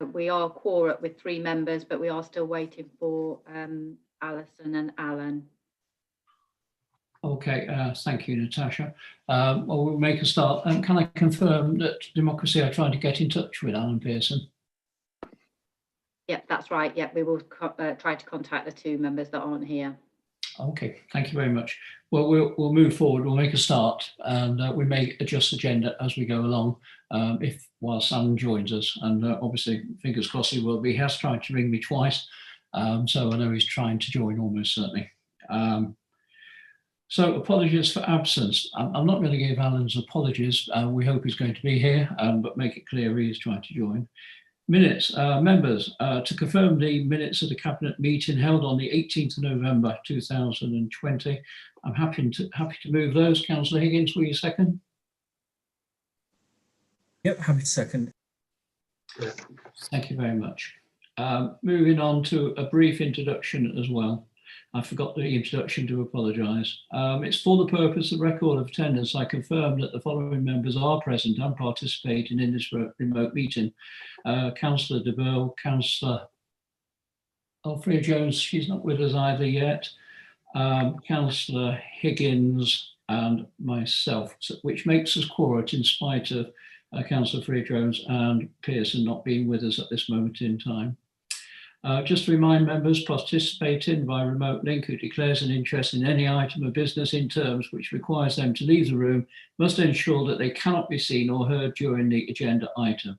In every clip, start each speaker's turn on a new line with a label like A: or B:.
A: We are quorate with 3 members, but we are still waiting for Alison and Alan.
B: Okay, thank you, Natasha. Well, we'll make a start. Can I confirm that Democracy are trying to get in touch with Alan Pearson?
A: Yep, that's right. Yep, we will try to contact the 2 members that aren't here.
B: Okay, thank you very much. Well, we'll move forward. We'll make a start, and we may adjust the agenda as we go along. Whilst Alan joins us, and obviously, fingers crossed he will be. He has tried to ring me twice, so I know he's trying to join almost certainly. So apologies for absence. I'm not going to give Alan's apologies. We hope he's going to be here, but make it clear he is trying to join. Minutes, members, to confirm the minutes of the Cabinet meeting held on the 18th of November 2020. I'm happy to move those. Councillor Higgins, will you second?
C: Yep, happy to second.
B: Thank you very much. Moving on to a brief introduction as well. I forgot the introduction, to apologise. It's for the purpose of record of attendance. I confirm that the following members are present and participating in this remote meeting. Councillor de Burgh, Councillor Freya Jones, she's not with us either yet. Councillor Higgins and myself, which makes us quorate in spite of Councillor Freya Jones and Pearson not being with us at this moment in time. Just to remind members participating by remote link who declares an interest in any item of business in terms which requires them to leave the room must ensure that they cannot be seen or heard during the agenda item.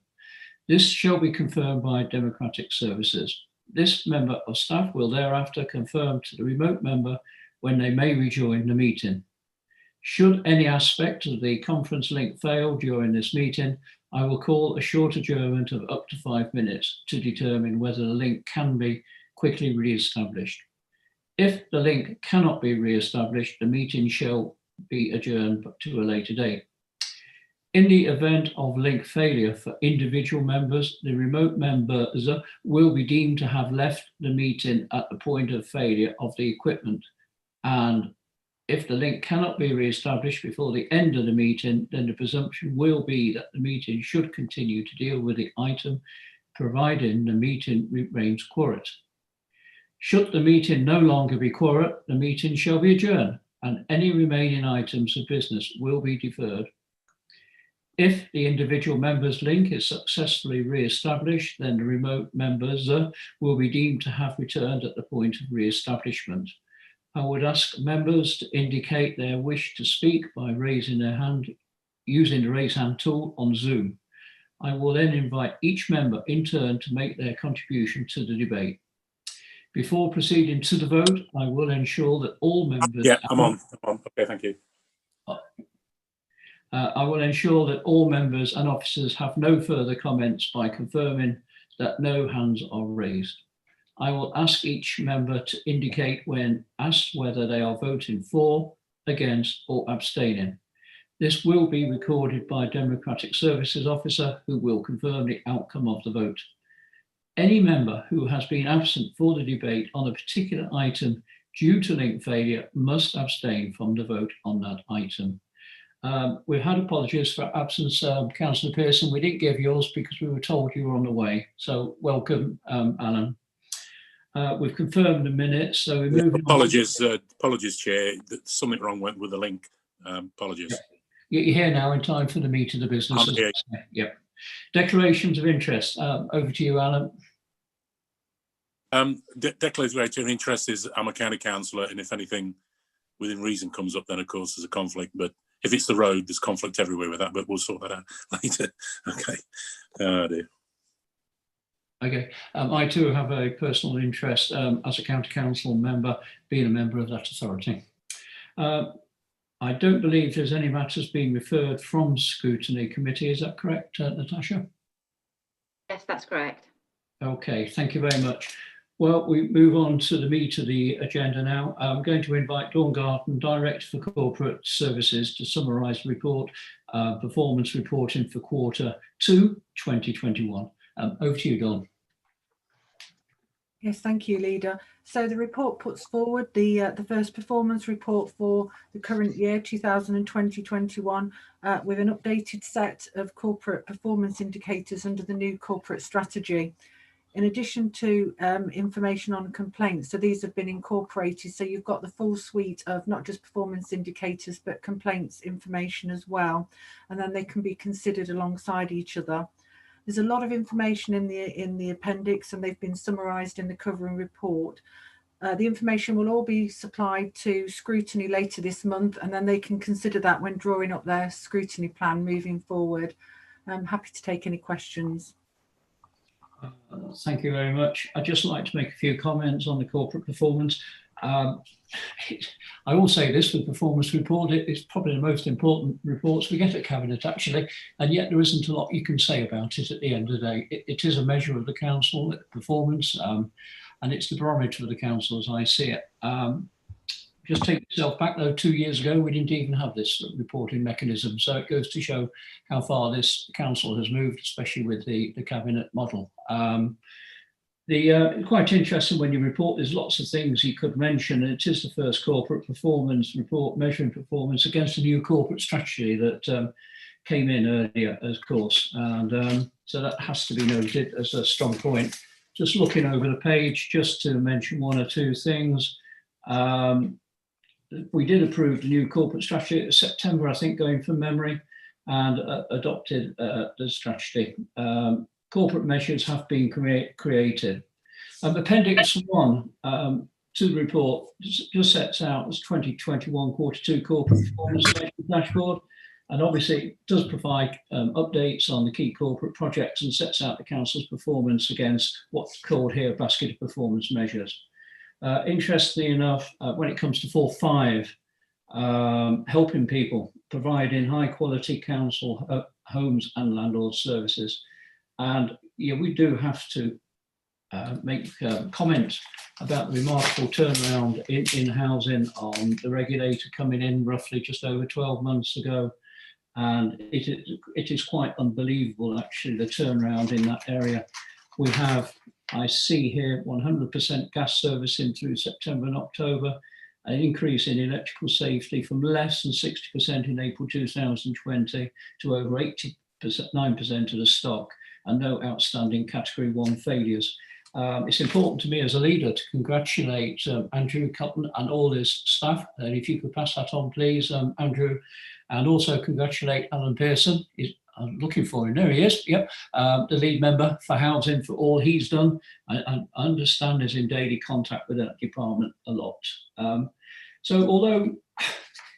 B: This shall be confirmed by Democratic Services. This member of staff will thereafter confirm to the remote member when they may rejoin the meeting. Should any aspect of the conference link fail during this meeting, I will call a short adjournment of up to 5 minutes to determine whether the link can be quickly re-established. If the link cannot be re-established, the meeting shall be adjourned to a later date. In the event of link failure for individual members, the remote members will be deemed to have left the meeting at the point of failure of the equipment. And if the link cannot be re-established before the end of the meeting, then the presumption will be that the meeting should continue to deal with the item, providing the meeting remains quorate. Should the meeting no longer be quorate, the meeting shall be adjourned, and any remaining items of business will be deferred. If the individual member's link is successfully re-established, then the remote members will be deemed to have returned at the point of re-establishment. I would ask members to indicate their wish to speak by raising their hand using the raise hand tool on Zoom. I will then invite each member in turn to make their contribution to the debate. Before proceeding to the vote, I will ensure that all members...
D: Yeah, I'm on. Okay, thank you.
B: I will ensure that all members and officers have no further comments by confirming that no hands are raised. I will ask each member to indicate when asked whether they are voting for, against, or abstaining. This will be recorded by a Democratic Services officer who will confirm the outcome of the vote. Any member who has been absent for the debate on a particular item due to link failure must abstain from the vote on that item. We've had apologies for absence, Councillor Pearson. We didn't give yours because we were told you were on the way. So welcome, Alan. We've confirmed the minutes, so we move
D: apologies, on. Apologies, Chair. Something wrong went with the link. Apologies.
B: Yeah. You're here now in time for the meat of the business. Yep. Declarations of interest. Over to you, Alan.
D: Declaration of interest is I'm a county councillor, and if anything within reason comes up, then of course there's a conflict. But if it's the road, there's conflict everywhere with that. But we'll sort that out later. Okay. Oh dear.
B: Okay, I too have a personal interest as a county council member, being a member of that authority. I don't believe there's any matters being referred from scrutiny committee. Is that correct, Natasha?
A: Yes, that's correct.
B: Okay, thank you very much. Well, we move on to the meat of the agenda now. I'm going to invite Dawn Garden, Director for Corporate Services, to summarise the report, performance reporting for Q2 2021. Over to you, Dawn.
C: Yes, thank you, Leader. So the report puts forward the first performance report for the current year, 2020-21, with an updated set of corporate performance indicators under the new corporate strategy. In addition to information on complaints, so these have been incorporated, so you've got the full suite of not just performance indicators but complaints information as well, and then they can be considered alongside each other. There's a lot of information in the appendix, and they've been summarised in the covering report. The information will all be supplied to scrutiny later this month, and then they can consider that when drawing up their scrutiny plan moving forward. I'm happy to take any questions.
B: Thank you very much. I'd just like to make a few comments on the corporate performance. I will say this, the performance report, it's probably the most important reports we get at Cabinet, actually, and yet there isn't a lot you can say about it at the end of the day. It is a measure of the council performance, and it's the barometer of the council as I see it. Just take yourself back, though, 2 years ago, we didn't even have this reporting mechanism. So it goes to show how far this council has moved, especially with the cabinet model. Quite interesting when you report, there's lots of things you could mention. It is the first corporate performance report measuring performance against a new corporate strategy that came in earlier, of course. And so that has to be noted as a strong point. Just looking over the page, just to mention one or two things. We did approve the new corporate strategy in September, I think, going from memory, and adopted the strategy. Corporate measures have been created. Appendix 1 to the report just sets out as 2021 Q2 corporate performance dashboard, and obviously it does provide updates on the key corporate projects and sets out the council's performance against what's called here a basket of performance measures. Interestingly enough, when it comes to 4.5, helping people, providing high quality council homes and landlord services. And yeah, we do have to make comment about the remarkable turnaround in housing on the regulator coming in roughly just over 12 months ago. And it is quite unbelievable, actually, the turnaround in that area. We have, I see here, 100% gas servicing through September and October, an increase in electrical safety from less than 60% in April 2020 to over 89% of the stock, and no outstanding Category 1 failures. It's important to me as a leader to congratulate Andrew Cotton and all his staff. And if you could pass that on, please, Andrew, and also congratulate Alan Pearson. I'm looking for him. There he is. Yep, the lead member for housing for all he's done. I understand is in daily contact with that department a lot. So although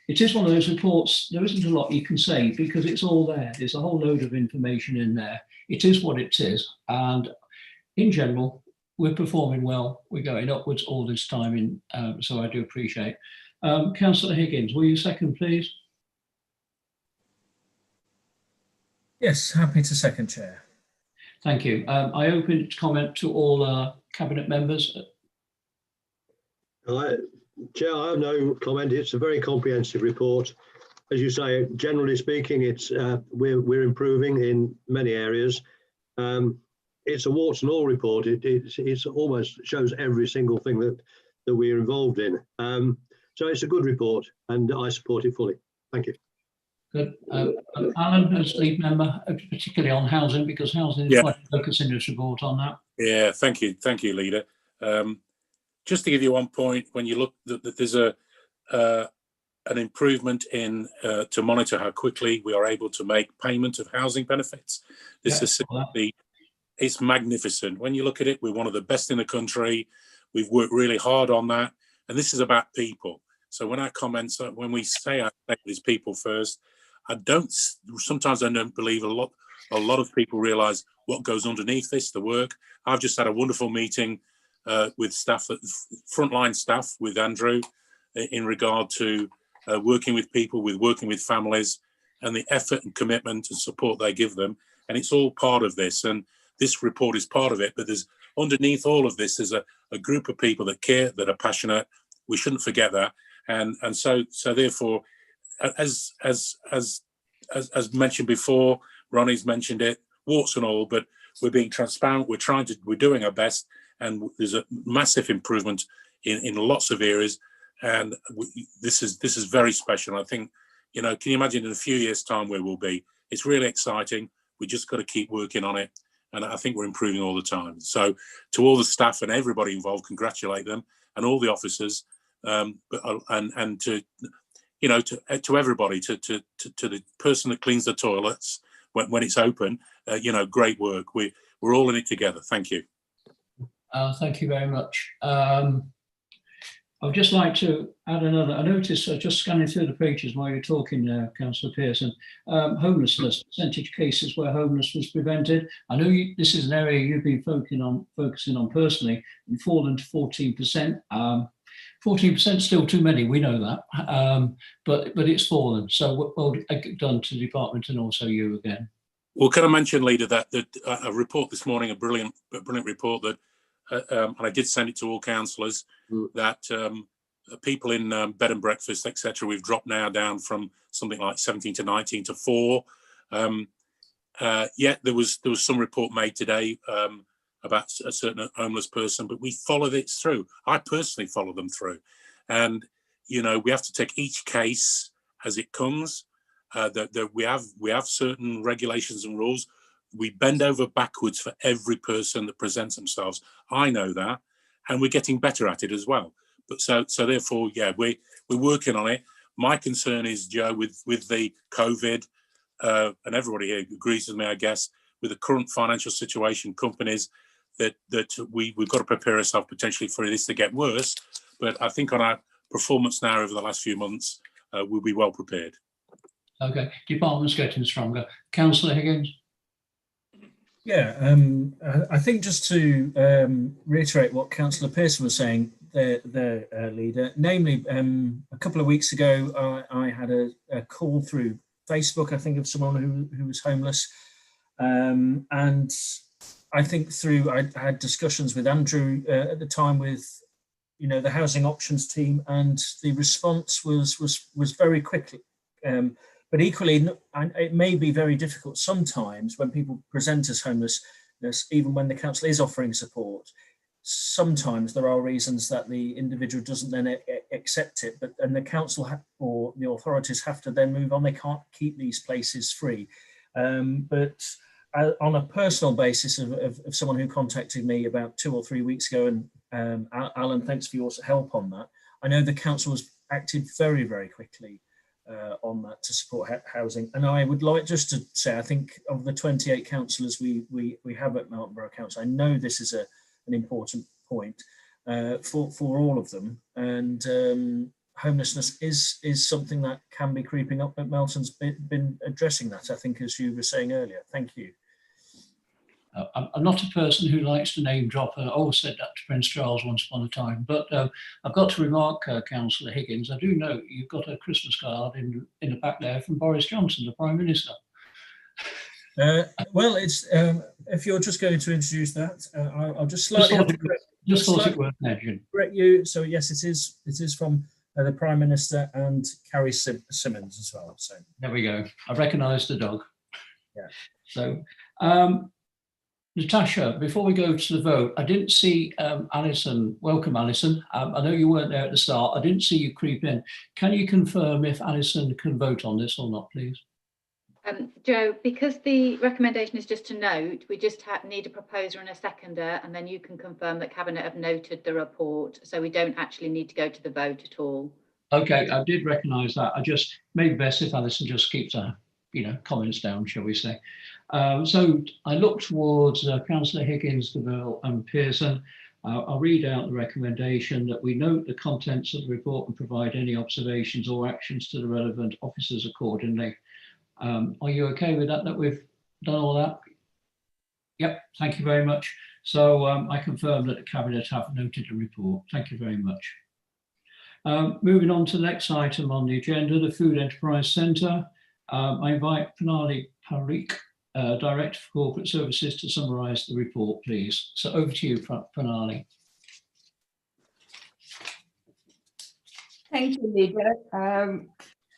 B: it is one of those reports, there isn't a lot you can say because it's all there. There's a whole load of information in there. It is what it is. And in general, we're performing well. We're going upwards all this time. So I do appreciate. Councillor Higgins, will you second, please?
E: Yes, happy to second, Chair.
B: Thank you. I open to comment to all Cabinet members.
F: Chair, I have no comment. It's a very comprehensive report. As you say, generally speaking, it's we're improving in many areas. It's a warts and all report. It's almost shows every single thing that we're involved in. So it's a good report, and I support it fully. Thank you.
B: Good. Alan, as lead member, particularly on housing, because housing is quite a focus in this report on that.
D: Yeah, thank you, Leader. Just to give you one point, when you look, there's an improvement in to monitor how quickly we are able to make payment of housing benefits. This is simply, it's magnificent. When you look at it, we're one of the best in the country. We've worked really hard on that, and this is about people. So when I comment, when we say I think these people first, sometimes I don't believe a lot of people realise what goes underneath this, the work. I've just had a wonderful meeting with staff, frontline staff, with Andrew in regard to working with people, working with families, and the effort and commitment and support they give them. And it's all part of this. And this report is part of it. But there's underneath all of this is a group of people that care, that are passionate. We shouldn't forget that. And so therefore, as mentioned before, Ronnie's mentioned it, warts and all, but we're being transparent. We're doing our best, and there's a massive improvement in lots of areas. And this is very special. I think, you know, can you imagine in a few years' time where we'll be? It's really exciting. We just got to keep working on it, and I think we're improving all the time. So, to all the staff and everybody involved, congratulate them, and all the officers, and to, you know, to everybody, to the person that cleans the toilets when it's open. You know, great work. We're all in it together. Thank you.
B: Thank you very much. I'd just like to add another. I noticed just scanning through the pages while you're talking now, Councillor Pearson, homelessness, percentage cases where homelessness was prevented. I know this is an area you've been focusing on personally, and fallen to 14%. 14% still too many, we know that, but it's fallen. So well done to the department and also you again.
D: Well, can I mention, Leader, that a report this morning, a brilliant report that, and I did send it to all councillors, that people in bed and breakfast, etc., we've dropped now down from something like 17 to 19 to 4. Yet there was some report made today about a certain homeless person, but we followed it through. I personally follow them through, and you know, we have to take each case as it comes. We have certain regulations and rules. We bend over backwards for every person that presents themselves. I know that, and we're getting better at it as well. But so therefore, yeah, we're working on it. My concern is, Joe, with the COVID, and everybody here agrees with me, I guess, with the current financial situation, companies that we've got to prepare ourselves potentially for this to get worse. But I think on our performance now over the last few months, we'll be well prepared.
B: Okay, department's getting stronger. Councillor Higgins.
E: Yeah, I think just to reiterate what Councillor Pearson was saying, the Leader, namely, a couple of weeks ago, I had a call through Facebook, I think, of someone who was homeless, and I think I had discussions with Andrew at the time with, you know, the housing options team, and the response was very quickly. But equally, it may be very difficult sometimes when people present as homelessness, even when the council is offering support. Sometimes there are reasons that the individual doesn't then accept it, and the council or the authorities have to then move on. They can't keep these places free. But on a personal basis of someone who contacted me about 2 or 3 weeks ago, and Alan, thanks for your help on that. I know the council has acted very, very quickly on that to support housing. And I would like just to say, I think of the 28 councillors we have at Melton Borough Council, I know this is an important point for all of them. And homelessness is something that can be creeping up, but Melton's been addressing that, I think, as you were saying earlier. Thank you.
B: I'm not a person who likes to name drop. I always said that to Prince Charles once upon a time. But I've got to remark, Councillor Higgins, I do know you've got a Christmas card in the back there from Boris Johnson, the Prime Minister.
E: Well, it's if you're just going to introduce that, I'll just slightly
B: thought it worth mentioning.
E: Correct you. So yes, it is from the Prime Minister and Carrie Simmons as well. So
B: there we go. I recognise the dog.
E: Yeah.
B: So. Natasha, before we go to the vote, I didn't see Alison. Welcome, Alison. I know you weren't there at the start. I didn't see you creep in. Can you confirm if Alison can vote on this or not, please?
A: Joe, because the recommendation is just to note, we just need a proposer and a seconder, and then you can confirm that Cabinet have noted the report, so we don't actually need to go to the vote at all.
B: Okay, I did recognise that. I just maybe best if Alison just keeps her, comments down, shall we say. So I look towards Councillor Higgins, DeVille and Pearson. I'll read out the recommendation that we note the contents of the report and provide any observations or actions to the relevant officers accordingly. Are you okay with that we've done all that? Yep, thank you very much. So I confirm that the Cabinet have noted the report. Thank you very much. Moving on to the next item on the agenda, the Food Enterprise Centre. I invite Pranali Parikh, Director for Corporate Services, to summarise the report, please. So over to you, Pranali.
G: Thank you, Leader.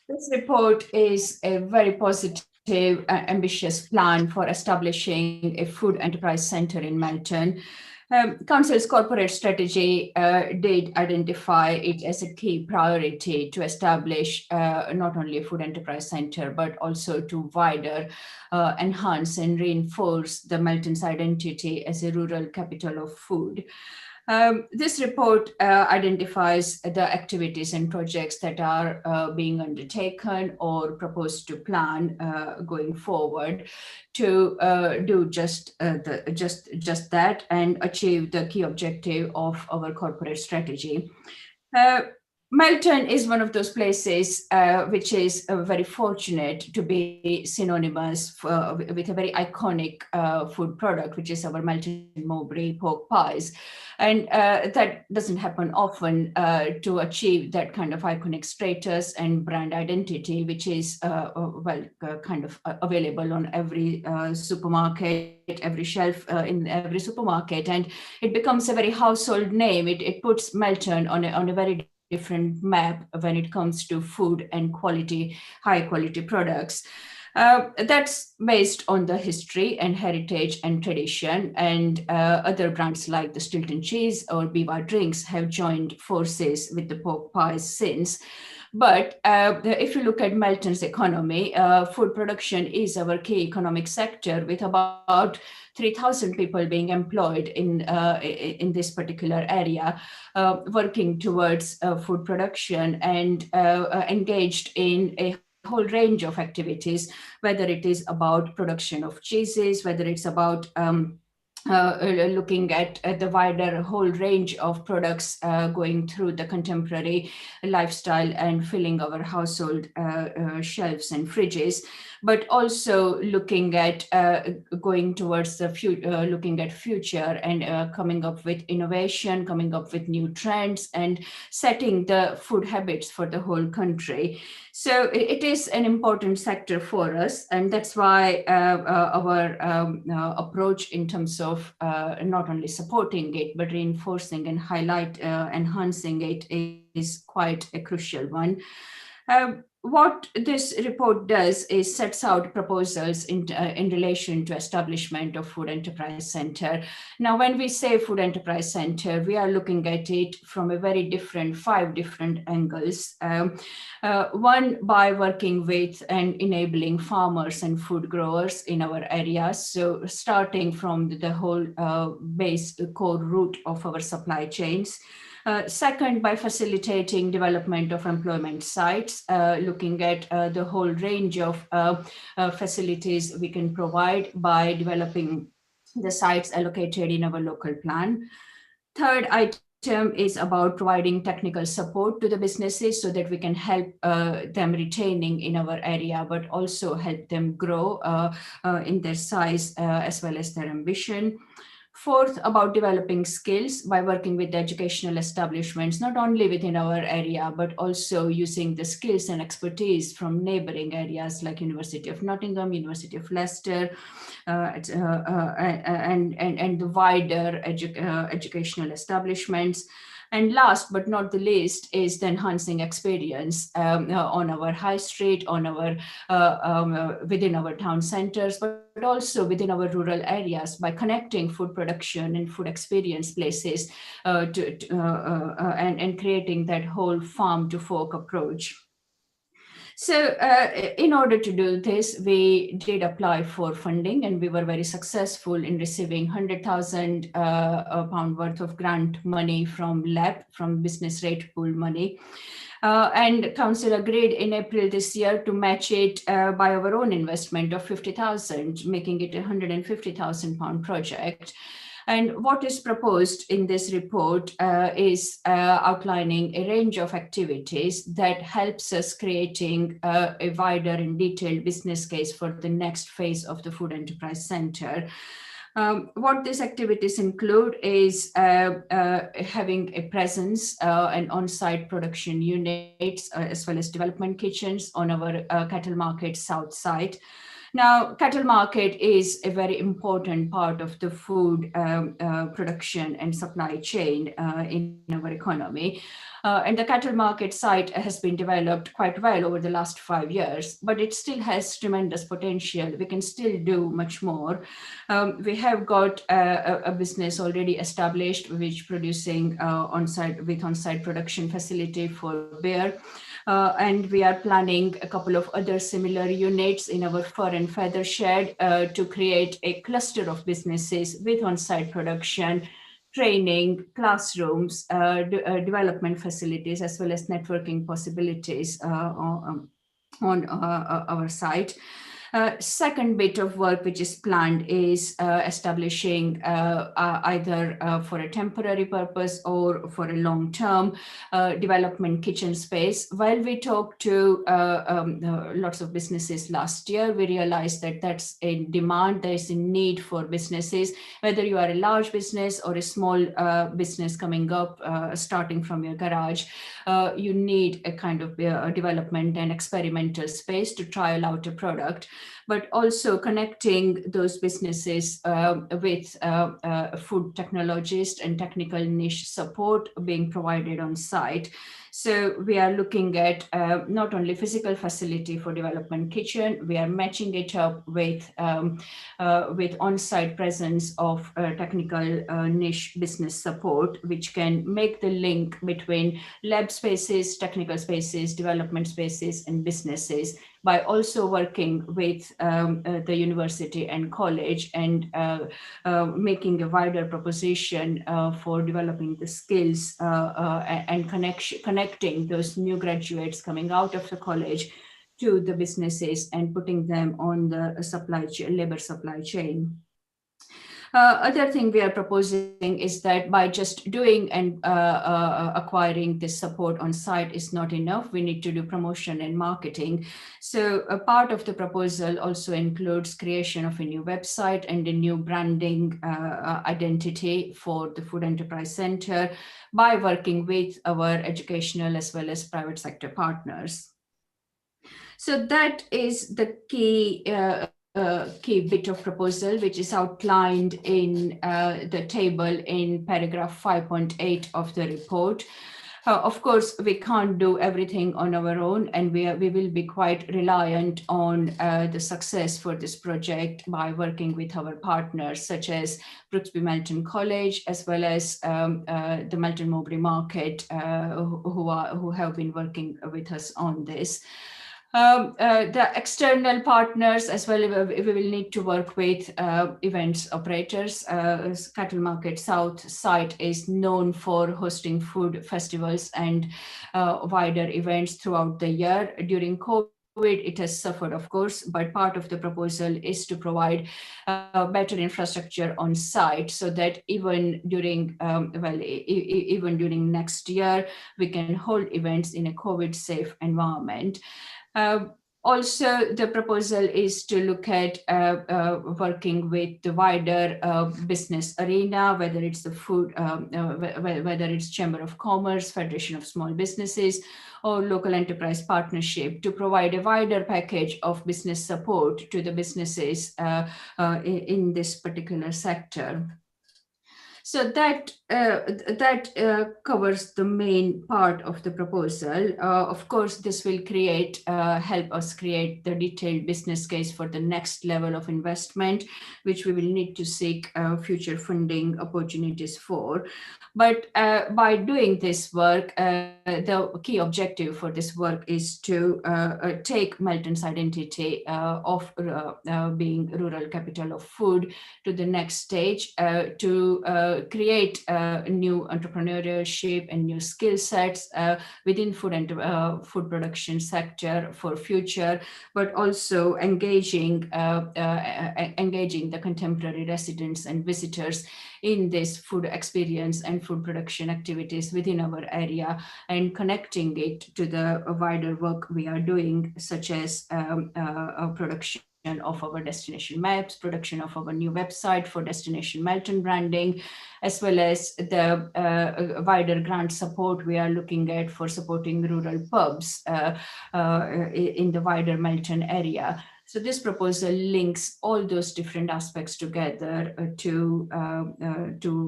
G: This report is a very positive, ambitious plan for establishing a food enterprise centre in Melton. Council's corporate strategy did identify it as a key priority to establish not only a food enterprise centre, but also to wider enhance and reinforce the Melton's identity as a rural capital of food. This report identifies the activities and projects that are being undertaken or proposed to plan going forward to do just that and achieve the key objective of our corporate strategy. Melton is one of those places which is very fortunate to be synonymous with a very iconic food product, which is our Melton Mowbray pork pies. And that doesn't happen often to achieve that kind of iconic status and brand identity, which is kind of available on every supermarket, every shelf in every supermarket. And it becomes a very household name. It puts Melton on a very different map when it comes to food and high quality products. That's based on the history and heritage and tradition, and other brands like the Stilton cheese or Biva drinks have joined forces with the pork pies since. But if you look at Melton's economy, food production is our key economic sector, with about 3,000 people being employed in this particular area, working towards food production and engaged in a whole range of activities, whether it is about production of cheeses, whether it's about looking at the wider whole range of products going through the contemporary lifestyle and filling our household shelves and fridges, but also looking at going towards the future, looking at future and coming up with innovation, coming up with new trends and setting the food habits for the whole country. So it is an important sector for us, and that's why our approach in terms of not only supporting it, but reinforcing and enhancing it is quite a crucial one. What this report does is sets out proposals in relation to establishment of Food Enterprise Centre. Now, when we say Food Enterprise Centre, we are looking at it from a very different, 5 different angles. One, by working with and enabling farmers and food growers in our areas. So starting from the whole base core route of our supply chains. Second, by facilitating development of employment sites, looking at the whole range of facilities we can provide by developing the sites allocated in our local plan. Third item is about providing technical support to the businesses so that we can help them retaining in our area, but also help them grow in their size as well as their ambition. Fourth, about developing skills by working with educational establishments, not only within our area, but also using the skills and expertise from neighboring areas like University of Nottingham, University of Leicester, and the wider educational establishments. And last but not the least is the enhancing experience on our high street, on our within our town centers, but also within our rural areas by connecting food production and food experience places and creating that whole farm to fork approach. So in order to do this, we did apply for funding, and we were very successful in receiving £100,000 worth of grant money from LEP, from Business Rate Pool money. And Council agreed in April this year to match it by our own investment of 50,000, making it a £150,000 project. And what is proposed in this report is outlining a range of activities that helps us creating a wider and detailed business case for the next phase of the Food Enterprise Centre. What these activities include is having a presence and on-site production units, as well as development kitchens on our cattle market south side. Now, cattle market is a very important part of the food production and supply chain in our economy. And the cattle market site has been developed quite well over the last 5 years, but it still has tremendous potential. We can still do much more. We have got a business already established, which producing on-site production facility for beer. And we are planning a couple of other similar units in our fur and feather shed to create a cluster of businesses with on-site production, training, classrooms, development facilities, as well as networking possibilities on our site. Second bit of work which is planned is establishing either for a temporary purpose or for a long-term development kitchen space. While we talked to lots of businesses last year, we realized that that's a demand, there is a need for businesses, whether you are a large business or a small business coming up, starting from your garage, you need a kind of development and experimental space to trial out a product, but also connecting those businesses with food technologists and technical niche support being provided on site. So we are looking at not only physical facility for development kitchen, we are matching it up with on-site presence of technical niche business support, which can make the link between lab spaces, technical spaces, development spaces, and businesses, by also working with the university and college and making a wider proposition for developing the skills and connecting those new graduates coming out of the college to the businesses and putting them on the labor supply chain. Other thing we are proposing is that by just doing and acquiring this support on site is not enough. We need to do promotion and marketing. So a part of the proposal also includes creation of a new website and a new branding identity for the Food Enterprise Center by working with our educational as well as private sector partners. So that is the key bit of proposal, which is outlined in the table in paragraph 5.8 of the report. Of course, we can't do everything on our own, and we will be quite reliant on the success for this project by working with our partners, such as Brooksby Melton College, as well as the Melton Mowbray Market, who have been working with us on this. The external partners as well, we will need to work with events operators. Cattle Market South site is known for hosting food festivals and wider events throughout the year. During COVID, it has suffered, of course, but part of the proposal is to provide better infrastructure on site so that even during, even during next year, we can hold events in a COVID-safe environment. Also, the proposal is to look at working with the wider business arena, whether it's the food, whether it's Chamber of Commerce, Federation of Small Businesses, or local enterprise partnership, to provide a wider package of business support to the businesses in this particular sector. So that covers the main part of the proposal. Of course, this will help us create the detailed business case for the next level of investment, which we will need to seek future funding opportunities for. But by doing this work, the key objective for this work is to take Melton's identity of being rural capital of food to the next stage, to create new entrepreneurship and new skill sets within food and food production sector for future, but also engaging the contemporary residents and visitors in this food experience and food production activities within our area, and connecting it to the wider work we are doing, such as production of our destination maps, production of our new website for Destination Melton branding, as well as the wider grant support we are looking at for supporting rural pubs in the wider Melton area. So this proposal links all those different aspects together to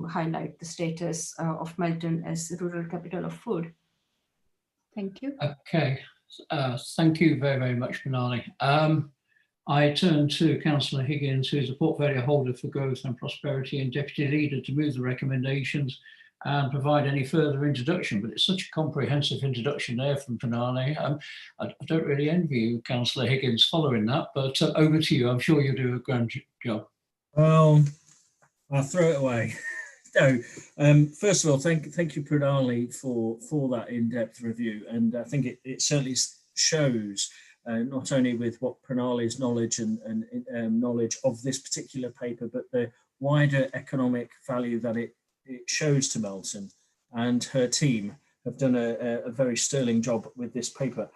G: highlight the status of Melton as rural capital of food. Thank you.
B: Okay, thank you very, very much, Pranali. I turn to Councillor Higgins, who's the portfolio holder for growth and prosperity and deputy leader, to move the recommendations and provide any further introduction. But it's such a comprehensive introduction there from Pranali. I don't really envy you, Councillor Higgins, following that, but over to you. I'm sure you'll do a grand job.
E: Well, I'll throw it away. No, first of all, thank you, Pranali, for that in-depth review, and I think it certainly shows not only with what Pranali's knowledge and knowledge of this particular paper, but the wider economic value that it shows to Melton, and her team have done a very sterling job with this paper.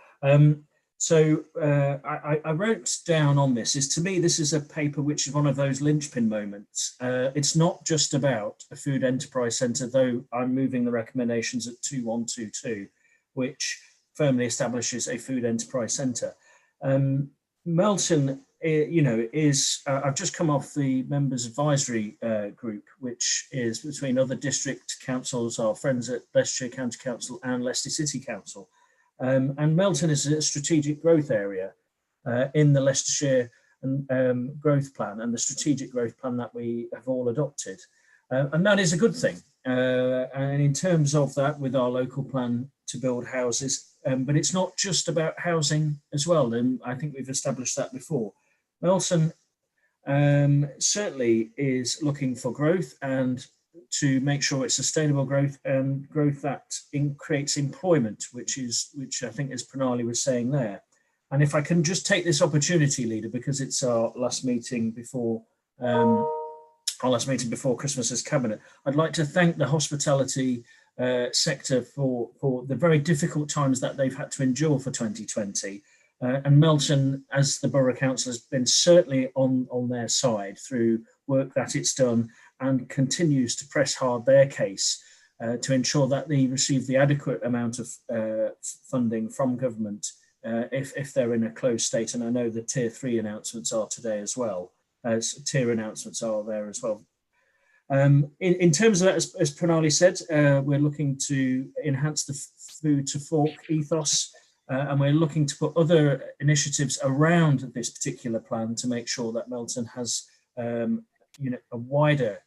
E: So I wrote down on this, to me, this is a paper which is one of those linchpin moments. It's not just about a food enterprise centre, though I'm moving the recommendations at 2122, which firmly establishes a food enterprise centre. Melton, I've just come off the members advisory group, which is between other district councils, our friends at Leicestershire County Council and Leicester City Council. And Melton is a strategic growth area in the Leicestershire growth plan and the strategic growth plan that we have all adopted. And that is a good thing. And in terms of that, with our local plan to build houses, but it's not just about housing as well. And I think we've established that before. Melton certainly is looking for growth, and to make sure it's sustainable growth and growth that creates employment, which I think, as Pranali was saying there. And if I can just take this opportunity, Leader, because it's our last meeting before Christmas as Cabinet, I'd like to thank the hospitality sector for the very difficult times that they've had to endure for 2020. And Melton, as the Borough Council, has been certainly on their side through work that it's done, and continues to press hard their case to ensure that they receive the adequate amount of funding from government if they're in a closed state. And I know the Tier 3 announcements are today as well, as tier announcements are there as well. In terms of that, as Pranali said, we're looking to enhance the food to fork ethos, and we're looking to put other initiatives around this particular plan to make sure that Melton has a wider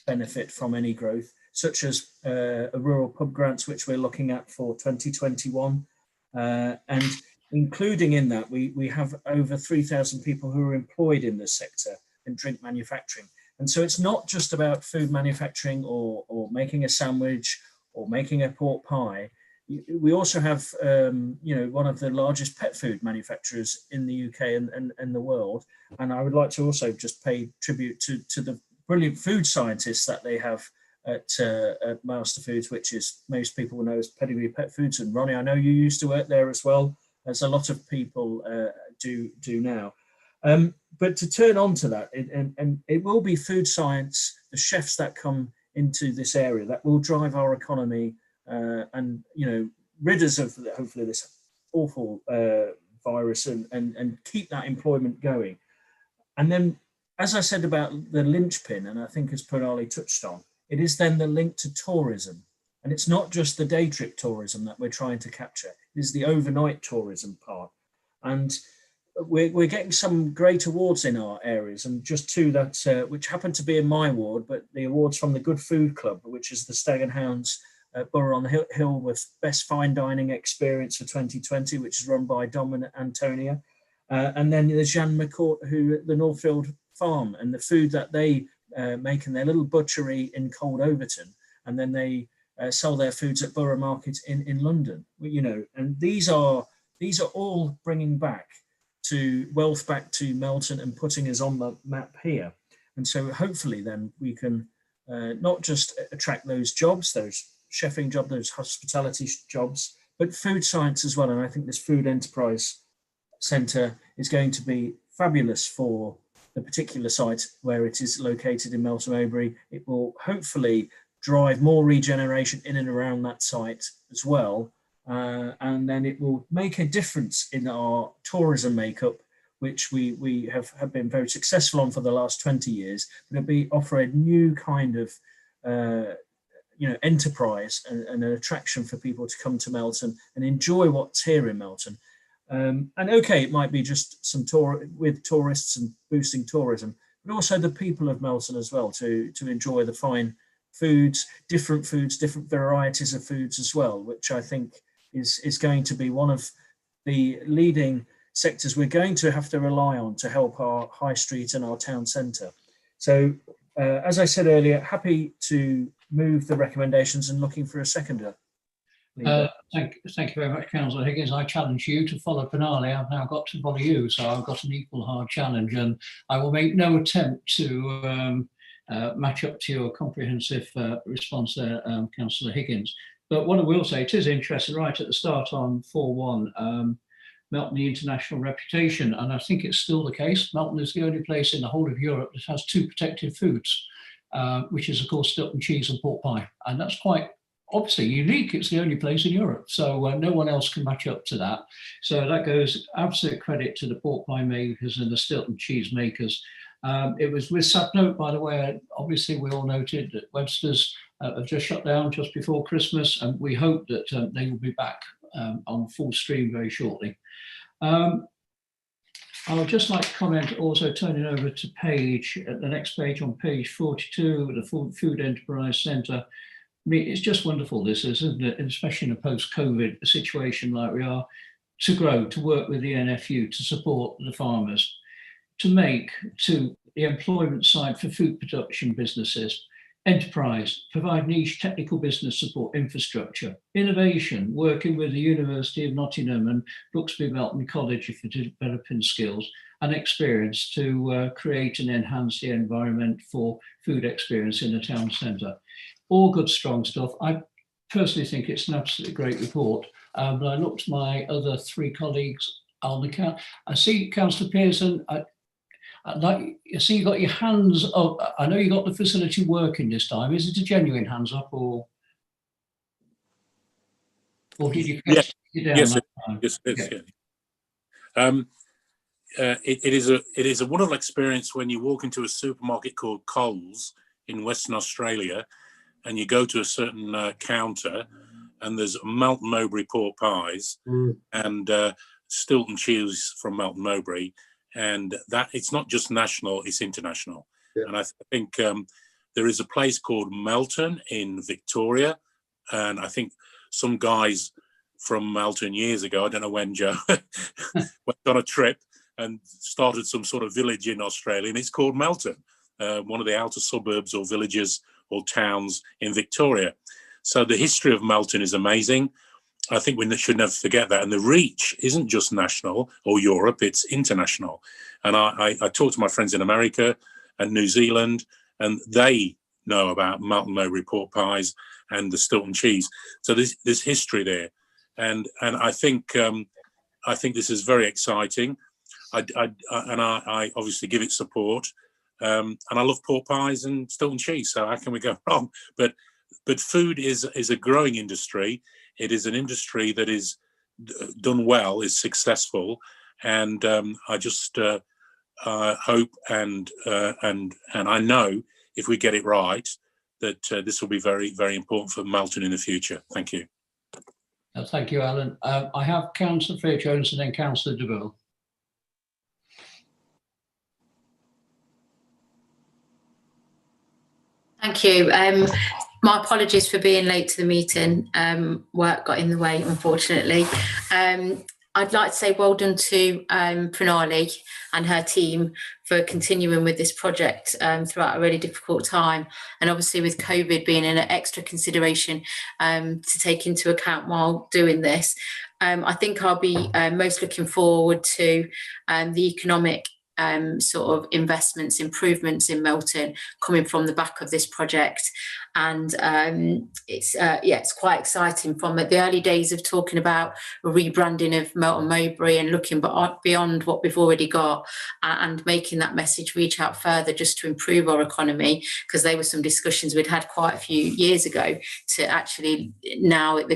E: benefit from any growth, such as a rural pub grants, which we're looking at for 2021. And including in that, we have over 3,000 people who are employed in this sector in drink manufacturing. And so it's not just about food manufacturing or making a sandwich or making a pork pie. We also have, one of the largest pet food manufacturers in the UK and the world. And I would like to also just pay tribute to the brilliant food scientists that they have at Master Foods, which is, most people will know as Pedigree Pet Foods. And Ronnie, I know you used to work there as well, as a lot of people do now. But to turn on to that, and it will be food science, the chefs that come into this area that will drive our economy and, rid us of hopefully this awful virus and keep that employment going. And then, as I said about the linchpin, and I think as Pranali touched on, it is then the link to tourism. And it's not just the day trip tourism that we're trying to capture, it is the overnight tourism part. And we're getting some great awards in our areas, and just two that which happen to be in my ward, but the awards from the Good Food Club, which is the Stag and Hounds Borough on the Hill with Best Fine Dining Experience for 2020, which is run by Dom and Antonia. And then there's Jan McCourt, who the Northfield Farm, and the food that they make in their little butchery in Cold Overton, and then they sell their foods at Borough Market in London. And these are all bringing back wealth back to Melton and putting us on the map here. And so hopefully then we can not just attract those jobs, those chefing jobs, those hospitality jobs, but food science as well. And I think this food enterprise centre is going to be fabulous for the particular site where it is located in Melton Mowbray. It will hopefully drive more regeneration in and around that site as well. And then it will make a difference in our tourism makeup, which we have been very successful on for the last 20 years. But it'll offer a new kind of enterprise and an attraction for people to come to Melton and enjoy what's here in Melton. And okay, it might be just some with tourists and boosting tourism, but also the people of Melton as well to enjoy the fine foods, different varieties of foods as well, which I think is going to be one of the leading sectors we're going to have to rely on to help our high street and our town centre. So as I said earlier, happy to move the recommendations and looking for a seconder.
B: Thank you very much, Councillor Higgins. I challenge you to follow Penali. I've now got to follow you, so I've got an equal hard challenge, and I will make no attempt to match up to your comprehensive response there, Councillor Higgins. But what I will say, it is interesting right at the start on 4.1, Melton, the international reputation, and I think it's still the case. Melton is the only place in the whole of Europe that has 2 protected foods, which is, of course, Stilton cheese and pork pie, and that's quite obviously unique. It's the only place in Europe, so no one else can match up to that. So that goes absolute credit to the pork pie makers and the Stilton cheese makers. It was with sad note, by the way. Obviously, we all noted that Webster's have just shut down just before Christmas, and we hope that they will be back on full stream very shortly. I would just like to comment, also turning over to the next page on page 42, the Food Enterprise Centre. I mean, it's just wonderful, this is, isn't it? And especially in a post-COVID situation like we are, to grow, to work with the NFU, to support the farmers, to the employment side for food production businesses, enterprise, provide niche technical business support, infrastructure, innovation, working with the University of Nottingham and Brooksby Melton College for developing skills and experience to create and enhance the environment for food experience in the town centre. All good, strong stuff. I personally think it's an absolutely great report. But I looked at my other 3 colleagues on the count. I see Councillor Pearson. I see you got your hands up. I know you got the facility working this time. Is it a genuine hands up, or did you get down that time?
D: Yes, it is. Yeah. It is a wonderful experience when you walk into a supermarket called Coles in Western Australia, and you go to a certain counter, and there's Melton Mowbray pork pies and Stilton cheese from Melton Mowbray, and that it's not just national, it's international. Yeah. And I think there is a place called Melton in Victoria, and I think some guys from Melton years ago, I don't know when, Joe, went on a trip and started some sort of village in Australia, and it's called Melton, one of the outer suburbs or villages or towns in Victoria. So the history of Melton is amazing. I think we should never forget that. And the reach isn't just national or Europe, it's international. And I talk to my friends in America and New Zealand, and they know about Melton Mowbray pork pies and the Stilton cheese. So there's history there. And I think this is very exciting. I obviously give it support. And I love pork pies and Stilton cheese, so how can we go wrong? But food is a growing industry. It is an industry that is done well, is successful, and I just hope and I know if we get it right that this will be very, very important for Melton in the future. Thank you.
B: Thank you, Alan. I have Councillor Fair-Jones and then Councillor DeVille.
H: Thank you. My apologies for being late to the meeting. Work got in the way, unfortunately. I'd like to say well done to Pranali and her team for continuing with this project throughout a really difficult time. And obviously with COVID being an extra consideration to take into account while doing this, I think I'll be most looking forward to the economic sort of investments, improvements in Melton coming from the back of this project. And it's quite exciting from the early days of talking about a rebranding of Melton Mowbray and looking beyond what we've already got and making that message reach out further just to improve our economy, because there were some discussions we'd had quite a few years ago to actually now with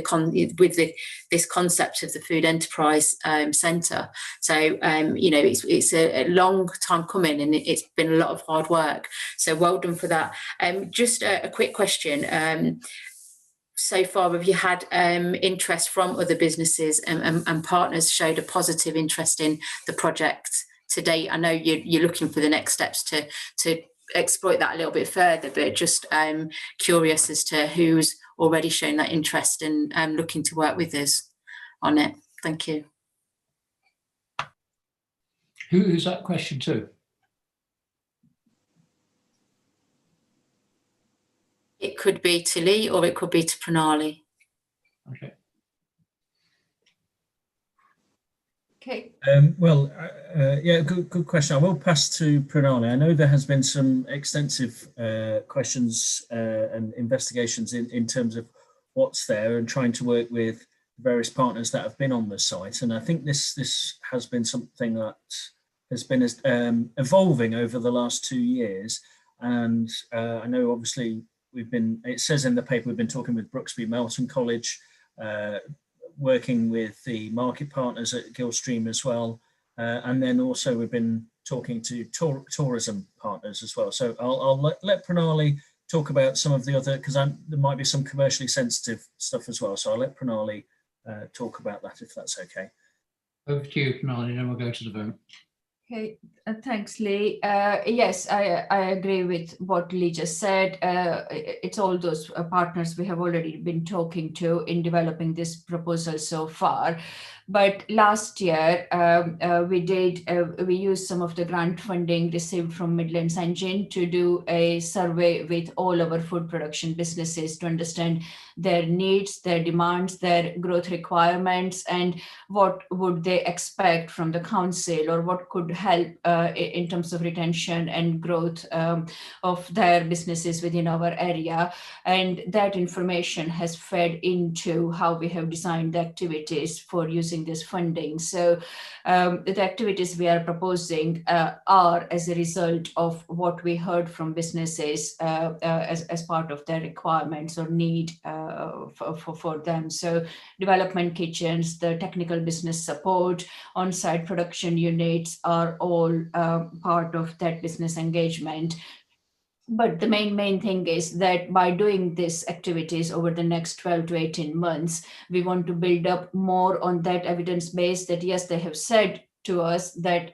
H: this concept of the Food Enterprise Centre. So, it's a long time coming and it's been a lot of hard work. So well done for that. Just a quick question. so far, have you had interest from other businesses and partners showed a positive interest in the project to date? I know you're looking for the next steps to exploit that a little bit further, but just curious as to who's already shown that interest and looking to work with us on it. Thank you.
B: Who's that question to?
H: It could be to Lee or it could be to Pranali.
B: Okay.
G: Okay.
E: Yeah, good question. I will pass to Pranali. I know there has been some extensive questions and investigations in terms of what's there and trying to work with various partners that have been on the site. And I think this has been something that has been evolving over the last 2 years. And I know obviously it says in the paper, we've been talking with Brooksby Melton College, working with the market partners at Gilstream as well. And then also we've been talking to tourism partners as well. So I'll let Pranali talk about some of the other, because there might be some commercially sensitive stuff as well. So I'll let Pranali talk about that, if that's okay.
B: Over to you, Pranali, and then we'll go to the vote.
G: Okay, thanks, Lee. Yes, I agree with what Lee just said. It's all those partners we have already been talking to in developing this proposal so far. But last year, we used some of the grant funding received from Midlands Engine to do a survey with all our food production businesses to understand their needs, their demands, their growth requirements, and what would they expect from the council, or what could help in terms of retention and growth of their businesses within our area. And that information has fed into how we have designed the activities for using this funding. So the activities we are proposing are as a result of what we heard from businesses as part of their requirements or need for them. So development kitchens, the technical business support, on-site production units are all part of that business engagement. But the main thing is that by doing these activities over the next 12 to 18 months, we want to build up more on that evidence base that, yes, they have said to us that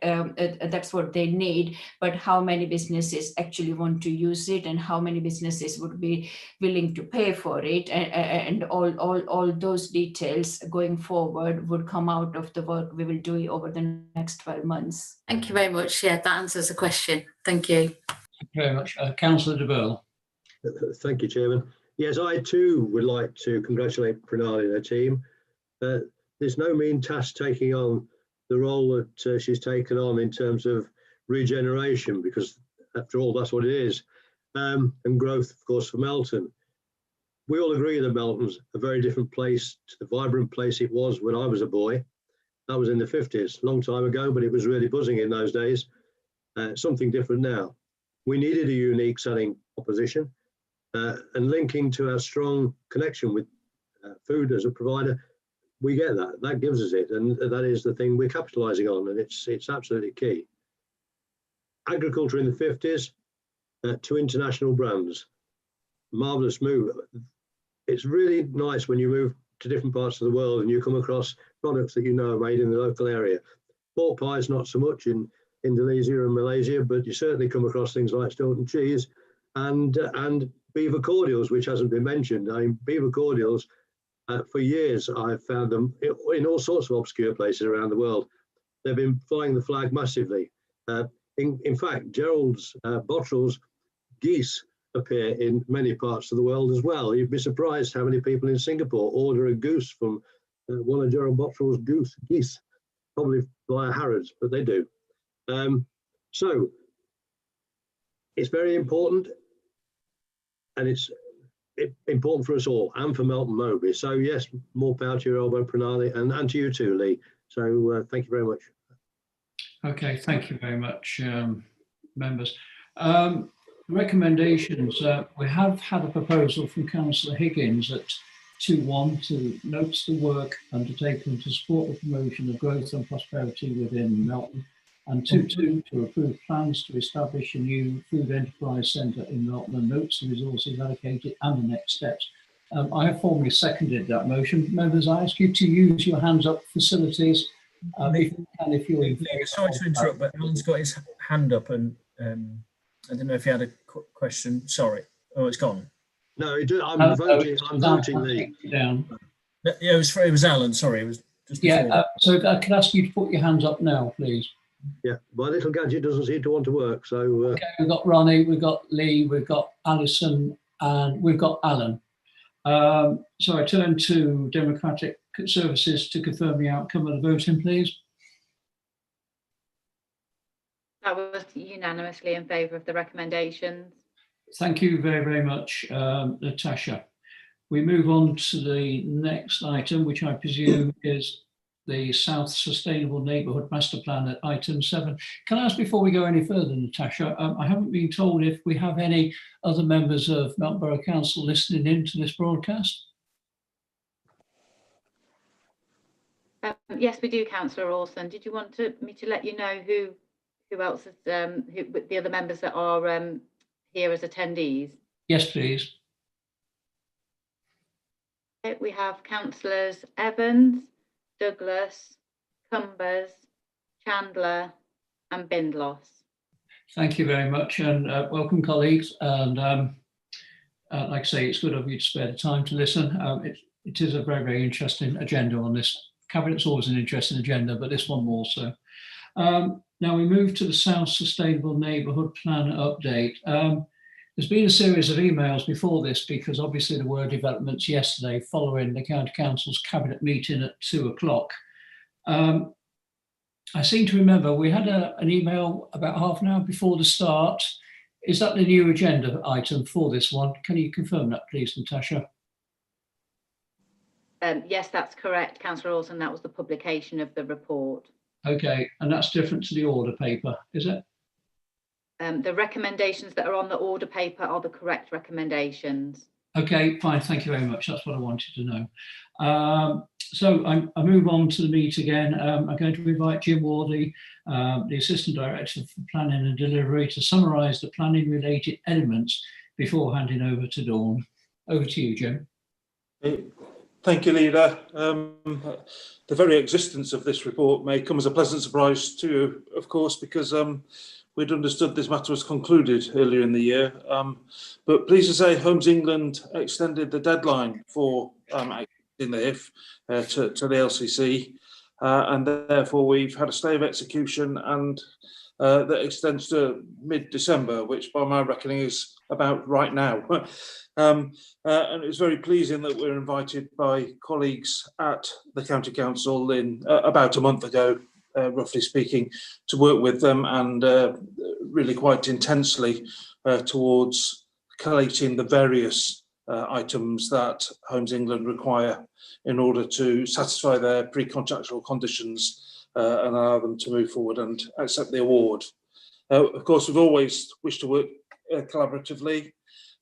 G: that's what they need, but how many businesses actually want to use it and how many businesses would be willing to pay for it, and all those details going forward would come out of the work we will do over the next 12 months.
H: Thank you very much. Yeah, that answers the question. Thank you.
B: Thank you very much. Councillor de Burle.
F: Thank you, Chairman. Yes, I too would like to congratulate Pranali and her team. There's no mean task taking on the role that she's taken on in terms of regeneration, because after all, that's what it is, and growth, of course, for Melton. We all agree that Melton's a very different place to the vibrant place it was when I was a boy. That was in the 50s, a long time ago, but it was really buzzing in those days. Something different now. We needed a unique selling proposition, and linking to our strong connection with food as a provider, we get that. That gives us it, and that is the thing we're capitalising on, and it's absolutely key. Agriculture in the 50s to international brands, marvellous move. It's really nice when you move to different parts of the world and you come across products that you know are made in the local area. Pork pies, not so much in Indonesia and Malaysia, but you certainly come across things like Stilton cheese and beaver cordials, which hasn't been mentioned. I mean, beaver cordials, for years I've found them in all sorts of obscure places around the world. They've been flying the flag massively. In fact, Gerald's Bottrell's geese appear in many parts of the world as well. You'd be surprised how many people in Singapore order a goose from one of Gerald Bottrell's geese, probably via Harrods, but they do. So it's very important, and it's important for us all and for Melton Mowbray. So yes, more power to your elbow, Pranali, and to you too, Lee. So thank you very much.
B: Okay, thank you very much, members. Recommendations. We have had a proposal from Councillor Higgins at 2.1 to notes the work undertaken to support the promotion of growth and prosperity within Melton, and 2.2 to approve plans to establish a new food enterprise centre in Melton and notes the resources allocated and the next steps. I have formally seconded that motion. Members, I ask you to use your hands up facilities if you're in favour.
E: Sorry to interrupt, but Alan's got his hand up, and I don't know if he had a question. Sorry. Oh, it's gone.
F: No, I'm voting. I'm voting the.
B: Down.
E: Yeah, it was Alan. Sorry, it was just before.
B: Yeah. So I could ask you to put your hands up now, please.
F: Yeah, my little gadget doesn't seem to want to work. So
B: okay, we've got Ronnie, we've got Lee, we've got Alison, and we've got Alan. So I turn to Democratic Services to confirm the outcome of the voting, please.
A: That was unanimously in favour of the recommendations.
B: Thank you very, very much, Natasha. We move on to the next item, which I presume is the South Sustainable Neighbourhood Master Plan at item 7. Can I ask before we go any further, Natasha, I haven't been told if we have any other members of Melton Borough Council listening in to this broadcast?
A: Yes, we do, Councillor Orson. Did you want me to let you know who else is, the other members that are here as attendees?
B: Yes, please.
A: We have Councillors Evans, Douglas, Cumbers, Chandler and Bindloss.
B: Thank you very much, and welcome, colleagues. And like I say, it's good of you to spare the time to listen. It is a very, very interesting agenda on this. Cabinet's always an interesting agenda, but this one more so. Now we move to the South Sustainable Neighbourhood Plan update. There's been a series of emails before this because obviously there were developments yesterday following the County Council's Cabinet meeting at 2 o'clock. I seem to remember we had an email about half an hour before the start. Is that the new agenda item for this one? Can you confirm that, please, Natasha?
A: Yes, that's correct, Councillor Orson. That was the publication of the report.
B: Okay, and that's different to the order paper, is it?
A: The recommendations that are on the order paper are the correct recommendations. Okay,
B: fine. Thank you very much. That's what I wanted to know. So I move on to the meet again. I'm going to invite Jim Wardy, the Assistant Director for Planning and Delivery, to summarise the planning related elements before handing over to Dawn. Over to you, Jim.
I: Thank you, Leader. The very existence of this report may come as a pleasant surprise to you, of course, because we'd understood this matter was concluded earlier in the year. But pleased to say Homes England extended the deadline for in the HIF to the LCC, and therefore we've had a stay of execution, and that extends to mid-December, which by my reckoning is about right now. And it's very pleasing that we're invited by colleagues at the County Council in about a month ago, roughly speaking, to work with them and really quite intensely towards collating the various items that Homes England require in order to satisfy their pre-contractual conditions and allow them to move forward and accept the award. Of course, we've always wished to work collaboratively,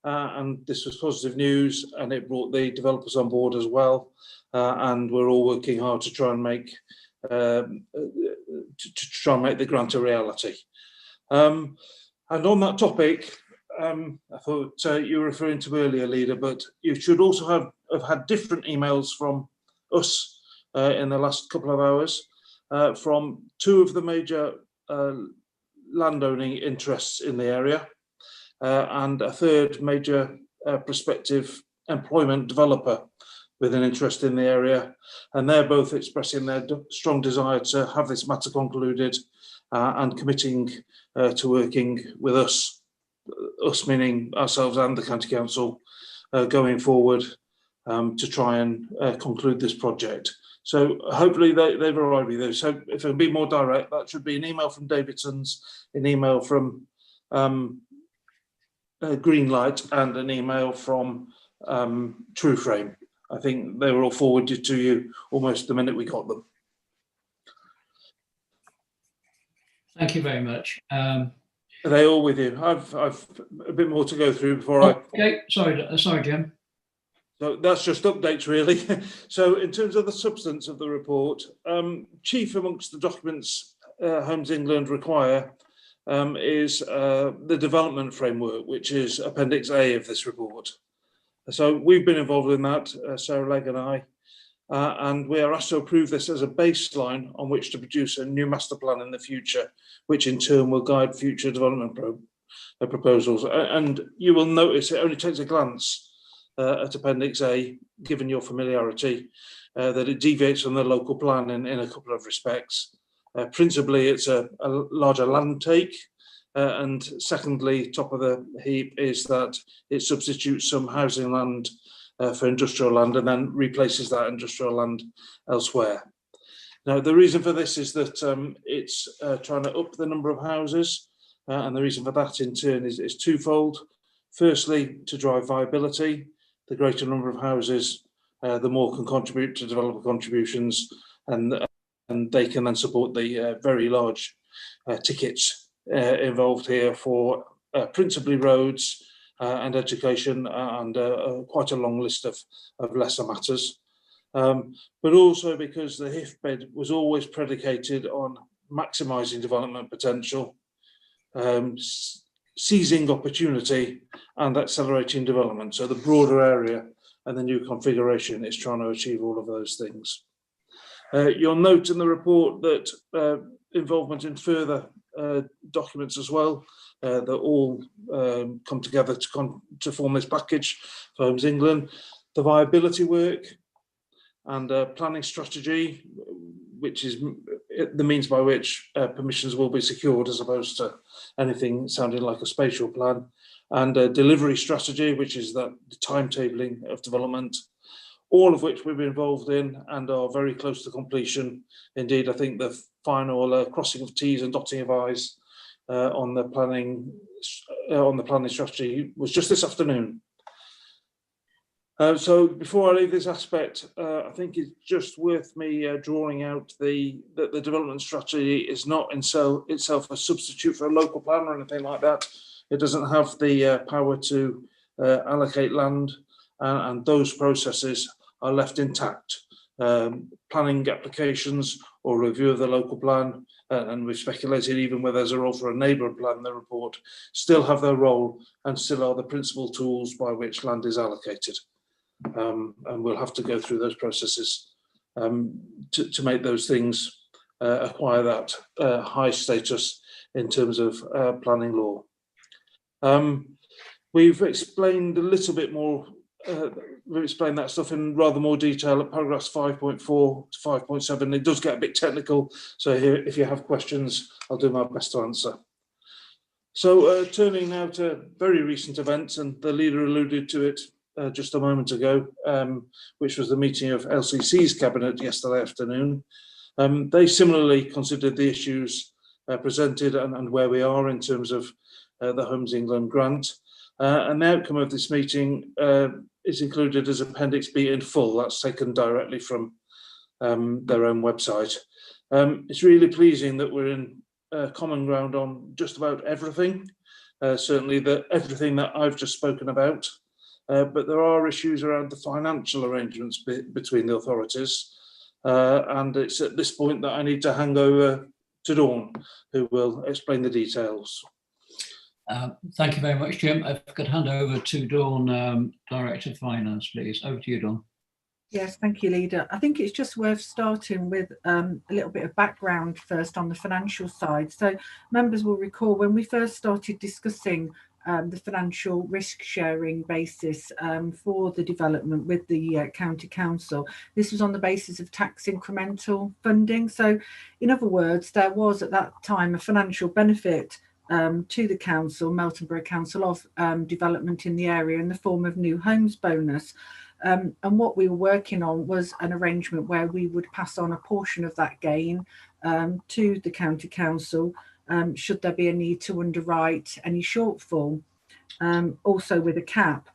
I: and this was positive news, and it brought the developers on board as well, and we're all working hard to try and make the grant a reality. And on that topic, I thought you were referring to earlier, Leader, but you should also have had different emails from us in the last couple of hours from two of the major landowning interests in the area and a third major prospective employment developer with an interest in the area, and they're both expressing their strong desire to have this matter concluded and committing to working with us meaning ourselves and the County Council, going forward to try and conclude this project. So hopefully they've arrived with you. So if it can be more direct, that should be an email from Davidson's, an email from Greenlight, and an email from TrueFrame. I think they were all forwarded to you almost the minute we got them.
B: Thank you very much.
I: Are they all with you? I've a bit more to go through before
B: Okay, sorry, Jim.
I: So that's just updates, really. So in terms of the substance of the report, chief amongst the documents Homes England require is the development framework, which is Appendix A of this report. So we've been involved in that, Sarah Legg and I, and we are asked to approve this as a baseline on which to produce a new master plan in the future, which in turn will guide future development proposals. And you will notice it only takes a glance at Appendix A, given your familiarity, that it deviates from the local plan in a couple of respects. Principally, it's a larger land take, and secondly, top of the heap is that it substitutes some housing land for industrial land and then replaces that industrial land elsewhere. Now, the reason for this is that it's trying to up the number of houses, and the reason for that in turn is twofold. Firstly, to drive viability. The greater number of houses, the more can contribute to developer contributions, and they can then support the very large tickets involved here for principally roads and education, and quite a long list of lesser matters. But also because the HIF bid was always predicated on maximising development potential, seizing opportunity and accelerating development. So the broader area and the new configuration is trying to achieve all of those things. You'll note in the report that involvement in further documents as well, that all come together to form this package for Homes England. The viability work and planning strategy, which is the means by which permissions will be secured as opposed to anything sounding like a spatial plan, and a delivery strategy, which is the timetabling of development, all of which we've been involved in and are very close to completion. Indeed, I think the final crossing of T's and dotting of I's on the planning strategy was just this afternoon. So before I leave this aspect, I think it's just worth me drawing out that the development strategy is not in itself a substitute for a local plan or anything like that. It doesn't have the power to allocate land, and those processes are left intact. Planning applications or review of the local plan, and we've speculated even whether there's a role for a neighbourhood plan in the report, still have their role and still are the principal tools by which land is allocated. And we'll have to go through those processes to make those things acquire that high status in terms of planning law. We've explained a little bit more, we've explained that stuff in rather more detail at paragraphs 5.4 to 5.7. It does get a bit technical, so here, if you have questions, I'll do my best to answer. So turning now to very recent events, and the leader alluded to it just a moment ago, which was the meeting of LCC's cabinet yesterday afternoon. They similarly considered the issues presented and where we are in terms of the Homes England grant. And the outcome of this meeting is included as Appendix B in full. That's taken directly from their own website. It's really pleasing that we're in common ground on just about everything, certainly everything that I've just spoken about. But there are issues around the financial arrangements between the authorities. And it's at this point that I need to hand over to Dawn, who will explain the details.
B: Thank you very much, Jim. If I could hand over to Dawn, Director of Finance, please. Over to you, Dawn.
C: Yes, thank you, Leader. I think it's just worth starting with a little bit of background first on the financial side. So members will recall when we first started discussing the financial risk sharing basis for the development with the County Council. This was on the basis of tax incremental funding. So in other words, there was at that time a financial benefit to the council, Melton Borough Council, of development in the area in the form of new homes bonus. And what we were working on was an arrangement where we would pass on a portion of that gain to the County Council should there be a need to underwrite any shortfall, also with a cap.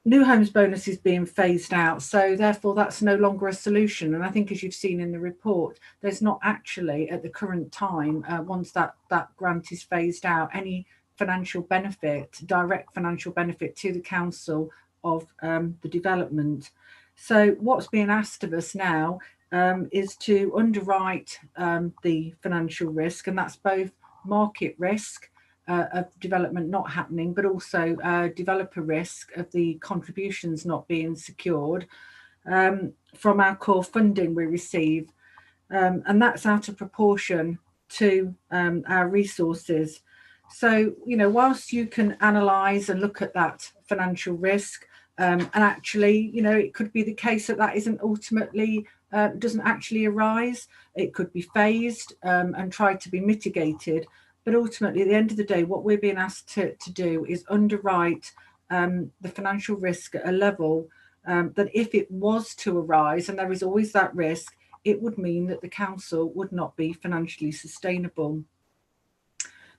C: New homes bonus is being phased out, so therefore that's no longer a solution. And I think, as you've seen in the report, there's not actually at the current time, once that grant is phased out, any financial benefit, direct financial benefit to the council of the development. So what's being asked of us now is to underwrite the financial risk, and that's both market risk of development not happening, but also developer risk of the contributions not being secured from our core funding we receive. And that's out of proportion to our resources. So, you know, whilst you can analyse and look at that financial risk, and actually, you know, it could be the case that that isn't ultimately, doesn't actually arise. It could be phased and tried to be mitigated. But ultimately, at the end of the day, what we're being asked to do is underwrite the financial risk at a level that if it was to arise, and there is always that risk, it would mean that the council would not be financially sustainable.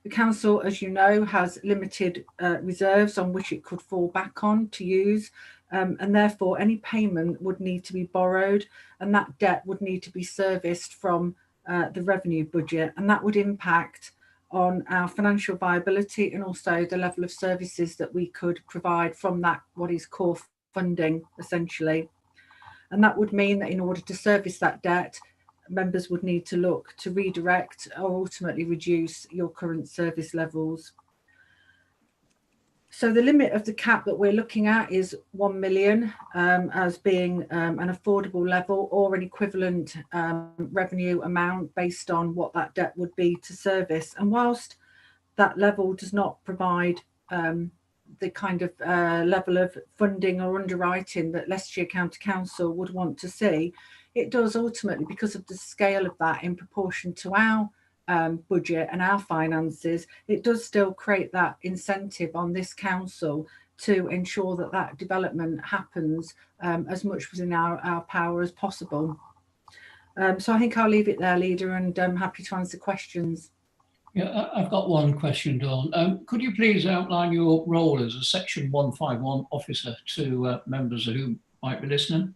C: The council, as you know, has limited reserves on which it could fall back on to use, and therefore any payment would need to be borrowed, and that debt would need to be serviced from the revenue budget, and that would impact on our financial viability and also the level of services that we could provide from that, what is core funding, essentially. And that would mean that in order to service that debt, members would need to look to redirect or ultimately reduce your current service levels. So the limit of the cap that we're looking at is 1 million as being an affordable level or an equivalent revenue amount based on what that debt would be to service. And whilst that level does not provide the kind of level of funding or underwriting that Leicestershire County Council would want to see, it does ultimately, because of the scale of that in proportion to our budget and our finances, it does still create that incentive on this council to ensure that that development happens as much within our power as possible. So I think I'll leave it there, Leader, and I'm happy to answer questions.
B: Yeah, I've got one question, Dawn. Could you please outline your role as a Section 151 officer to members who might be listening?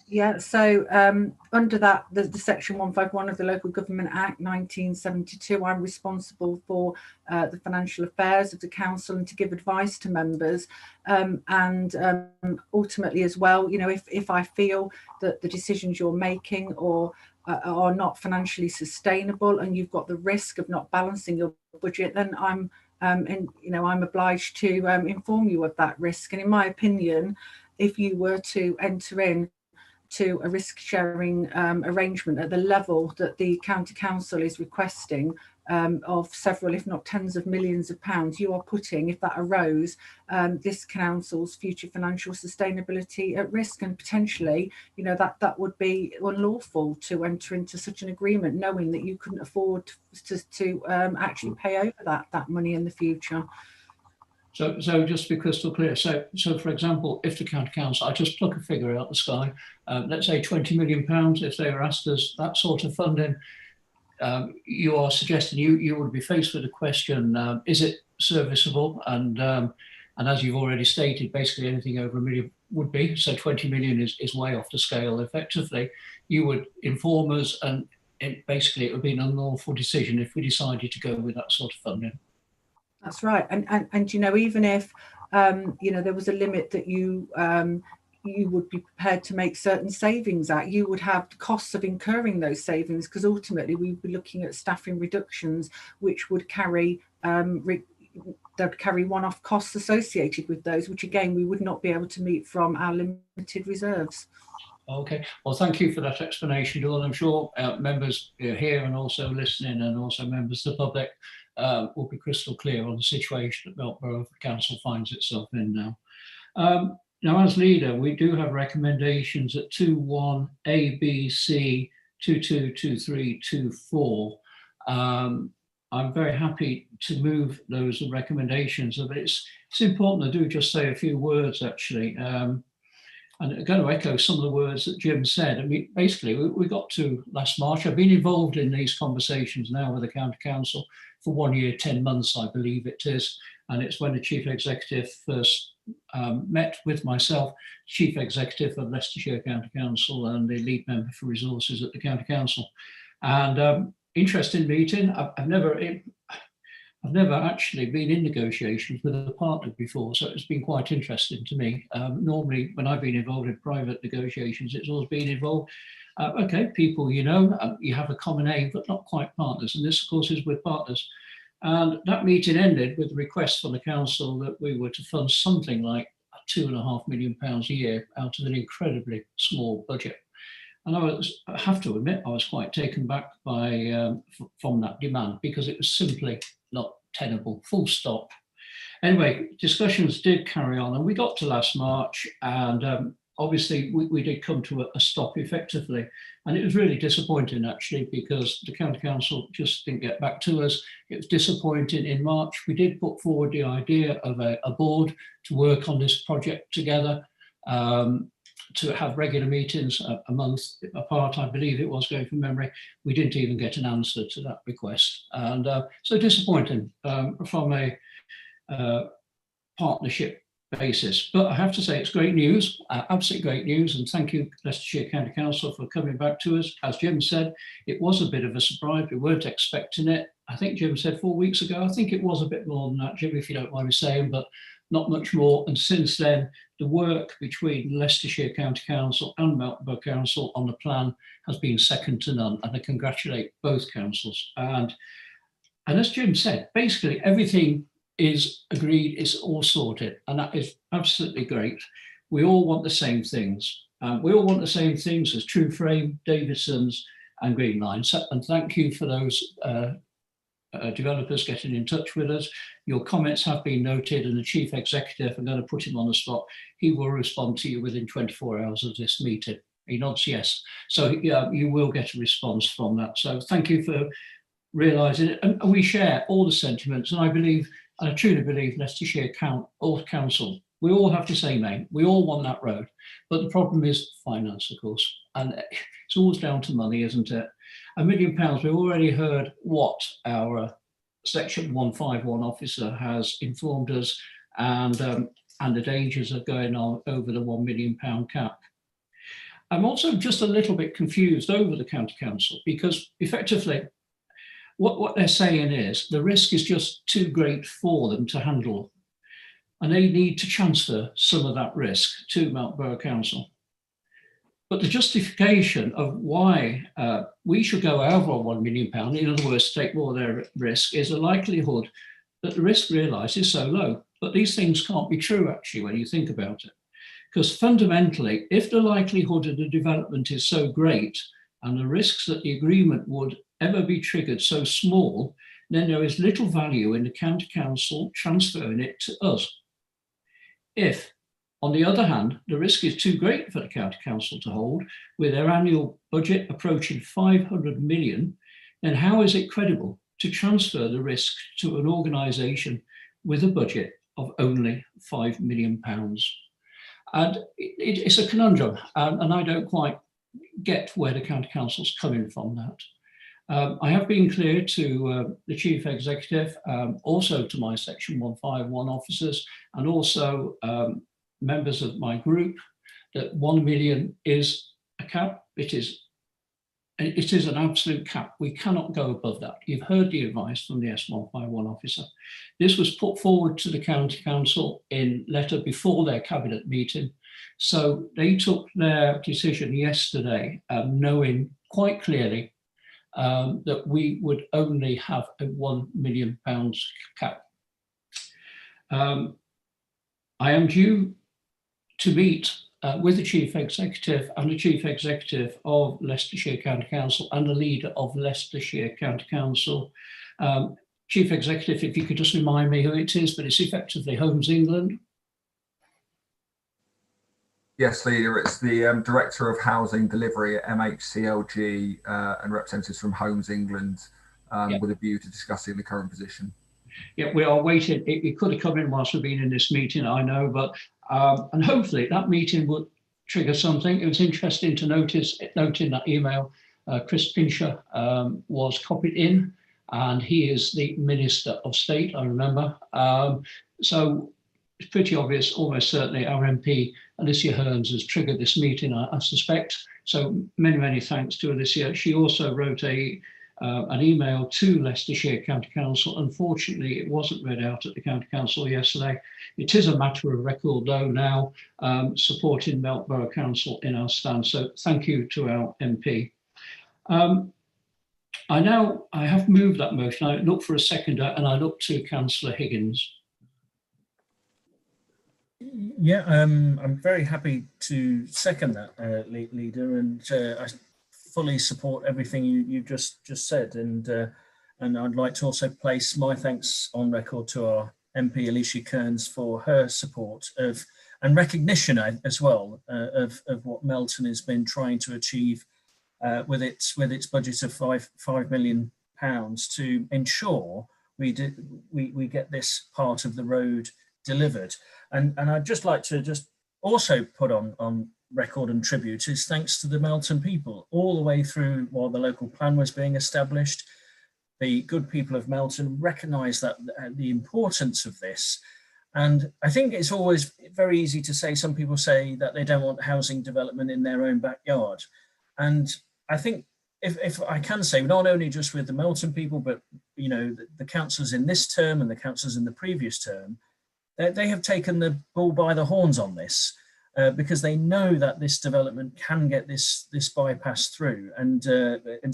C: Yeah, so under that, the Section 151 of the Local Government Act 1972, I'm responsible for the financial affairs of the council and to give advice to members. And ultimately as well, you know, if I feel that the decisions you're making or are not financially sustainable and you've got the risk of not balancing your budget, then I'm obliged to inform you of that risk. And in my opinion, if you were to enter in to a risk sharing arrangement at the level that the county council is requesting of several, if not tens of millions of pounds, you are putting, if that arose, this council's future financial sustainability at risk, and potentially, you know, that would be unlawful to enter into such an agreement, knowing that you couldn't afford to actually pay over that money in the future.
B: So just to be crystal clear, so for example, if the county council, I just pluck a figure out the sky, let's say £20 million, if they were asked us that sort of funding, you are suggesting you would be faced with a question, is it serviceable? And as you've already stated, basically anything over £1 million would be, so 20 million is way off the scale effectively. You would inform us, and it would be an unlawful decision if we decided to go with that sort of funding.
C: That's right, and you know, even if you know, there was a limit that you would be prepared to make certain savings at, you would have the costs of incurring those savings, because ultimately we would be looking at staffing reductions, which would carry they'd carry one-off costs associated with those, which again we would not be able to meet from our limited reserves.
B: Okay, well, thank you for that explanation, Dawn. I'm sure members here and also listening, and also members of the public will be crystal clear on the situation that Melton Borough Council finds itself in now. Now, as leader, we do have recommendations at 2.1 A, B, C, 2.2, 2.3, 2.4. I'm very happy to move those recommendations, but it's important to do just say a few words, actually. And I'm going to echo some of the words that Jim said. I mean, basically, we got to last March. I've been involved in these conversations now with the County Council for 1 year, 10 months, I believe it is. And it's when the Chief Executive first met with myself, Chief Executive of Leicestershire County Council and the lead member for resources at the County Council. And interesting meeting. I've never actually been in negotiations with a partner before, so it's been quite interesting to me. Normally, when I've been involved in private negotiations, it's always been involved, okay, people you know, you have a common aim, but not quite partners. And this, of course, is with partners. And that meeting ended with a request from the council that we were to fund something like £2.5 million a year out of an incredibly small budget. And I have to admit, I was quite taken back by from that demand, because it was simply not tenable, full stop. Anyway, discussions did carry on, and we got to last March, and obviously we did come to a stop effectively. And it was really disappointing, actually, because the county council just didn't get back to us. It was disappointing. In March, we did put forward the idea of a board to work on this project together, to have regular meetings a month apart, I believe it was, going from memory. We didn't even get an answer to that request. And so disappointing from a partnership basis. But I have to say, it's great news, absolutely great news. And thank you, Leicestershire County Council, for coming back to us. As Jim said, it was a bit of a surprise. We weren't expecting it. I think Jim said 4 weeks ago. I think it was a bit more than that, Jim, if you don't mind me saying, but not much more. And since then, the work between Leicestershire County Council and Melton Borough Council on the plan has been second to none. And I congratulate both councils. And as Jim said, basically everything is agreed, it's all sorted, and that is absolutely great. We all want the same things. We all want the same things as True Frame, Davidson's and Green Line. So, and thank you for those developers getting in touch with us. Your comments have been noted, and the Chief Executive, I'm going to put him on the spot, he will respond to you within 24 hours of this meeting. He nods yes. So yeah, you will get a response from that. So thank you for realising it. And we share all the sentiments, and I truly believe Leicestershire Council, we all have the same aim. We all want that road. But the problem is finance, of course. And it's always down to money, isn't it? £1 million, we've already heard what our Section 151 officer has informed us, and the dangers of going on over the £1 million cap. I'm also just a little bit confused over the County Council, because effectively, what they're saying is the risk is just too great for them to handle, and they need to transfer some of that risk to Melton Borough Council. But the justification of why we should go over £1 million, in other words, take more of their risk, is a likelihood that the risk realised is so low. But these things can't be true, actually, when you think about it. Because fundamentally, if the likelihood of the development is so great and the risks that the agreement would ever be triggered so small, then there is little value in the County Council transferring it to us. If, on the other hand, the risk is too great for the County Council to hold, with their annual budget approaching 500 million, then how is it credible to transfer the risk to an organisation with a budget of only £5 million? And it's a conundrum, and I don't quite get where the County Council's coming from that. I have been clear to the Chief Executive, also to my Section 151 officers, and also members of my group, that 1 million is a cap. It is an absolute cap. We cannot go above that. You've heard the advice from the S151 officer. This was put forward to the County Council in letter before their cabinet meeting. So they took their decision yesterday, knowing quite clearly that we would only have a £1 million cap. I am due to meet with the Chief Executive and the Chief Executive of Leicestershire County Council and the leader of Leicestershire County Council. Chief Executive, if you could just remind me who it is, but it's effectively Homes England.
J: Yes, Leader, it's the Director of Housing Delivery at MHCLG and representatives from Homes England with a view to discussing the current position.
B: Yeah, we are waiting. It could have come in whilst we've been in this meeting, I know, but and hopefully that meeting would trigger something. It was interesting to note in that email, Chris Pincher was copied in, and he is the Minister of State, I remember. So it's pretty obvious, almost certainly our MP, Alicia Hearns, has triggered this meeting, I suspect. So many, many thanks to Alicia. She also wrote an email to Leicestershire County Council. Unfortunately, it wasn't read out at the County Council yesterday. It is a matter of record, though, now, supporting Melton Borough Council in our stand. So thank you to our MP. I have moved that motion. I look for a seconder and I look to Councillor Higgins.
E: Yeah, I'm very happy to second that, Leader, and I fully support everything you just said, and I'd like to also place my thanks on record to our MP Alicia Kearns for her support of and recognition as well of what Melton has been trying to achieve with its budget of £5 million to ensure we get this part of the road delivered. And I'd just like to just also put on record and tribute is thanks to the Melton people all the way through while the local plan was being established. The good people of Melton recognise that the importance of this. And I think it's always very easy to say, some people say that they don't want housing development in their own backyard. And I think if I can say, not only just with the Melton people, but you know, the councillors in this term and the councillors in the previous term, they have taken the bull by the horns on this because they know that this development can get this bypass through, and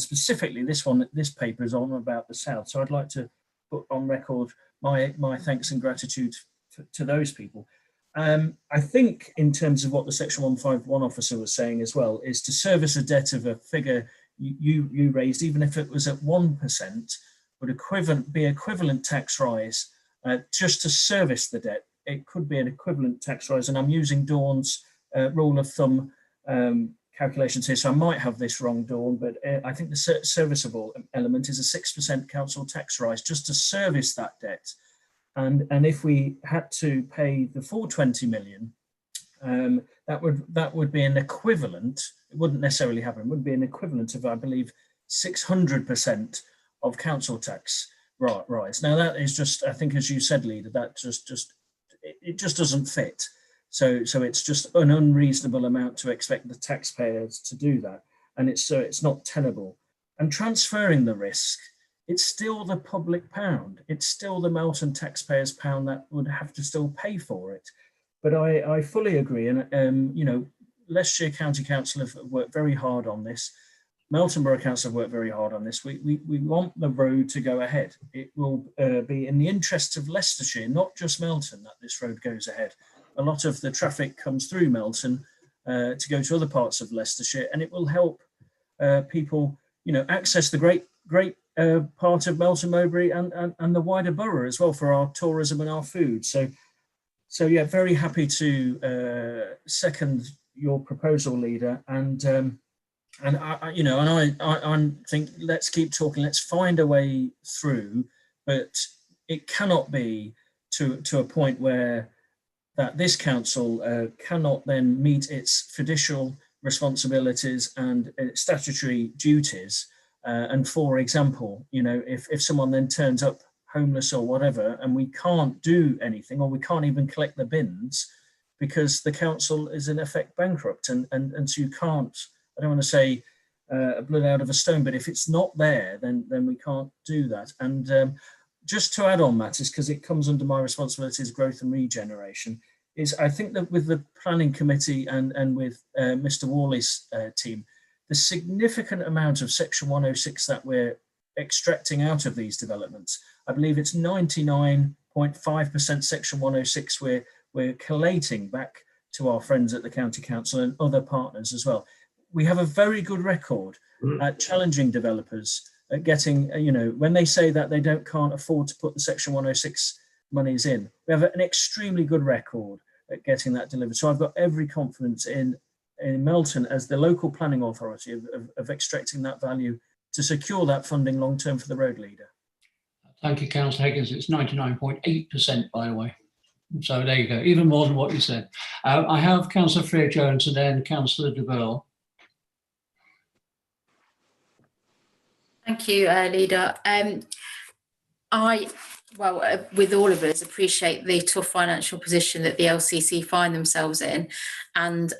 E: specifically this paper is on about the south. So I'd like to put on record my thanks and gratitude to those people. I think in terms of what the Section 151 officer was saying as well, is to service a debt of a figure you raised, even if it was at 1%, would be equivalent tax rise just to service the debt. It could be an equivalent tax rise, and I'm using Dawn's rule of thumb calculations here, so I might have this wrong, Dawn, but I think the serviceable element is a 6% council tax rise just to service that debt. And if we had to pay the full 20 million, that would be an equivalent. It wouldn't necessarily happen. It would be an equivalent of, I believe, 600% of council tax rise. Now that is just, I think, as you said, Leader, that it just doesn't fit. So it's just an unreasonable amount to expect the taxpayers to do that, and it's not tenable. And transferring the risk, it's still the public pound. It's still the Melton taxpayers' pound that would have to still pay for it. But I fully agree, and you know, Leicestershire County Council have worked very hard on this. Melton Borough Council have worked very hard on this. We want the road to go ahead. It will be in the interests of Leicestershire, not just Melton, that this road goes ahead. A lot of the traffic comes through Melton to go to other parts of Leicestershire, and it will help people, you know, access the great part of Melton Mowbray and the wider borough as well for our tourism and our food. So yeah, very happy to second your proposal, Leader, and I think let's keep talking. Let's find a way through, but it cannot be to a point where that this council cannot then meet its fiducial responsibilities and statutory duties. And for example, you know, if someone then turns up homeless or whatever, and we can't do anything, or we can't even collect the bins because the council is in effect bankrupt, and so you can't, I don't want to say blood out of a stone, but if it's not there, then we can't do that. And just to add on that, is because it comes under my responsibilities, growth and regeneration, is I think that with the planning committee and with Mr. Worley's team, the significant amount of Section 106 that we're extracting out of these developments, I believe it's 99.5% Section 106 we're collating back to our friends at the County Council and other partners as well. We have a very good record at challenging developers at getting, you know, when they say that they can't afford to put the Section 106 monies in, we have an extremely good record at getting that delivered. So I've got every confidence in Melton as the local planning authority of extracting that value to secure that funding long term for the road, Leader.
B: Thank you, Councillor Higgins. It's 99.8%, by the way. So there you go, even more than what you said. I have Councillor Freer-Jones and then Councillor de Burl.
H: Thank you, Leader. With all of us, appreciate the tough financial position that the LCC find themselves in, and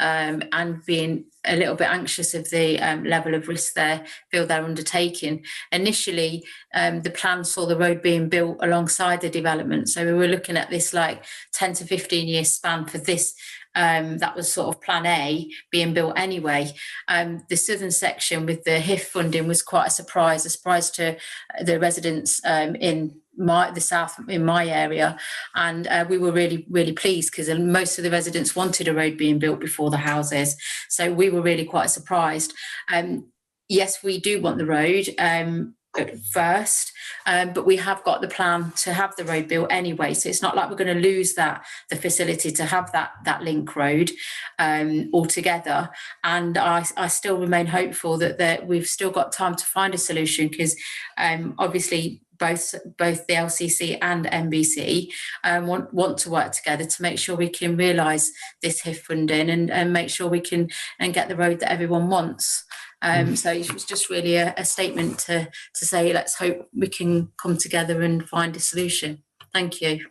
H: being a little bit anxious of the level of risk they feel they're undertaking. Initially, the plan saw the road being built alongside the development, so we were looking at this like 10 to 15 year span for this that was sort of plan A being built anyway. The southern section with the HIF funding was quite a surprise to the residents in the south in my area, and we were really pleased because most of the residents wanted a road being built before the houses, so we were really quite surprised. Yes, we do want the road first, but we have got the plan to have the road built anyway, so it's not like we're going to lose the facility to have that link road altogether. And I still remain hopeful that we've still got time to find a solution, because obviously both the LCC and NBC want to work together to make sure we can realise this HIF funding and make sure we can get the road that everyone wants. So it was just really a statement to say, let's hope we can come together and find a solution. Thank you.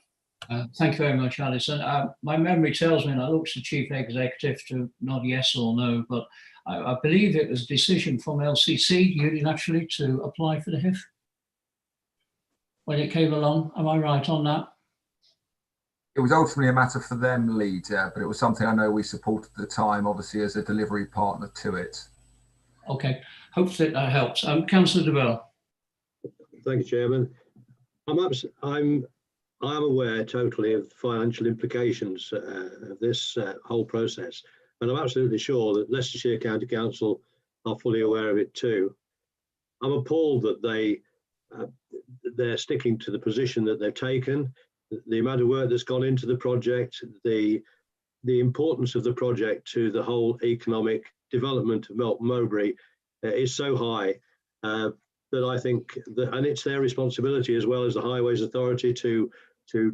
B: Thank you very much, Alison. My memory tells me, and I looked to the Chief Executive to nod yes or no, but I believe it was a decision from LCC unilaterally to apply for the HIF when it came along. Am I right on that?
J: It was ultimately a matter for them, leader, but it was something I know we supported at the time, obviously as a delivery partner to it.
B: Okay, hopefully that helps. Councillor de Bell.
F: Thank you, Chairman. I am aware totally of the financial implications of this whole process, and I'm absolutely sure that Leicestershire County Council are fully aware of it too. I'm appalled that they're sticking to the position that they've taken. The amount of work that's gone into the project, the importance of the project to the whole economic development of Melton Mowbray is so high that I think that, and it's their responsibility as well as the Highways Authority to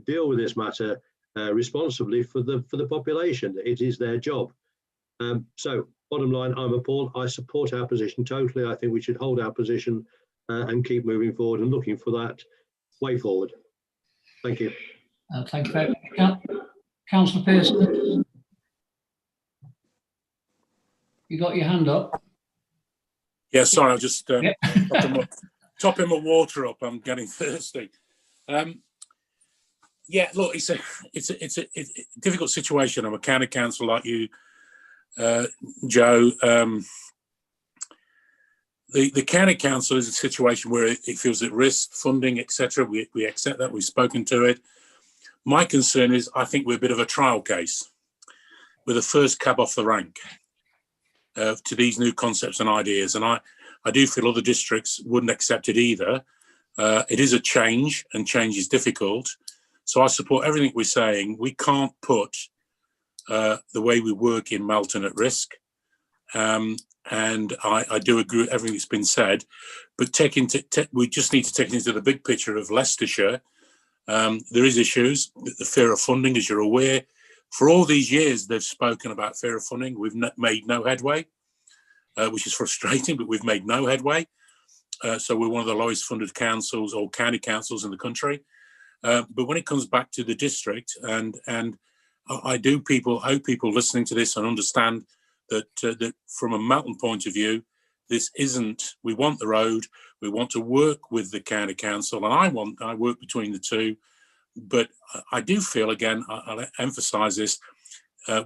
F: deal with this matter responsibly for the population. It is their job. So bottom line, I'm appalled. I support our position totally. I think we should hold our position and keep moving forward and looking for that way forward. Thank you.
B: Thank you very much. Councillor Pearson, you got your hand up?
D: Yeah, sorry, I'll just topping my water up. I'm getting thirsty. Yeah, look, it's a difficult situation. I'm a county council like you, Joe. The county council is a situation where it feels at risk, funding, etc. We accept that. We've spoken to it. My concern is I think we're a bit of a trial case. We're the first cab off the rank to these new concepts and ideas. And I do feel other districts wouldn't accept it either. It is a change, and change is difficult. So I support everything we're saying. We can't put the way we work in Melton at risk. And I do agree with everything that's been said, but we just need to take it into the big picture of Leicestershire. There is issues, the fear of funding, as you're aware. For all these years, they've spoken about fear of funding. We've made no headway, which is frustrating, but we've made no headway. So we're one of the lowest funded councils or county councils in the country. But when it comes back to the district, and I hope people listening to this and understand that from a Melton point of view, this isn't, we want the road, we want to work with the county council, and I work between the two, but I do feel, again, I'll emphasise this,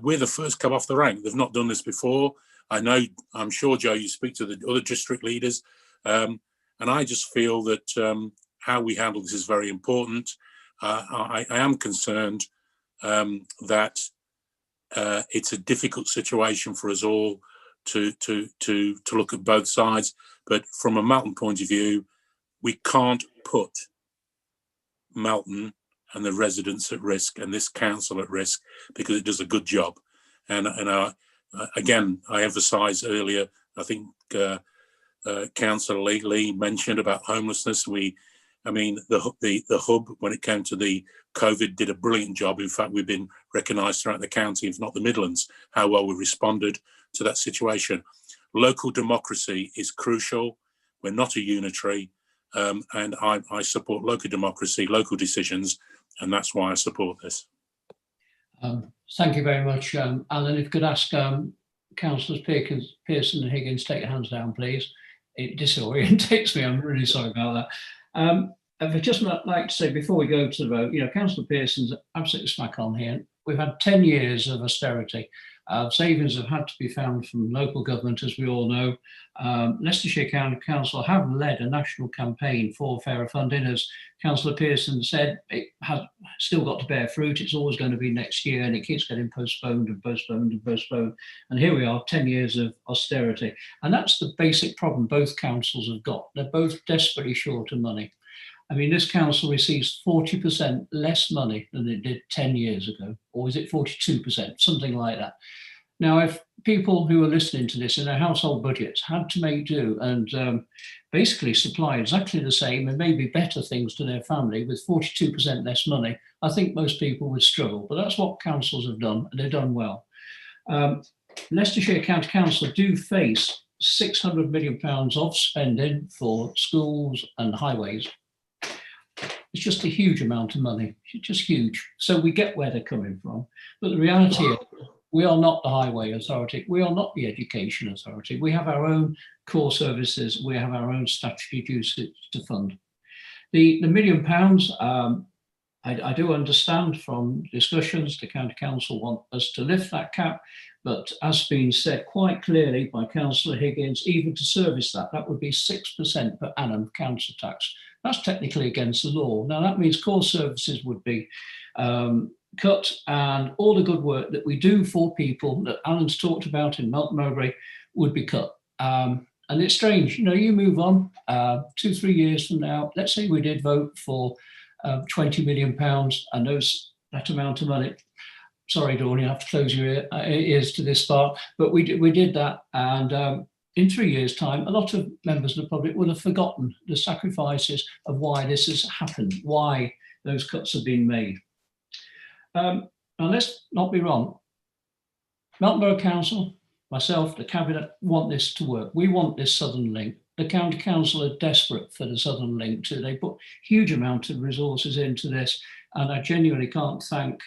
D: we're the first cab off the rank. They've not done this before. I'm sure, Joe, you speak to the other district leaders, and I just feel that how we handle this is very important. I am concerned that it's a difficult situation for us all to look at both sides. But from a Melton point of view, we can't put Melton and the residents at risk and this council at risk because it does a good job. And again, I emphasised earlier, I think Councillor Lee mentioned about homelessness. The hub, when it came to the COVID, did a brilliant job. In fact, we've been recognised throughout the county, if not the Midlands, how well we responded to that situation. Local democracy is crucial. We're not a unitary, and I support local democracy, local decisions, and that's why I support this.
B: Thank you very much, Alan. If you could ask Councillors Pearson and Higgins, take your hands down, please. It disorientates me. I'm really sorry about that. I'd just like to say before we go to the vote, Councillor Pearson's absolutely smack on here. we've had 10 years of austerity. Savings have had to be found from local government, as we all know. Leicestershire County Council have led a national campaign for fairer funding. As Councillor Pearson said, it has still got to bear fruit. It's always going to be next year, and it keeps getting postponed and postponed and postponed. And here we are, 10 years of austerity. And that's the basic problem both councils have got. They're both desperately short of money. I mean, this council receives 40% less money than it did 10 years ago, or is it 42%, something like that. Now, if people who are listening to this in their household budgets had to make do and basically supply exactly the same and maybe better things to their family with 42% less money, I think most people would struggle. But that's what councils have done, and they've done well. Leicestershire County Council do face £600 million of spending for schools and highways. It's just a huge amount of money, just huge. So we get where they're coming from. But the reality is, we are not the highway authority. We are not the education authority. We have our own core services. We have our own statutory duties to fund. The £1 million, I do understand from discussions, the County Council want us to lift that cap, but as been said quite clearly by Councillor Higgins, even to service that, that would be 6% per annum council tax. That's technically against the law. Now that means core services would be cut, and all the good work that we do for people that Alan's talked about in Melton Mowbray would be cut. And it's strange, you know, you move on 2-3 years from now, let's say we did vote for £20 million and that amount of money. Sorry, Dawn, you have to close your ears to this part, but we did that, and in 3 years' time, a lot of members of the public will have forgotten the sacrifices of why this has happened, why those cuts have been made. Now, let's not be wrong. Melton Borough Council, myself, the Cabinet want this to work. We want this Southern Link. The County Council are desperate for the Southern Link too. They put huge amount of resources into this, and I genuinely can't thank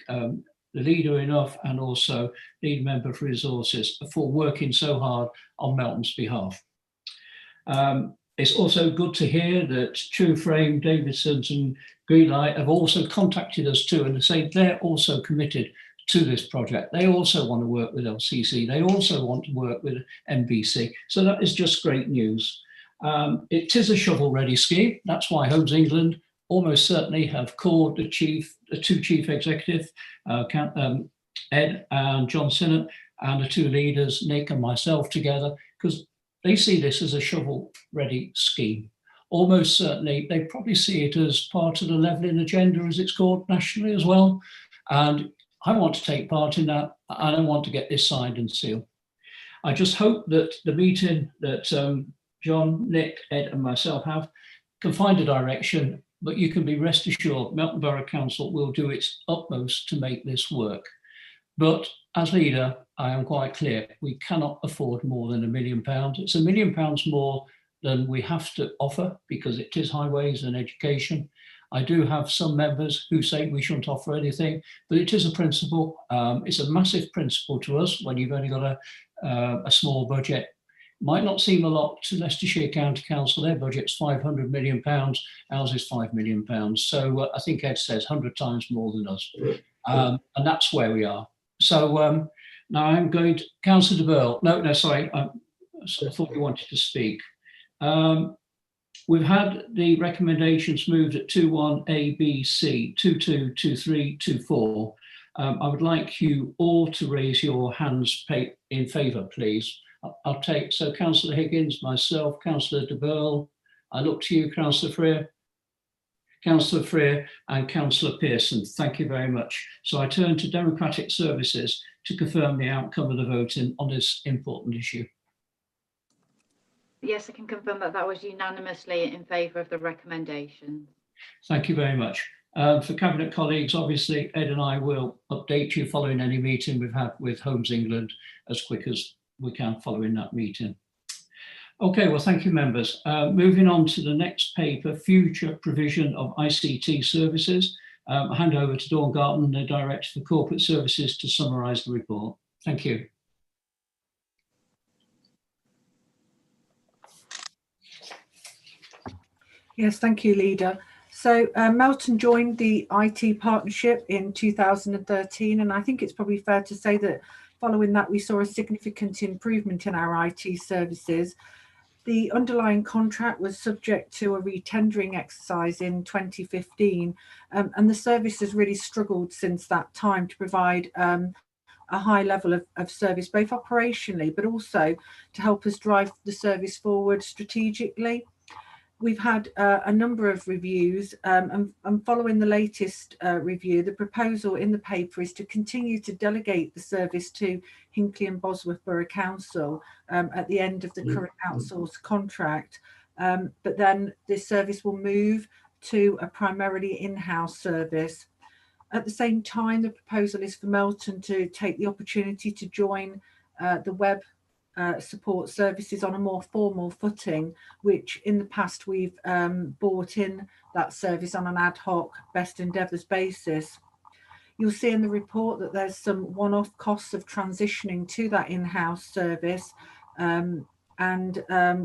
B: the leader enough, and also lead member for resources, for working so hard on Melton's behalf. It's also good to hear that True Frame, Davidson's and Greenlight have also contacted us too, and they say they're also committed to this project. They also want to work with LCC. They also want to work with NBC. So that is just great news. It is a shovel-ready scheme. That's why Homes England almost certainly have called the two chief executives, Ed and John Sinnott, and the two leaders, Nick and myself, together, because they see this as a shovel-ready scheme. Almost certainly, they probably see it as part of the levelling agenda, as it's called nationally as well. And I want to take part in that, and I want to get this signed and sealed. I just hope that the meeting that John, Nick, Ed and myself have can find a direction, but you can be rest assured Melton Borough Council will do its utmost to make this work. But as leader, I am quite clear, we cannot afford more than £1 million. It's £1 million more than we have to offer because it is highways and education. I do have some members who say we shouldn't offer anything, but it is a principle. It's a massive principle to us when you've only got a small budget. Might not seem a lot to Leicestershire County Council. Their budget's £500 million. Ours is £5 million. So I think Ed says 100 times more than us. And that's where we are. So now I'm going to Councillor de Burl. No, sorry. I thought you wanted to speak. We've had the recommendations moved at 2.1 A, B, C, 2.2, 2.3, 2.4. I would like you all to raise your hands in favour, please. I'll take, so Councillor Higgins, myself, Councillor de Burl, I look to you, Councillor Freer and Councillor Pearson. Thank you very much. So I turn to Democratic Services to confirm the outcome of the voting on this important issue.
A: Yes, I can confirm that that was unanimously in favour of the recommendation.
B: Thank you very much. For Cabinet colleagues, obviously Ed and I will update you following any meeting we've had with Homes England as quick as we can following that meeting. Okay, well, thank you, members. Moving on to the next paper, future provision of ICT services. I'll hand over to Dawn Garton, the Director for Corporate Services, to summarise the report. Thank you.
C: Yes, thank you, Leader. So Melton joined the IT partnership in 2013, and I think it's probably fair to say that following that we saw a significant improvement in our IT services. The underlying contract was subject to a re-tendering exercise in 2015, and the service has really struggled since that time to provide a high level of service, both operationally, but also to help us drive the service forward strategically. We've had a number of reviews, and following the latest review, the proposal in the paper is to continue to delegate the service to Hinckley and Bosworth Borough Council at the end of the current outsourced contract. But then this service will move to a primarily in-house service. At the same time, the proposal is for Melton to take the opportunity to join the web support services on a more formal footing, which in the past we've brought in that service on an ad hoc best endeavours basis. You'll see in the report that there's some one-off costs of transitioning to that in-house service, and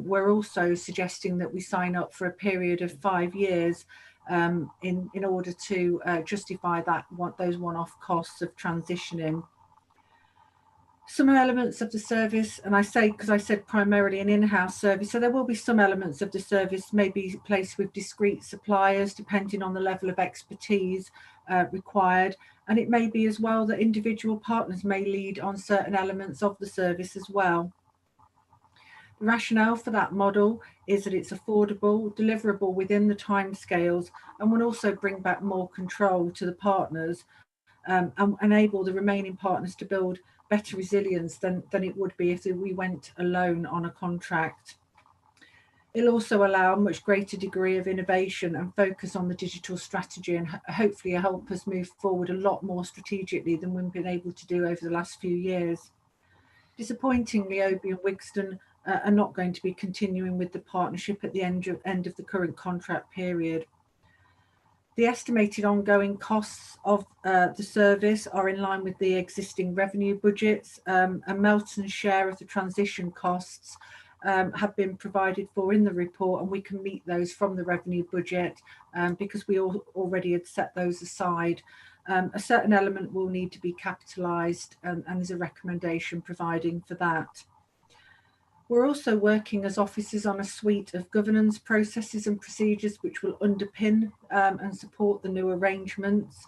C: we're also suggesting that we sign up for a period of 5 years in order to justify those one-off costs of transitioning. Some elements of the service, and I say because I said primarily an in-house service, so there will be some elements of the service maybe placed with discrete suppliers depending on the level of expertise required, and it may be as well that individual partners may lead on certain elements of the service as well. The rationale for that model is that it's affordable, deliverable within the timescales, and will also bring back more control to the partners and enable the remaining partners to build better resilience than it would be if we went alone on a contract. It'll also allow a much greater degree of innovation and focus on the digital strategy, and hopefully help us move forward a lot more strategically than we've been able to do over the last few years. Disappointingly, Oby and Wigston are not going to be continuing with the partnership at the end of the current contract period. The estimated ongoing costs of the service are in line with the existing revenue budgets, and Melton's share of the transition costs have been provided for in the report, and we can meet those from the revenue budget because we already had set those aside. A certain element will need to be capitalised, and there's a recommendation providing for that. We're also working as officers on a suite of governance processes and procedures which will underpin and support the new arrangements.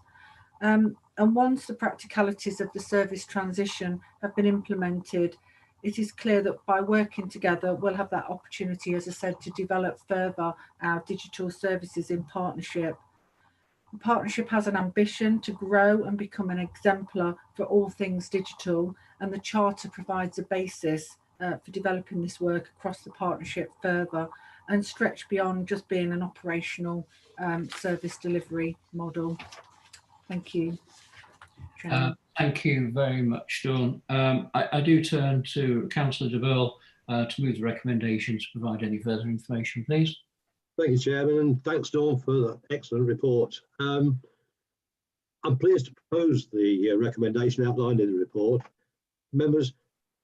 C: And once the practicalities of the service transition have been implemented, it is clear that by working together, we'll have that opportunity, as I said, to develop further our digital services in partnership. The partnership has an ambition to grow and become an exemplar for all things digital, and the Charter provides a basis for developing this work across the partnership further and stretch beyond just being an operational service delivery model. Thank you, Chairman.
B: Thank you very much, Dawn. I do turn to Councillor de Burgh to move the recommendations to provide any further information, please.
F: Thank you, Chairman, and thanks, Dawn, for the excellent report. I'm pleased to propose the recommendation outlined in the report. Members,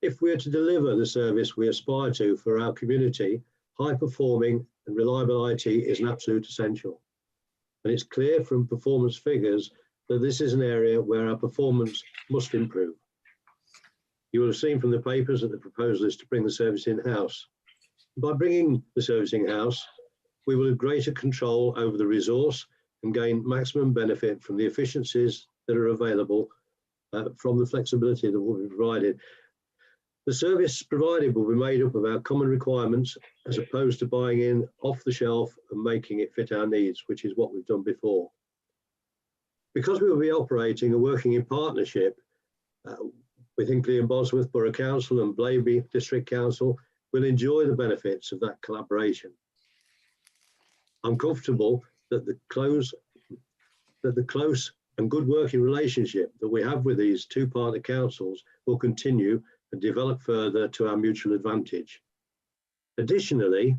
F: if we are to deliver the service we aspire to for our community, high-performing and reliable IT is an absolute essential. And it's clear from performance figures that this is an area where our performance must improve. You will have seen from the papers that the proposal is to bring the service in-house. By bringing the service in-house, we will have greater control over the resource and gain maximum benefit from the efficiencies that are available from the flexibility that will be provided. The service provided will be made up of our common requirements as opposed to buying in off the shelf and making it fit our needs, which is what we've done before. Because we will be operating and working in partnership with Hinckley and Bosworth Borough Council and Blaby District Council, we'll enjoy the benefits of that collaboration. I'm comfortable that the close and good working relationship that we have with these two partner councils will continue and develop further to our mutual advantage. Additionally,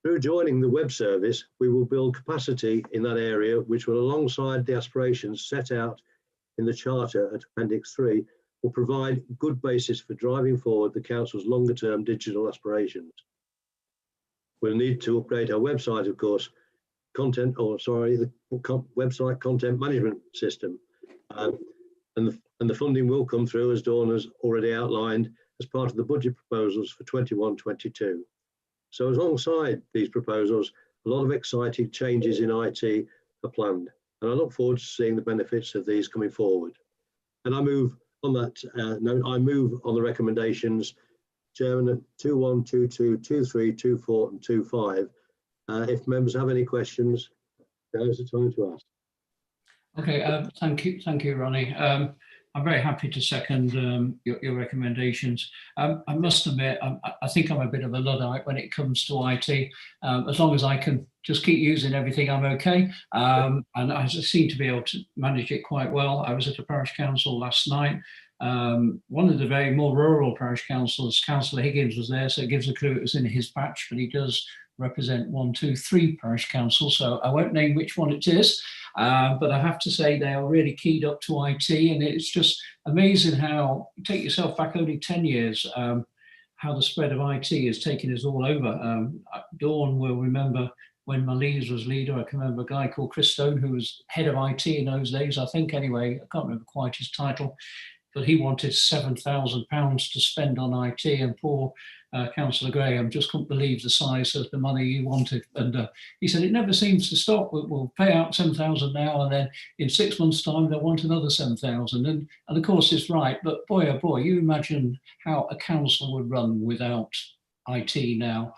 F: through joining the web service, we will build capacity in that area, which will, alongside the aspirations set out in the Charter at Appendix 3, will provide good basis for driving forward the Council's longer-term digital aspirations. We'll need to upgrade our website, of course, content, or sorry, the website content management system. And the funding will come through, as Dawn has already outlined, as part of the budget proposals for 21-22. So alongside these proposals, a lot of exciting changes in IT are planned, and I look forward to seeing the benefits of these coming forward. And I move on that note, I move on the recommendations, Chairman, at 21, 22, 23, 24 and 25. If members have any questions, now's the time to ask.
B: Okay, thank you, Ronnie. I'm very happy to second your recommendations. I must admit, I think I'm a bit of a Luddite when it comes to IT. As long as I can just keep using everything, I'm okay. And I seem to be able to manage it quite well. I was at a parish council last night. One of the very more rural parish councils, Councillor Higgins, was there, so it gives a clue it was in his patch, but he does represent 1, 2, 3 parish councils, so I won't name which one it is, but I have to say they are really keyed up to IT, and it's just amazing how, take yourself back only 10 years, how the spread of IT has taken us all over. Dawn will remember when Malise was leader. I can remember a guy called Chris Stone, who was head of IT in those days, I think anyway, I can't remember quite his title, but he wanted £7,000 to spend on IT, and poor Councillor Graham just couldn't believe the size of the money he wanted. And he said, it never seems to stop. We'll pay out 7,000 now, and then in 6 months' time, they'll want another 7,000. And of course, it's right. But boy, oh boy, you imagine how a council would run without IT now.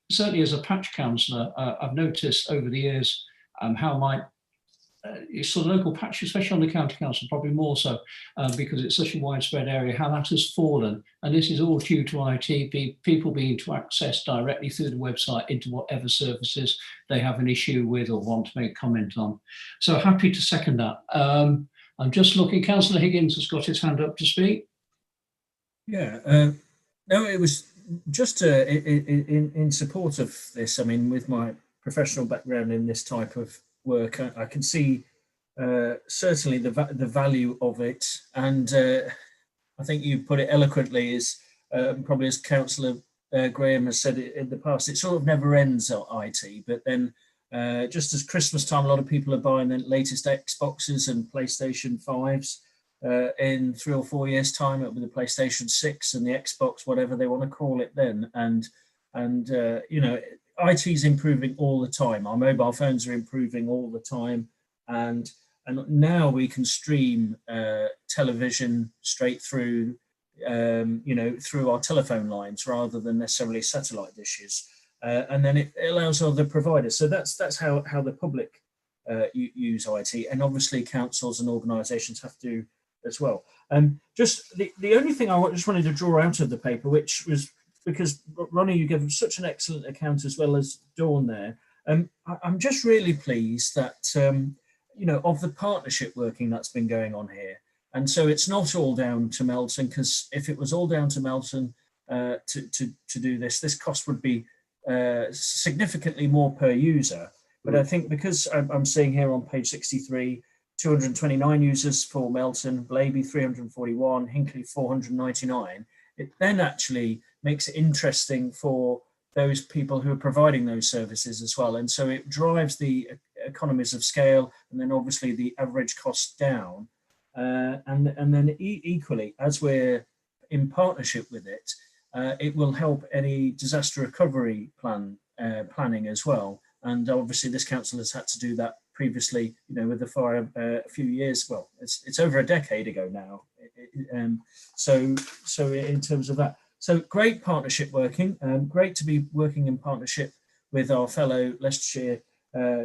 B: Certainly as a patch councillor, I've noticed over the years how my sort of local patch, especially on the county council, probably more so because it's such a widespread area, how that has fallen. And this is all due to IT, people being able to access directly through the website into whatever services they have an issue with or want to make a comment on. So happy to second that. I'm just looking, Councillor Higgins has got his hand up to speak.
E: Yeah, no, it was just in support of this. I mean, with my professional background in this type of work, I can see certainly the value of it, and I think you put it eloquently, is probably as Councillor Graham has said it in the past, it sort of never ends at IT, but then just as Christmas time, a lot of people are buying the latest Xboxes and PlayStation 5s. In 3 or 4 years' time, it'll be the PlayStation 6 and the Xbox, whatever they want to call it then, and you know, IT is improving all the time. Our mobile phones are improving all the time, and now we can stream television straight through, you know, through our telephone lines rather than necessarily satellite dishes, and then it allows other providers. So that's how the public use IT, and obviously councils and organisations have to as well. Just the only thing I just wanted to draw out of the paper, which was, because Ronnie, you gave such an excellent account as well as Dawn there. I'm just really pleased that, you know, of the partnership working that's been going on here. And so it's not all down to Melton, because if it was all down to Melton to do this cost would be significantly more per user. But I think because I'm seeing here on page 63, 229 users for Melton, Blaby 341, Hinckley 499, it then actually makes it interesting for those people who are providing those services as well. And so it drives the economies of scale, and then obviously the average cost down. And then equally, as we're in partnership with it, it will help any disaster recovery planning as well. And obviously this council has had to do that previously, you know, with the fire a few years, well, it's over a decade ago now. So in terms of that, so great partnership working, great to be working in partnership with our fellow Leicestershire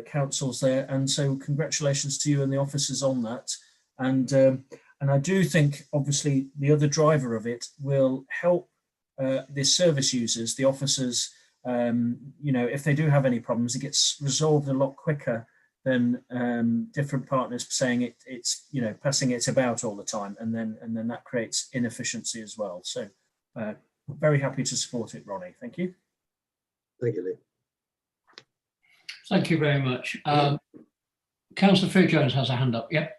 E: councils there. And so congratulations to you and the officers on that. And I do think obviously the other driver of it will help the service users, the officers, you know, if they do have any problems, it gets resolved a lot quicker than different partners saying it's, you know, passing it about all the time, and then that creates inefficiency as well. So very happy to support it, Ronnie. Thank you.
F: Thank you, Lee.
B: Thank you very much. Councillor Fair Jones has a hand up. Yep.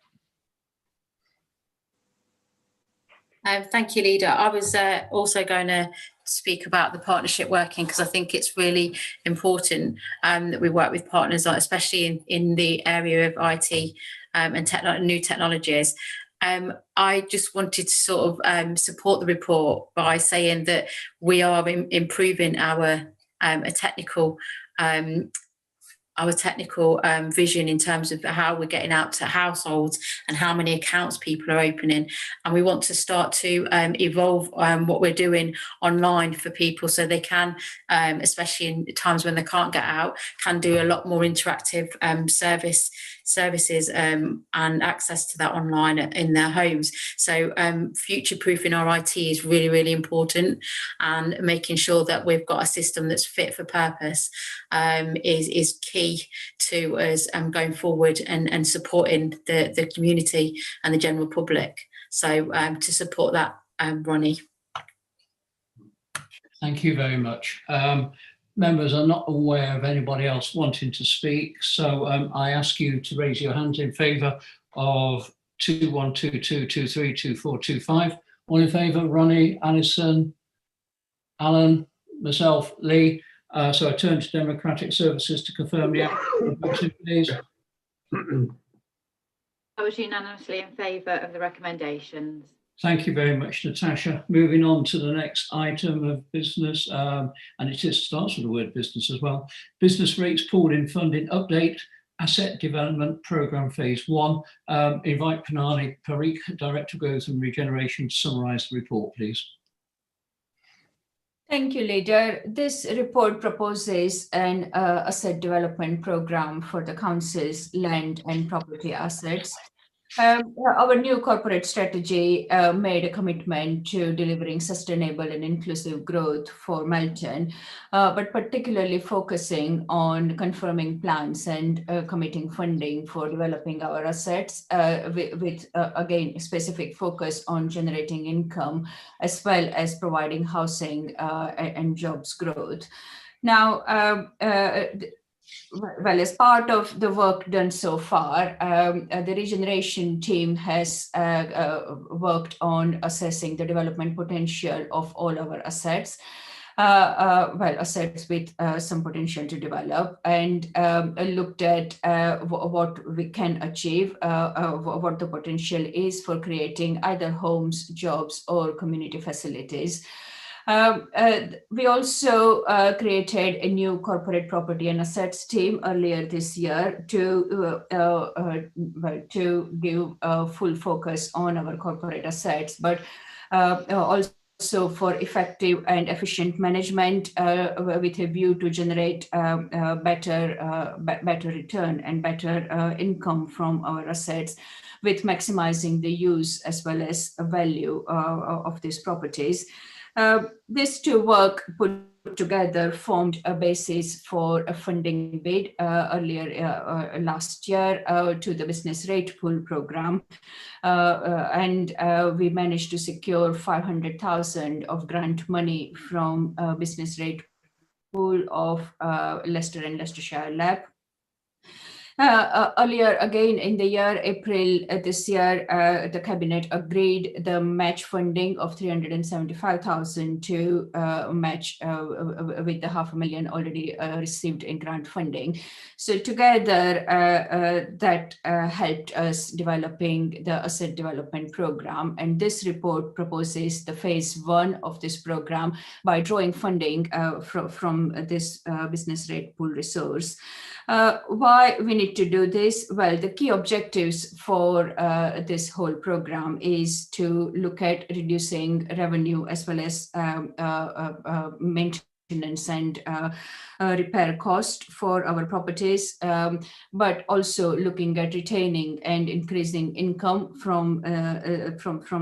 H: Thank you, Leader. I was also going to speak about the partnership working, because I think it's really important that we work with partners, especially in the area of IT and new technologies. I just wanted to sort of support the report by saying that we are improving our technical vision in terms of how we're getting out to households and how many accounts people are opening. And we want to start to evolve what we're doing online for people, so they can, especially in times when they can't get out, can do a lot more interactive services and access to that online in their homes. So future-proofing our IT is really, really important, and making sure that we've got a system that's fit for purpose is key to us going forward and supporting the community and the general public. So to support that, Ronnie.
B: Thank you very much. Members are not aware of anybody else wanting to speak, so I ask you to raise your hands in favour of 2122232425. All in favour? Ronnie, Alison, Alan, myself, Lee. So I turn to Democratic Services to confirm the motion, please.
A: I was unanimously in favour of the recommendations.
B: Thank you very much, Natasha. Moving on to the next item of business, and it starts with the word business as well. Business rates pooled in funding update, asset development programme phase 1. Invite Pranali Parikh, Director of Growth and Regeneration, to summarise the report, please.
G: Thank you, Leader. This report proposes an asset development program for the Council's land and property assets. Our new corporate strategy made a commitment to delivering sustainable and inclusive growth for Melton, but particularly focusing on confirming plans and committing funding for developing our assets with again, a specific focus on generating income as well as providing housing and jobs growth. Now, well, as part of the work done so far, the regeneration team has worked on assessing the development potential of all our assets, assets with some potential to develop, and looked at what we can achieve, what the potential is for creating either homes, jobs, or community facilities. We also created a new corporate property and assets team earlier this year to give full focus on our corporate assets, but also for effective and efficient management with a view to generate better return and better income from our assets, with maximizing the use as well as value of these properties. These two work put together formed a basis for a funding bid earlier last year to the business rate pool program, and we managed to secure 500,000 of grant money from business rate pool of Leicester and Leicestershire Lab. Earlier again in the year, April this year, the Cabinet agreed the match funding of 375,000 to match with the $500,000 already received in grant funding. So together that helped us developing the asset development program, and this report proposes the phase 1 of this program by drawing funding from this business rate pool resource. Why we need to do this? Well, the key objectives for this whole program is to look at reducing revenue as well as maintenance and repair cost for our properties, but also looking at retaining and increasing income from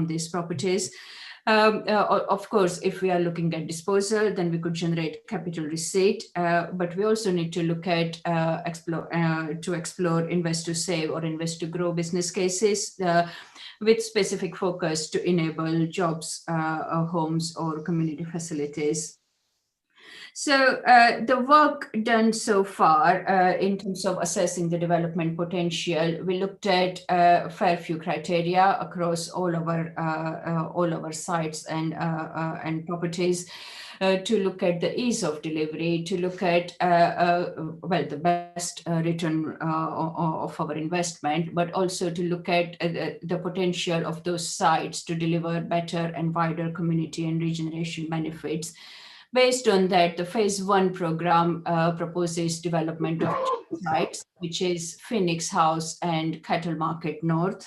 G: these properties. Of course, if we are looking at disposal, then we could generate capital receipt, but we also need to look at explore invest to save or invest to grow business cases with specific focus to enable jobs, homes, or community facilities. So the work done so far in terms of assessing the development potential, we looked at a fair few criteria across all our sites and properties. To look at the ease of delivery, to look at the best return of our investment, but also to look at the potential of those sites to deliver better and wider community and regeneration benefits. Based on that, the phase 1 program proposes development of two sites, which is Phoenix House and Cattle Market North.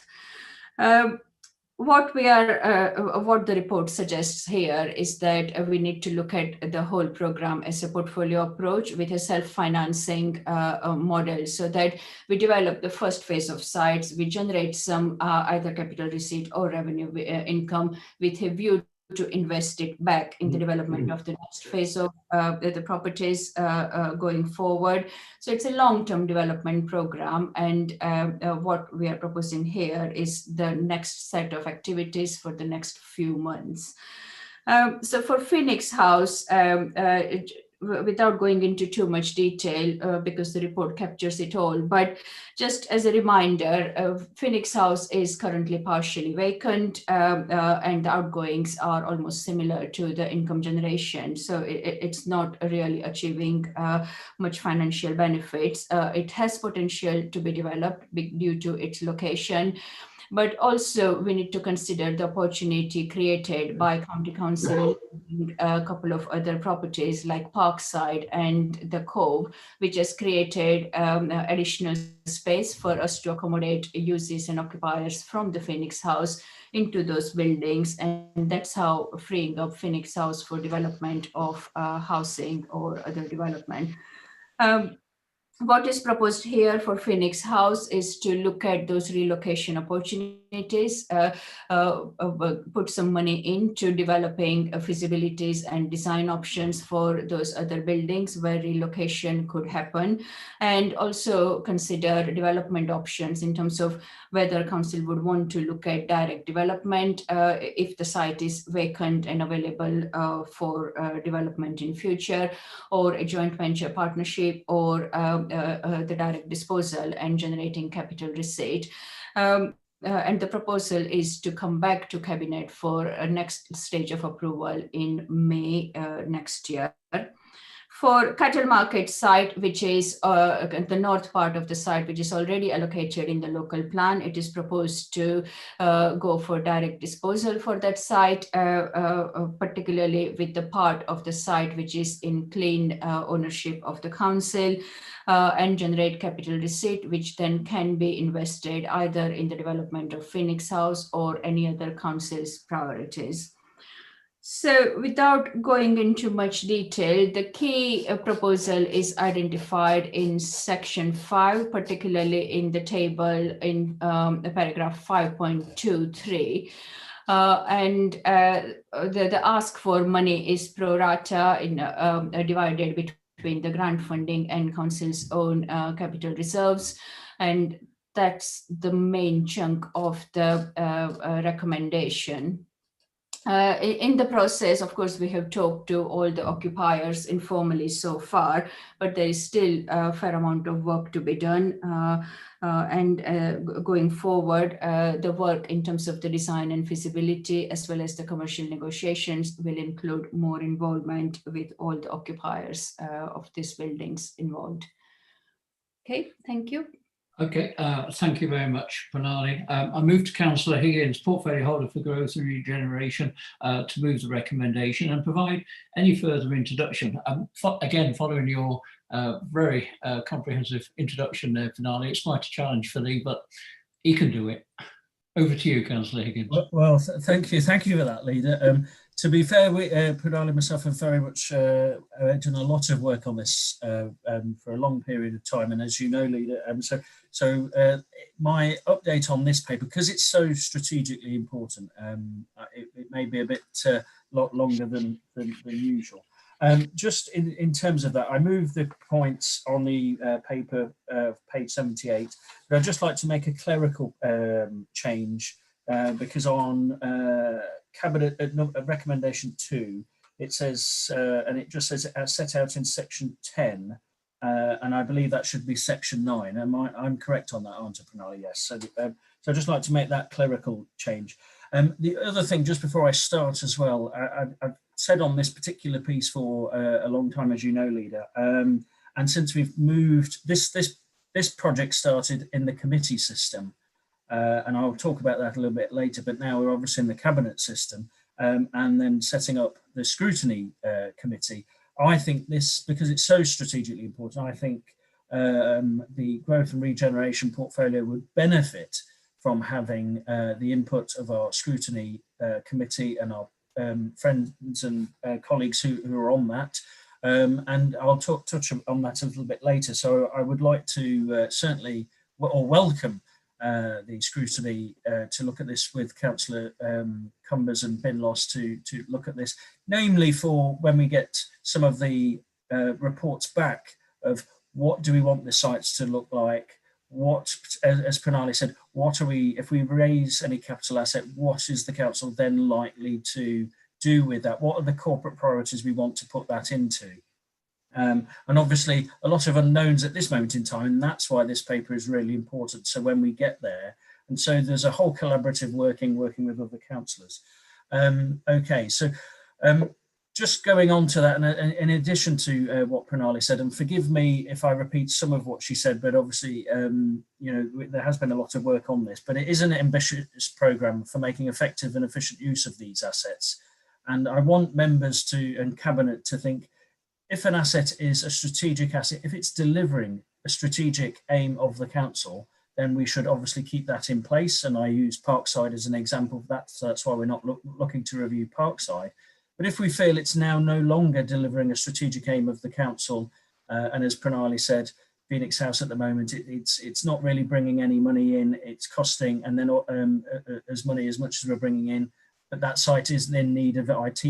G: What the report suggests here is that we need to look at the whole program as a portfolio approach with a self-financing model, so that we develop the first phase of sites, we generate some either capital receipt or revenue income with a view to invest it back in the development of the next phase of the properties going forward. So it's a long-term development program, and what we are proposing here is the next set of activities for the next few months. So for Phoenix House, without going into too much detail because the report captures it all, but just as a reminder, Phoenix House is currently partially vacant and the outgoings are almost similar to the income generation. So it's not really achieving much financial benefits. It has potential to be developed due to its location. But also we need to consider the opportunity created by County Council a couple of other properties like Parkside and the Cove, which has created additional space for us to accommodate users and occupiers from the Phoenix House into those buildings. And that's how freeing up Phoenix House for development of housing or other development. What is proposed here for Phoenix House is to look at those relocation opportunities, put some money into developing feasibilities and design options for those other buildings where relocation could happen, and also consider development options in terms of whether council would want to look at direct development if the site is vacant and available for development in future, or a joint venture partnership, or the direct disposal and generating capital receipt. And the proposal is to come back to Cabinet for a next stage of approval in May next year. For Cattle Market site, which is the north part of the site, which is already allocated in the local plan, it is proposed to go for direct disposal for that site, particularly with the part of the site which is in clean ownership of the council, and generate capital receipt, which then can be invested either in the development of Phoenix House or any other council's priorities. So without going into much detail, the key proposal is identified in section 5, particularly in the table in paragraph 5.23. And the ask for money is pro rata divided between the grant funding and council's own capital reserves. And that's the main chunk of the recommendation. In the process, of course, we have talked to all the occupiers informally so far, but there is still a fair amount of work to be done. Going forward, the work in terms of the design and feasibility, as well as the commercial negotiations, will include more involvement with all the occupiers of these buildings involved. Okay, thank you.
B: Okay, thank you very much, Pranali. I move to Councillor Higgins, portfolio holder for growth and regeneration, to move the recommendation and provide any further introduction. Again, following your very comprehensive introduction there, Pranali, it's quite a challenge for Lee, but he can do it. Over to you, Councillor Higgins.
E: Well, thank you for that, Leader. To be fair, Pranali and myself have very much done a lot of work on this for a long period of time, and as you know, Leader, so my update on this paper, because it's so strategically important, it may be a bit lot longer than usual. Just in terms of that, I moved the points on the paper, page 78, but I'd just like to make a clerical change because on Cabinet recommendation 2, it says, and it just says set out in section 10, and I believe that should be section 9. I'm correct on that, aren't I, Pranali? Yes. So I'd just like to make that clerical change. The other thing, just before I start as well, I've said on this particular piece for a long time, as you know, Leader, and since we've moved, this project started in the committee system, and I'll talk about that a little bit later, but now we're obviously in the cabinet system, and then setting up the scrutiny committee. I think this, because it's so strategically important, I think the growth and regeneration portfolio would benefit from having the input of our scrutiny committee and our friends and colleagues who are on that. And I'll touch on that a little bit later. So I would like to certainly, or welcome the scrutiny to look at this with Councillor Cumbers and Binlos to look at this, namely for when we get some of the reports back of what do we want the sites to look like, what, as Pranali said, what are we, if we raise any capital asset, what is the council then likely to do with that? What are the corporate priorities we want to put that into? And obviously a lot of unknowns at this moment in time, and that's why this paper is really important. So when we get there, and so there's a whole collaborative working with other councillors. Okay, so just going on to that, and in addition to what Pranali said, and forgive me if I repeat some of what she said, but obviously, you know, there has been a lot of work on this, but it is an ambitious programme for making effective and efficient use of these assets. And I want members and Cabinet to think, if an asset is a strategic asset, if it's delivering a strategic aim of the council, then we should obviously keep that in place. And I use Parkside as an example of that, so that's why we're not looking to review Parkside. But if we feel it's now no longer delivering a strategic aim of the council, and as Pranali said, Phoenix House at the moment, it's not really bringing any money in, it's costing, and then as much as we're bringing in, but that site is in need of IT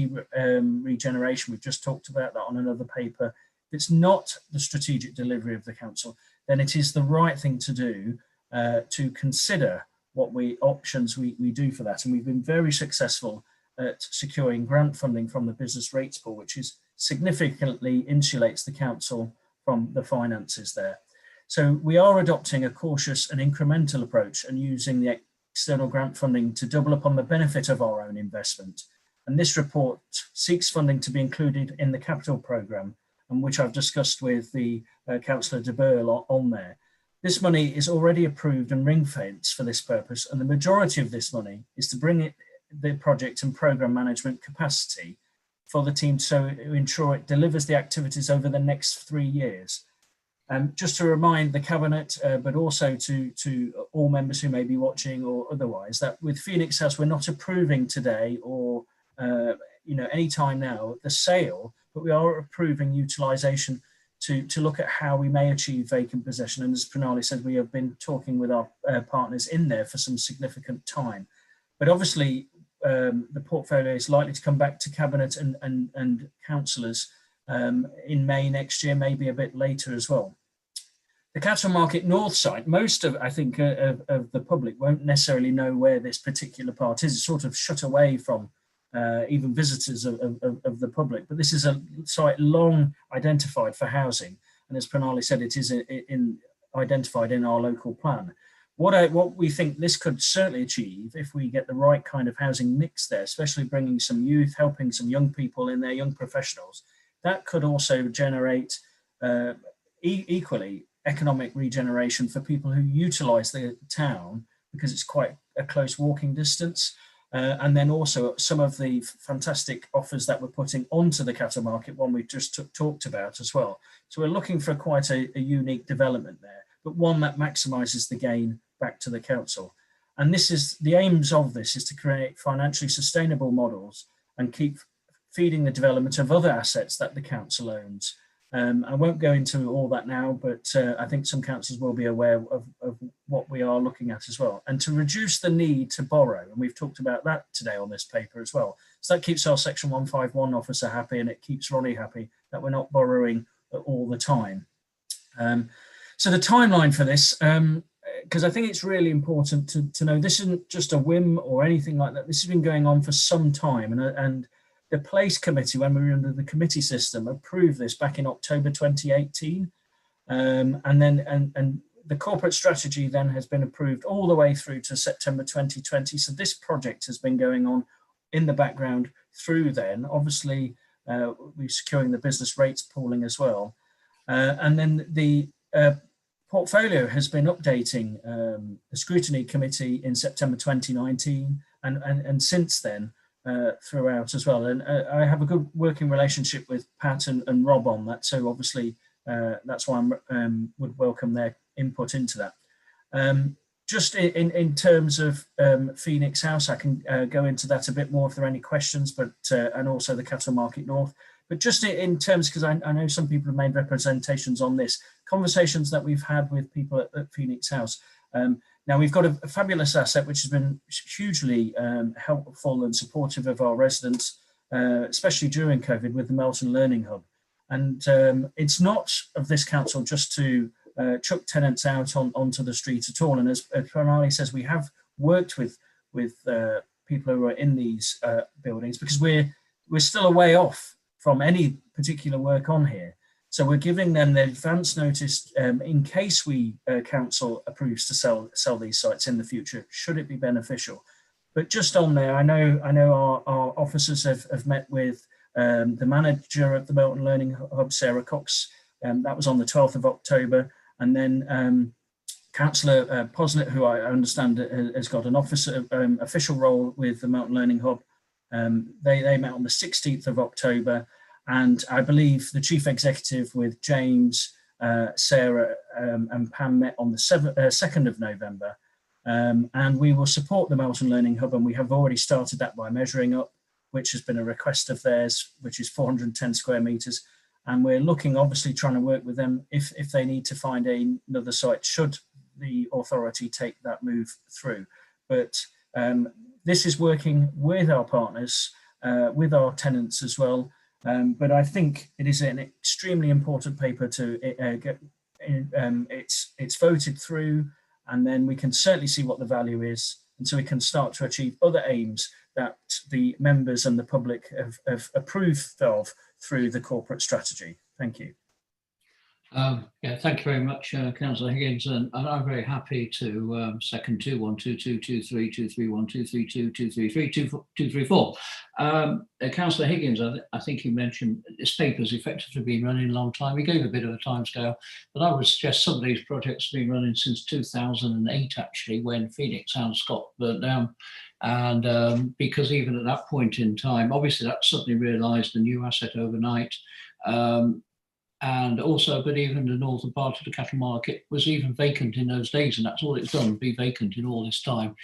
E: regeneration. We've just talked about that on another paper. If it's not the strategic delivery of the council, then it is the right thing to do to consider what options we do for that. And we've been very successful at securing grant funding from the business rates pool, which is significantly insulates the council from the finances there. So we are adopting a cautious and incremental approach and using the external grant funding to double upon the benefit of our own investment. And this report seeks funding to be included in the capital programme, and which I've discussed with the Councillor de Burle on there. This money is already approved and ring-fenced for this purpose, and the majority of this money is to bring the project and programme management capacity for the team to ensure it delivers the activities over the next 3 years. Just to remind the Cabinet, but also to all members who may be watching or otherwise, that with Phoenix House, we're not approving today or you know, any time now the sale, but we are approving utilisation to look at how we may achieve vacant possession. And as Pranali said, we have been talking with our partners in there for some significant time. But obviously, the portfolio is likely to come back to Cabinet and councillors in May next year, maybe a bit later as well. The Capital Market North site, most of, I think, of the public won't necessarily know where this particular part is. It's sort of shut away from even visitors of the public. But this is a site long identified for housing. And as Pranali said, it is identified in our local plan. What we think this could certainly achieve if we get the right kind of housing mix there, especially bringing some youth, helping some young people in there, young professionals, that could also generate equally economic regeneration for people who utilise the town because it's quite a close walking distance. And then also some of the fantastic offers that we're putting onto the capital market, one we've just talked about as well. So we're looking for quite a unique development there, but one that maximises the gain back to the council. And this is the aims of this is to create financially sustainable models and keep feeding the development of other assets that the council owns. I won't go into all that now, but I think some councils will be aware of what we are looking at as well. And to reduce the need to borrow, and we've talked about that today on this paper as well. So that keeps our Section 151 officer happy, and it keeps Ronnie happy that we're not borrowing all the time. So the timeline for this, because I think it's really important to know this isn't just a whim or anything like that. This has been going on for some time, and the place committee, when we were under the committee system, approved this back in October 2018. And the corporate strategy then has been approved all the way through to September 2020. So this project has been going on in the background through then. Obviously, we're securing the business rates pooling as well. And then the portfolio has been updating the scrutiny committee in September 2019 and since then throughout as well. And I have a good working relationship with Pat and Rob on that. So obviously that's why I would welcome their input into that. Just in terms of Phoenix House, I can go into that a bit more if there are any questions, but and also the Cattle Market North. But just in terms, because I know some people have made representations on this, conversations that we've had with people at Phoenix House. Now we've got a fabulous asset which has been hugely helpful and supportive of our residents, especially during COVID, with the Melton Learning Hub. And it's not of this council just to chuck tenants out onto the street at all. And as Pranali says, we have worked with people who are in these buildings, because we're still a way off from any particular work on here. So we're giving them the advance notice in case we council approves to sell these sites in the future, should it be beneficial. But just on there, I know our officers have met with the manager of the Melton Learning Hub, Sarah Cox. That was on the 12th of October. And then Councillor Posnett, who I understand has got an official role with the Melton Learning Hub. They met on the 16th of October, and I believe the chief executive with James, Sarah and Pam met on the 2nd of November. And we will support the Melton Learning Hub, and we have already started that by measuring up, which has been a request of theirs, which is 410 square metres. And we're looking, obviously, trying to work with them if they need to find another site, should the authority take that move through. But this is working with our partners, with our tenants as well. But I think it is an extremely important paper to get. It's voted through, and then we can certainly see what the value is, and so we can start to achieve other aims that the members and the public have approved of through the corporate strategy. Thank you.
B: Yeah, thank you very much, Councillor Higgins, and I'm very happy to second 2122, 23, 231, 232, 233, 234. Councillor Higgins, I think you mentioned this paper's effectively been running a long time. We gave a bit of a timescale, but I would suggest some of these projects have been running since 2008, actually, when Phoenix House got burnt down. And because even at that point in time, obviously that suddenly realised a new asset overnight. And also, but even the northern part of the cattle market was even vacant in those days, and that's all it's done, be vacant in all this time.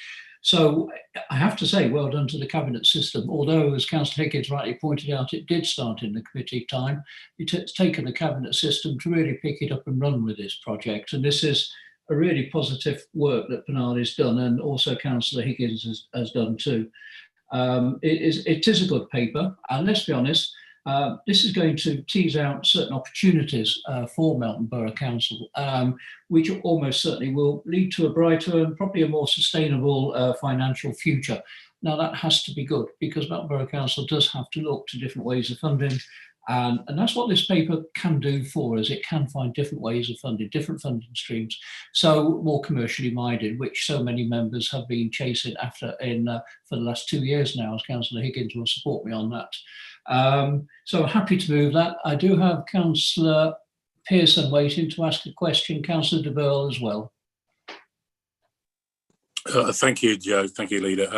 B: So I have to say, well done to the cabinet system. Although, as Councillor Higgins rightly pointed out, it did start in the committee time. It's taken the cabinet system to really pick it up and run with this project. And this is a really positive work that Pranali's done, and also Councillor Higgins has done too. It is a good paper, and let's be honest, this is going to tease out certain opportunities for Melton Borough Council, which almost certainly will lead to a brighter and probably a more sustainable financial future. Now that has to be good, because Melton Borough Council does have to look to different ways of funding, and that's what this paper can do for us. It can find different ways of funding, different funding streams, so more commercially minded, which so many members have been chasing after for the last 2 years now, as Councillor Higgins will support me on that. So I'm happy to move that. I do have Councillor Pearson waiting to ask a question, Councillor de Burgh as well.
D: Thank you, Joe. Thank you, Leader.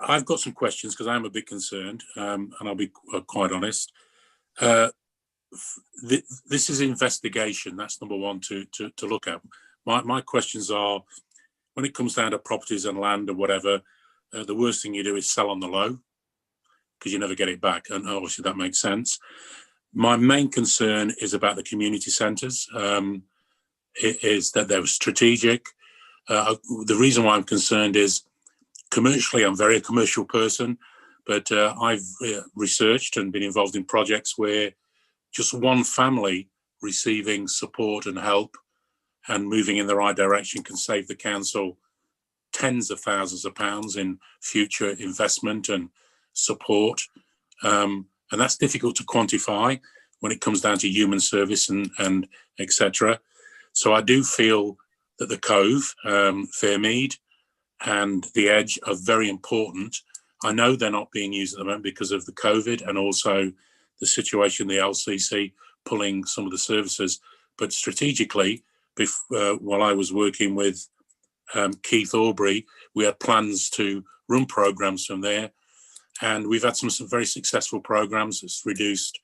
D: I've got some questions because I'm a bit concerned, and I'll be quite honest. This is investigation. That's number one to look at. My questions are, when it comes down to properties and land or whatever, the worst thing you do is sell on the low, because you never get it back, and obviously that makes sense. My main concern is about the community centres. Is that they were strategic. The reason why I'm concerned is, commercially, I'm very a commercial person, but I've researched and been involved in projects where just one family receiving support and help and moving in the right direction can save the council tens of thousands of pounds in future investment and support, and that's difficult to quantify when it comes down to human service and etc. So I do feel that the Cove, Fairmead and the Edge are very important. I know they're not being used at the moment because of the COVID and also the situation, the LCC pulling some of the services. But strategically, while I was working with Keith Aubrey, we had plans to run programs from there. And we've had some very successful programs. It's reduced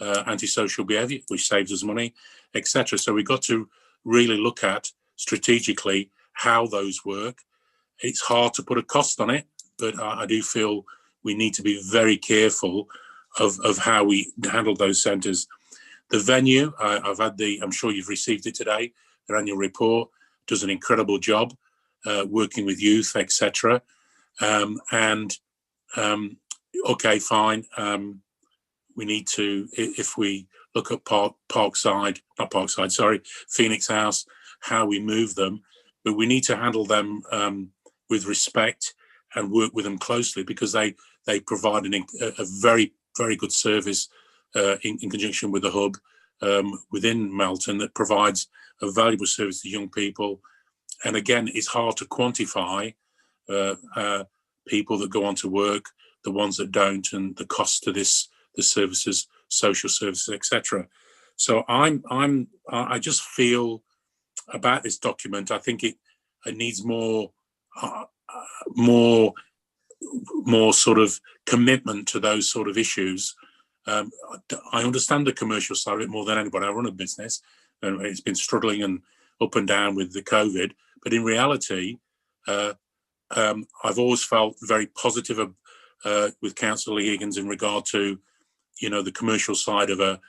D: antisocial behaviour, which saves us money, etc. So we've got to really look at strategically how those work. It's hard to put a cost on it, but I do feel we need to be very careful of how we handle those centres. The venue, I'm sure you've received it today, their annual report, does an incredible job working with youth, etc. Okay, fine. We need to, if we look at Phoenix House, how we move them, but we need to handle them with respect and work with them closely, because they provide a very, very good service in conjunction with the hub within Melton that provides a valuable service to young people. And again, it's hard to quantify people that go on to work, the ones that don't, and the cost to the services, social services, etc. So I just feel about this document, I think it needs more sort of commitment to those sort of issues. I understand the commercial side of it more than anybody. I run a business and it's been struggling and up and down with the COVID, but in reality, I've always felt very positive with Councillor Lee Higgins in regard to, the commercial side of a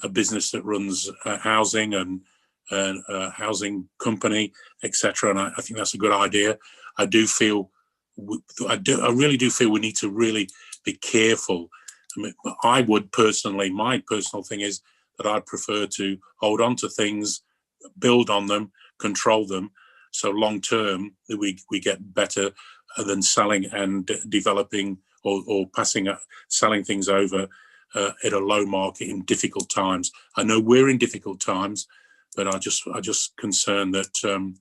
D: business that runs housing and a housing company, etc. And I think that's a good idea. I really do feel we need to really be careful. I mean, I would personally, my personal thing is that I'd prefer to hold on to things, build on them, control them, so long term that we get better than selling and developing or selling things over at a low market in difficult times. I know we're in difficult times, but I just concerned that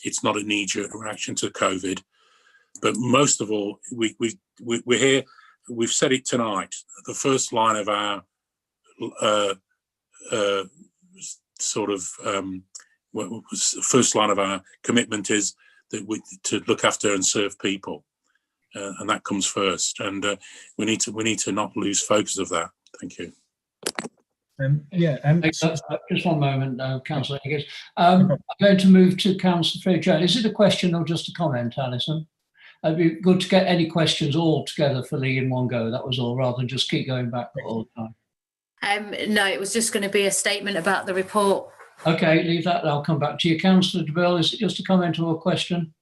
D: it's not a knee-jerk reaction to COVID. But most of all, we're here. We've said it tonight. The first line of our first line of our commitment is that to look after and serve people, and that comes first. And we need to not lose focus of that. Thank you.
B: Just one moment, Councillor Higgins. I'm going to move to Councillor Fairchild. Is it a question or just a comment, Alison? It'd be good to get any questions all together for Lee in one go. That was all, rather than just keep going back all the time.
H: No, it was just going to be a statement about the report.
B: Okay, leave that. I'll come back to you. Councillor de Bill, is it just a comment or a question?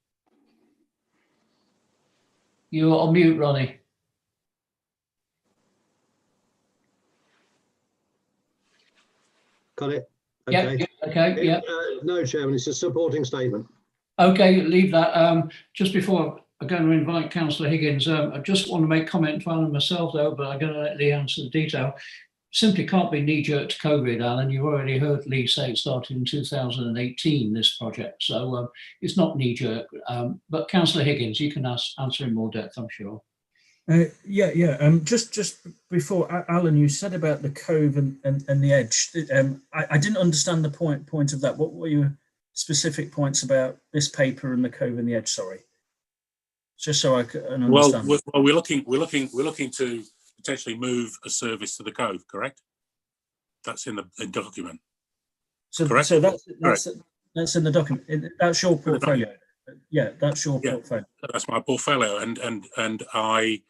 B: You're on mute, Ronnie.
F: Got it? Okay.
B: Yeah, okay, yeah.
F: No, Chairman, it's a supporting statement.
B: Okay, leave that. Just before I'm going to invite Councillor Higgins, I just want to make comment to Alan myself, though, but I'm going to let Lee answer the detail. Simply can't be knee-jerk to COVID, Alan. You've already heard Lee say it started in 2018, this project. So it's not knee-jerk. But Councillor Higgins, you can answer in more depth, I'm sure. Just before, Alan, you said about the Cove and the Edge. I didn't understand the point of that. What were your specific points about this paper and the Cove and the Edge? Sorry, just so I can understand.
D: Well, we're looking to potentially move a service to the Cove. Correct? That's in the document. So correct.
E: So that's in the document. That's your portfolio. Yeah, that's your portfolio.
D: That's my portfolio, and I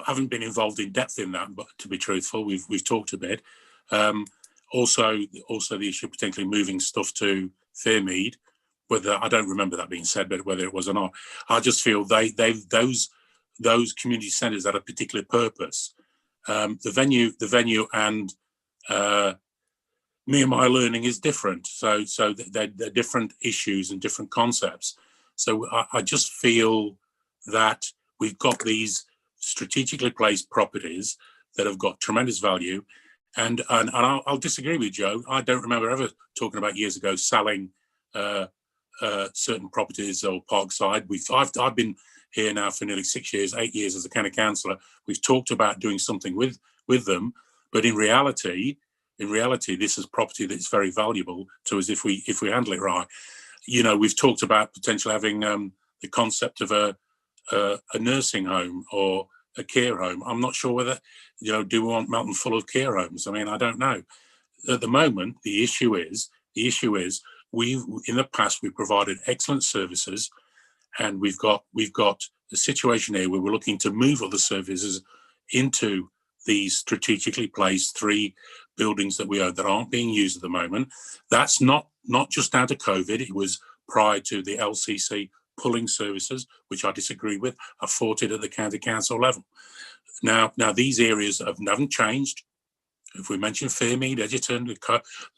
D: haven't been involved in depth in that, but to be truthful, we've talked a bit. Also the issue of potentially moving stuff to Fairmead, whether I don't remember that being said, but whether it was or not, I just feel those community centres had a particular purpose. The venue and me and my learning is different, so they're different issues and different concepts. So I just feel that we've got these strategically placed properties that have got tremendous value. And I'll disagree with Joe. I don't remember ever talking about years ago selling certain properties or Parkside. I've been here now for nearly 6 years, 8 years as a county councillor. We've talked about doing something with them, but in reality, this is property that's very valuable to us if we handle it right. You know, we've talked about potentially having the concept of a nursing home or a care home. I'm not sure whether, you know, do we want Melton full of care homes? I mean, I don't know. At the moment, the issue is in the past we've provided excellent services, and we've got a situation here where we're looking to move other services into these strategically placed 3 buildings that we own that aren't being used at the moment. That's not just down to COVID. It was prior to the LCC pulling services, which I disagree with. I fought it at the county council level. Now these areas haven't changed. If we mention Fairmead, Edgerton,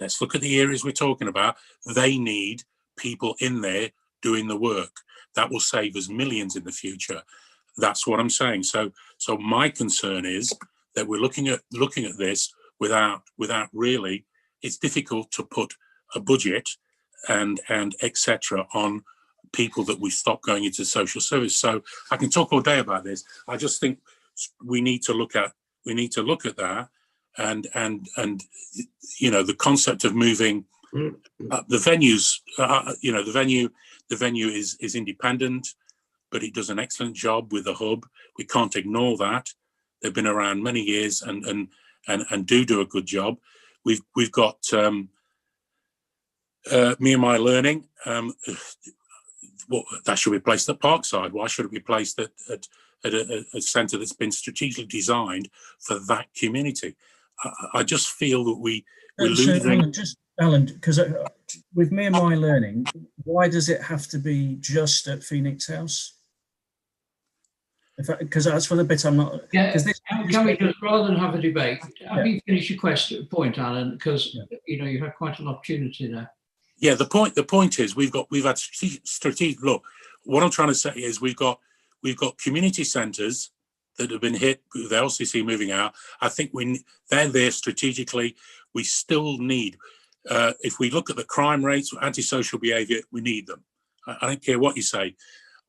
D: let's look at the areas we're talking about. They need people in there doing the work. That will save us millions in the future. That's what I'm saying. So my concern is that we're looking at this without really. It's difficult to put a budget and etc. on people that we stop going into social service. So I can talk all day about this. I just think we need to look at that, and you know, the concept of moving the venues. You know, the venue is independent, but it does an excellent job with the hub. We can't ignore that. They've been around many years and do a good job. We've got Me and My Learning. That should be placed at Parkside. Why should it be placed at a centre that's been strategically designed for that community? I just feel that we're losing.
E: Alan, because with Me and My Learning, why does it have to be just at Phoenix House? Because that's for the bit I'm not.
B: Yeah. Can we just, rather than have a debate, have you finished your point, Alan? Because you know you had quite an opportunity there.
D: Yeah, the point is we've had strategic. Look, what I'm trying to say is we've got community centres that have been hit with the LCC moving out. I think they're there strategically. We still need, if we look at the crime rates, antisocial behaviour, we need them. I don't care what you say.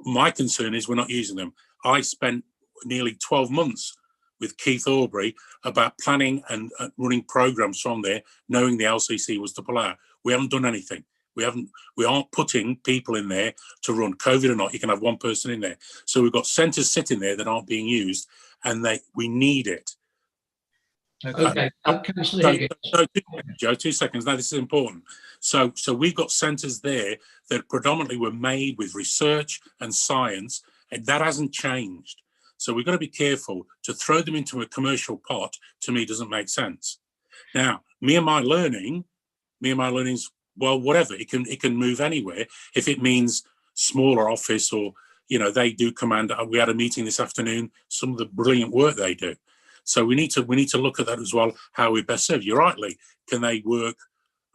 D: My concern is we're not using them. I spent nearly 12 months with Keith Aubrey about planning and running programmes from there, knowing the LCC was to pull out. We haven't done anything. We aren't putting people in there to run. COVID or not, you can have one person in there. So we've got centres sitting there that aren't being used, and we need it.
B: Okay.
D: Joe, 2 seconds. Now, this is important. So we've got centres there that predominantly were made with research and science, and that hasn't changed. So we've got to be careful. To throw them into a commercial pot, to me, doesn't make sense. Now, Me and My Learning's, well, whatever. It can move anywhere if it means smaller office, or, you know, they do command. We had a meeting this afternoon, some of the brilliant work they do. So we need to look at that as well, how we best serve. You're right, Lee. Can they work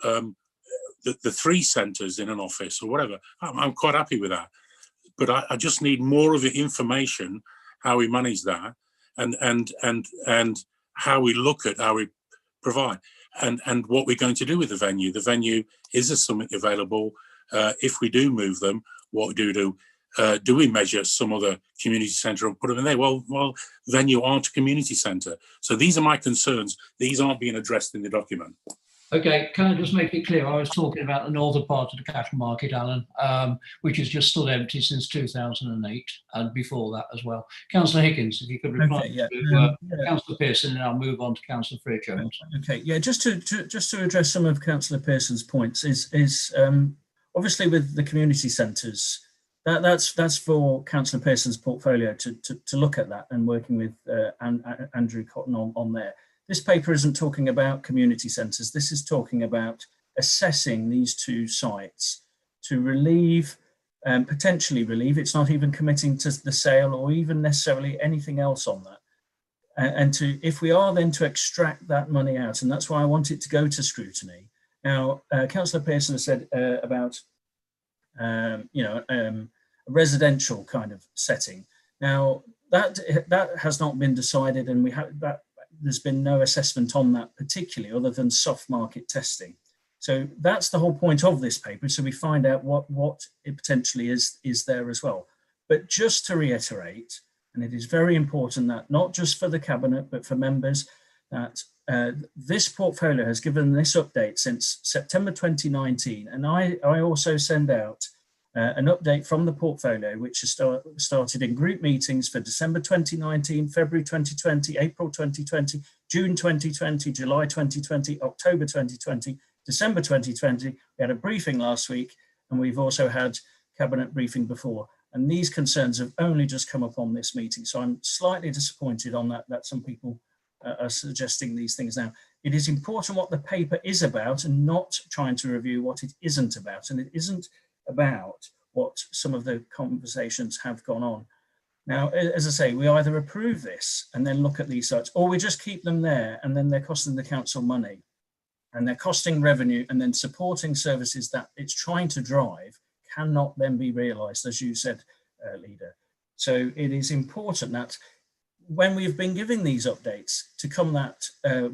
D: the 3 centres in an office or whatever? I'm quite happy with that. But I just need more of the information, how we manage that, and how we look at how we provide, and what we're going to do with the venue. The venue, is there something available? If we do move them, what do we measure some other community centre and put them in there? Well, venue aren't a community centre. So these are my concerns. These aren't being addressed in the document.
B: Okay, can I just make it clear? I was talking about the northern part of the cattle market, Alan, which has just stood empty since 2008 and before that as well. Councillor Higgins, if you could reply to Councillor Pearson, and I'll move on to Councillor Free-Jones.
E: Okay, yeah, just to address some of Councillor Pearson's points is obviously with the community centres, that's for Councillor Pearson's portfolio to look at that, and working with Andrew Cotton on there. This paper isn't talking about community centres. This is talking about assessing these 2 sites to relieve, potentially relieve. It's not even committing to the sale or even necessarily anything else on that. And if we are then to extract that money out, and that's why I want it to go to scrutiny. Now, Councillor Pearson has said about, a residential kind of setting. Now, that has not been decided, and there's been no assessment on that particularly, other than soft market testing. So that's the whole point of this paper. So we find out what it potentially is there as well. But just to reiterate, and it is very important that not just for the Cabinet, but for members, that this portfolio has given this update since September 2019. And I also send out an update from the portfolio, which has started in group meetings for December 2019, February 2020, April 2020, June 2020, July 2020, October 2020, December 2020. We had a briefing last week, and we've also had Cabinet briefing before. And these concerns have only just come up on this meeting. So I'm slightly disappointed on that some people are suggesting these things now. It is important what the paper is about, and not trying to review what it isn't about. And it isn't about what some of the conversations have gone on. Now, as I say, we either approve this and then look at these sites, or we just keep them there, and then they're costing the council money, and they're costing revenue, and then supporting services that it's trying to drive cannot then be realised, as you said, Leader. So it is important that when we've been giving these updates, to come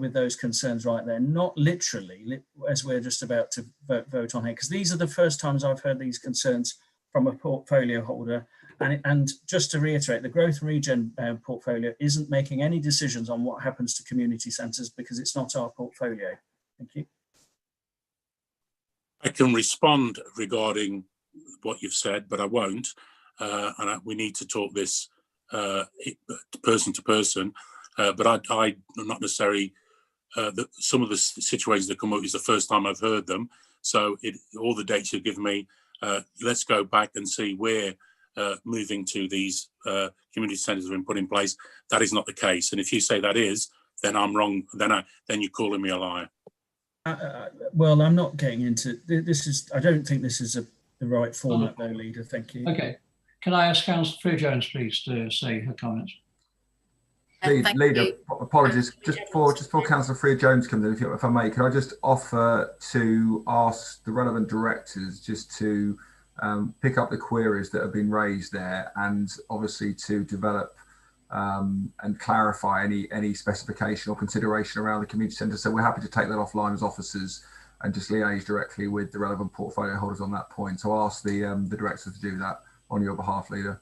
E: with those concerns right there, not literally as we're just about to vote on here, because these are the first times I've heard these concerns from a portfolio holder. And just to reiterate, the Growth and Regen portfolio isn't making any decisions on what happens to community centres, because it's not our portfolio. Thank you.
D: I can respond regarding what you've said, but I won't. We need to talk this person to person. But I'm not necessarily, some of the situations that come up is the first time I've heard them. So all the dates you've given me, let's go back and see where moving to these community centres have been put in place. That is not the case. And if you say that is, then I'm wrong. Then you're calling me a liar.
E: Well, I'm not getting into this. I don't think this is the right format, though, Leader. Thank you.
B: Okay. Can I ask Councillor Frew-Jones, please, to say her comments?
J: Leader, apologies. Just before Councillor Frew-Jones comes in, if I may, could I just offer to ask the relevant directors just to pick up the queries that have been raised there, and obviously to develop and clarify any specification or consideration around the community centre. So we're happy to take that offline as officers and just liaise directly with the relevant portfolio holders on that point. So I'll ask the directors to do that on your behalf, Leader.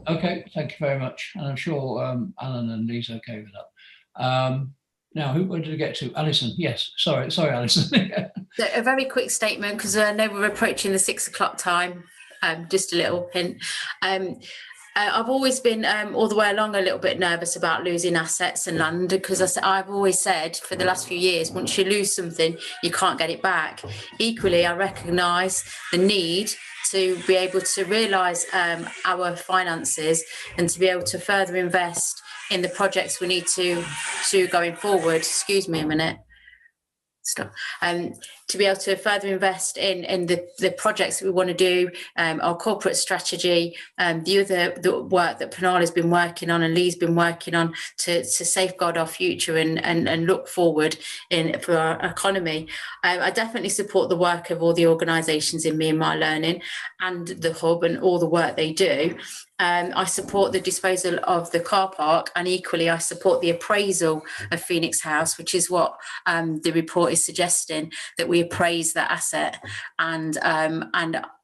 B: Okay, thank you very much. And I'm sure Alan and Lee's okay with that. Now, who wanted to get to? Alison, yes. Sorry, Alison.
H: So a very quick statement, because I know we're approaching the 6 o'clock time. Just a little hint. I've always been all the way along a little bit nervous about losing assets and land, because I've always said for the last few years, once you lose something, you can't get it back. Equally, I recognise the need to be able to realise our finances and to be able to further invest in the projects we need to going forward. Excuse me a minute. Stop. To be able to further invest in the projects that we want to do, our corporate strategy, the work that Penal been working on and Lee's been working on to safeguard our future and look forward for our economy. I definitely support the work of all the organisations in Myanmar Learning and the Hub and all the work they do. I support the disposal of the car park, and equally I support the appraisal of Phoenix House, which is what the report is suggesting, that we appraise that asset. And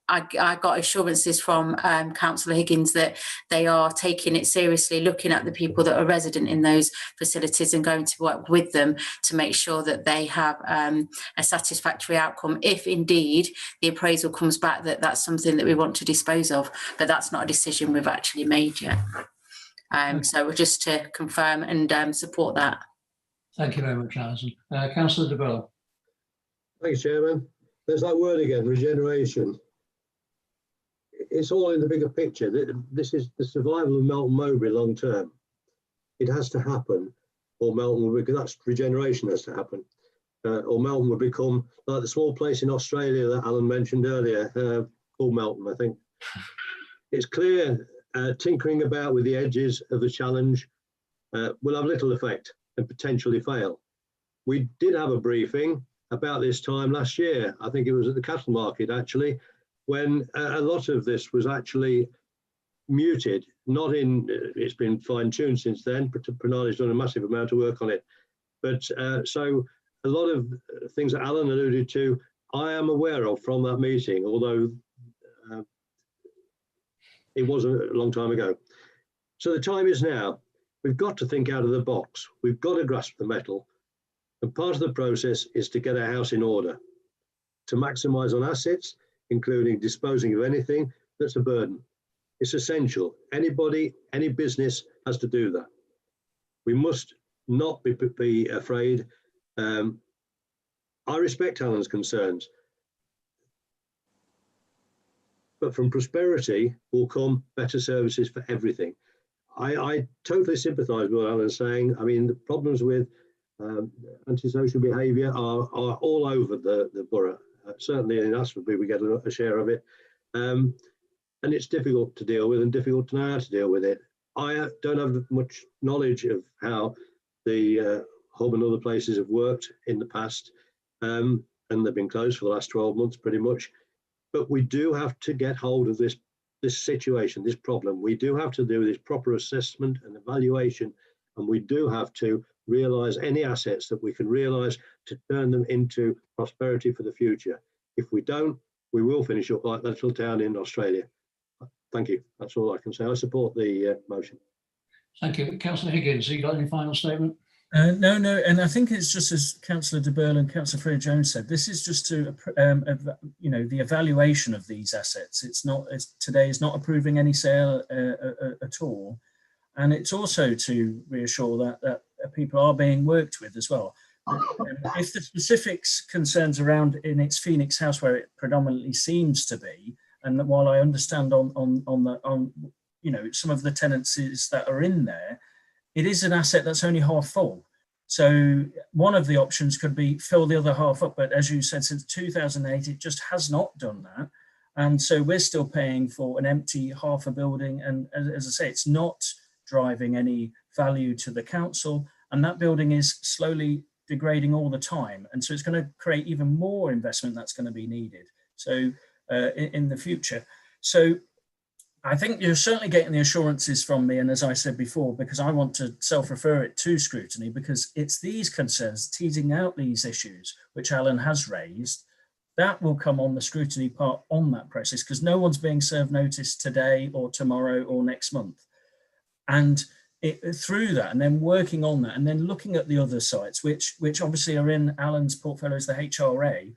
H: I got assurances from Councillor Higgins that they are taking it seriously, looking at the people that are resident in those facilities and going to work with them to make sure that they have a satisfactory outcome, if indeed the appraisal comes back that that's something that we want to dispose of. But that's not a decision we've actually made yet. So just to confirm and support that.
B: Thank you very much, Alison. Councillor de Boer.
F: Thanks, Chairman. There's that word again, regeneration. It's all in the bigger picture. This is the survival of Melton Mowbray long term. It has to happen, or Melton will, because that's regeneration has to happen, or Melton will become like the small place in Australia that Alan mentioned earlier, called Melton, I think. It's clear tinkering about with the edges of the challenge will have little effect and potentially fail. We did have a briefing about this time last year. I think it was at the cattle market actually, when a lot of this was actually muted, not in, it's been fine tuned since then, but Pranali's done a massive amount of work on it. But so a lot of things that Alan alluded to, I am aware of from that meeting, although it was a long time ago. So the time is now. We've got to think out of the box. We've got to grasp the metal. And part of the process is to get our house in order, to maximise on assets, including disposing of anything that's a burden. It's essential. Anybody, any business has to do that. We must not be afraid. I respect Alan's concerns, but from prosperity will come better services for everything. I totally sympathise with what Alan's saying. I mean, the problems with antisocial behaviour are all over the borough. Certainly in Asperby we get a share of it. And it's difficult to deal with and difficult to know how to deal with it. I don't have much knowledge of how the hub and other places have worked in the past, and they've been closed for the last 12 months pretty much. But we do have to get hold of this situation, this problem. We do have to do this proper assessment and evaluation, and we do have to realise any assets that we can realise to turn them into prosperity for the future. If we don't, we will finish up like that little town in Australia. Thank you. That's all I can say. I support the motion.
B: Thank you. Councillor Higgins, have you got any final statement?
E: No, and I think it's just as Councillor de Burle and Councillor Freer-Jones said, this is just to, the evaluation of these assets. Today is not approving any sale at all. And it's also to reassure that people are being worked with as well. If the specifics concerns around in its Phoenix house where it predominantly seems to be, and while I understand on some of the tenancies that are in there, it is an asset that's only half full. So one of the options could be fill the other half up, but as you said, since 2008 it just has not done that, and so we're still paying for an empty half a building, and as I say, it's not driving any value to the council, and that building is slowly degrading all the time, and so it's going to create even more investment that's going to be needed so in the future. So I think you're certainly getting the assurances from me, and as I said before, because I want to self-refer it to scrutiny, because it's these concerns, teasing out these issues which Alan has raised, that will come on the scrutiny part on that process, because no one's being served notice today or tomorrow or next month. And through that, and then working on that, and then looking at the other sites, which obviously are in Alan's portfolio as the HRA,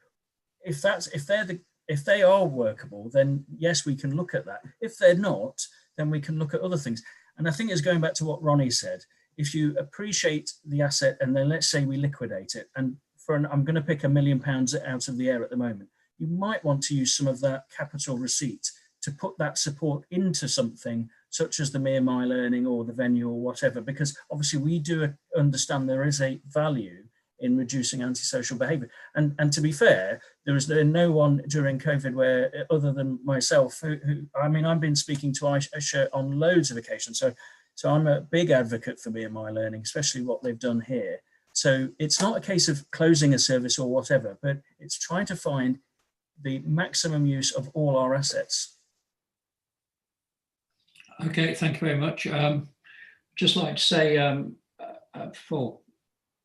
E: if they are workable, then yes, we can look at that. If they're not, then we can look at other things. And I think it's going back to what Ronnie said. If you appreciate the asset and then let's say we liquidate it, and I'm going to pick £1 million out of the air at the moment, you might want to use some of that capital receipt to put that support into something such as the Mere My Learning or the venue or whatever, because obviously we do understand there is a value in reducing antisocial behaviour. And to be fair, there was no one during COVID where, other than myself, I've been speaking to Aisha on loads of occasions. So I'm a big advocate for Mere My Learning, especially what they've done here. So it's not a case of closing a service or whatever, but it's trying to find the maximum use of all our assets.
B: Okay, thank you very much. Just like to say for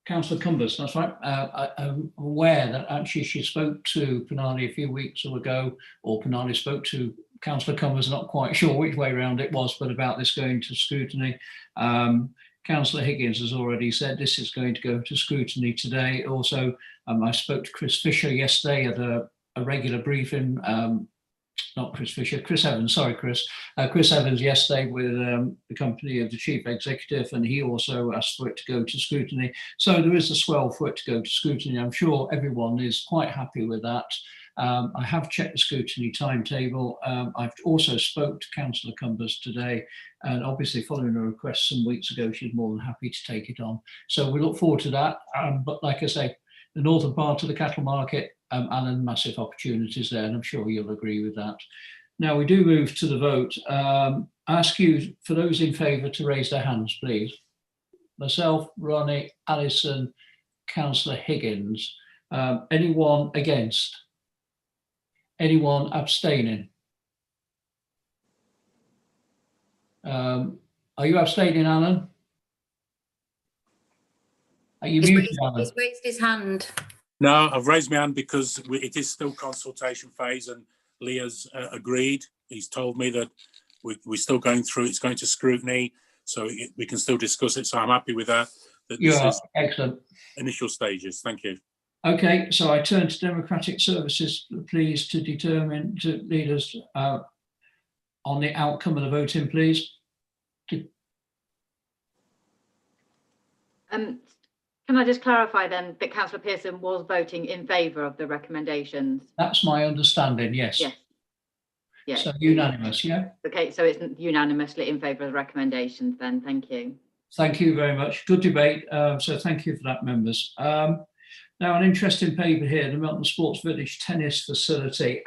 B: Councillor Cumbers, that's right. I'm aware that actually she spoke to Pranali a few weeks ago, or Pranali spoke to Councillor Cumbers, not quite sure which way around it was, but about this going to scrutiny. Councillor Higgins has already said this is going to go to scrutiny today. Also, I spoke to Chris Fisher yesterday at a regular briefing. Not Chris Fisher, Chris Evans, sorry, Chris. Chris Evans yesterday with the company of the chief executive, and he also asked for it to go to scrutiny. So there is a swell for it to go to scrutiny. I'm sure everyone is quite happy with that. I have checked the scrutiny timetable. I've also spoke to Councillor Cumbers today, and obviously following a request some weeks ago, she's more than happy to take it on. So we look forward to that. But like I say, the northern part of the cattle market, and massive opportunities there, and I'm sure you'll agree with that. Now we do move to the vote. I ask you, for those in favour, to raise their hands, please. Myself, Ronnie, Alison, Councillor Higgins. Anyone against? Anyone abstaining? Are you abstaining, Alan? Are you muted, Alan?
H: He's raised his hand.
D: No, I've raised my hand because it is still consultation phase, and Leah's agreed. He's told me that we're still going through. It's going to scrutiny, so we can still discuss it. So I'm happy with that.
B: You are excellent.
D: Initial stages. Thank you.
B: Okay, so I turn to Democratic Services, please, to lead us on the outcome of the voting, please.
A: Can I just clarify then that Councillor Pearson was voting in favour of the recommendations?
B: That's my understanding, yes.
A: Yes. Yeah.
B: So unanimous, yeah?
A: Okay, so it's unanimously in favour of the recommendations then. Thank you.
B: Thank you very much. Good debate. So thank you for that, members. Now, an interesting paper here, the Melton Sports Village Tennis Facility.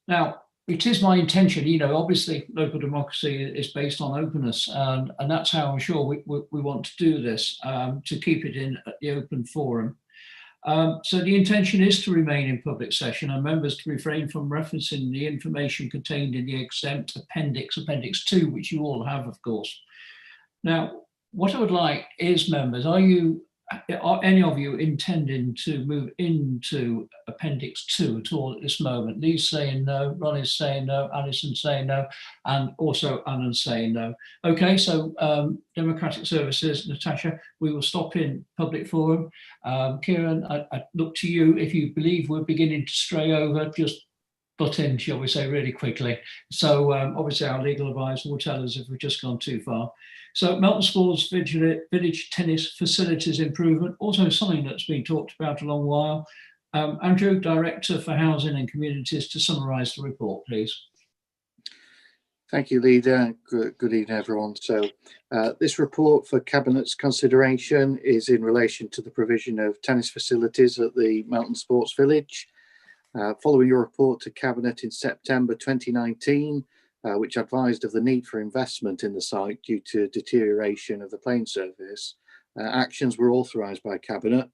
B: Now, it is my intention, obviously local democracy is based on openness, and that's how I'm sure we want to do this, to keep it in at the open forum. So the intention is to remain in public session and members to refrain from referencing the information contained in the exempt appendix 2, which you all have, of course. Now, what I would like is, members, are any of you intending to move into Appendix 2 at all at this moment? Lee's saying no, Ronnie's saying no, Alison's saying no, and also Anna's saying no. Okay, so Democratic Services, Natasha, we will stop in public forum. Kieran, I look to you. If you believe we're beginning to stray over, just butt in, shall we say, really quickly. So obviously our legal advisor will tell us if we've just gone too far. So Melton Sports Village Tennis Facilities Improvement, also something that's been talked about a long while. Andrew, Director for Housing and Communities, to summarise the report, please.
K: Thank you, Leader. Good evening, everyone. So this report for Cabinet's consideration is in relation to the provision of tennis facilities at the Melton Sports Village. Following your report to Cabinet in September 2019, which advised of the need for investment in the site due to deterioration of the playing surface, actions were authorised by Cabinet,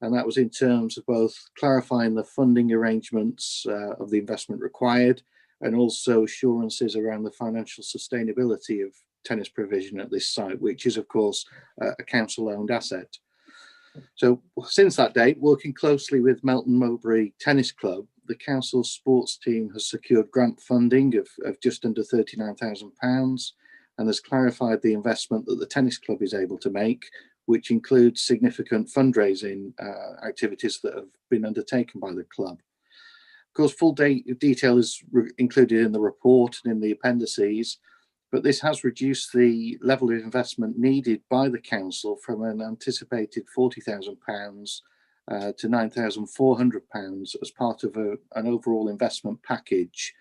K: and that was in terms of both clarifying the funding arrangements of the investment required and also assurances around the financial sustainability of tennis provision at this site, which is, of course, a council-owned asset. So since that date, working closely with Melton Mowbray Tennis Club, the council's sports team has secured grant funding of just under £39,000 and has clarified the investment that the tennis club is able to make, which includes significant fundraising activities that have been undertaken by the club. Of course, full detail is included in the report and in the appendices, but this has reduced the level of investment needed by the council from an anticipated £40,000 to £9,400 as part of an overall investment package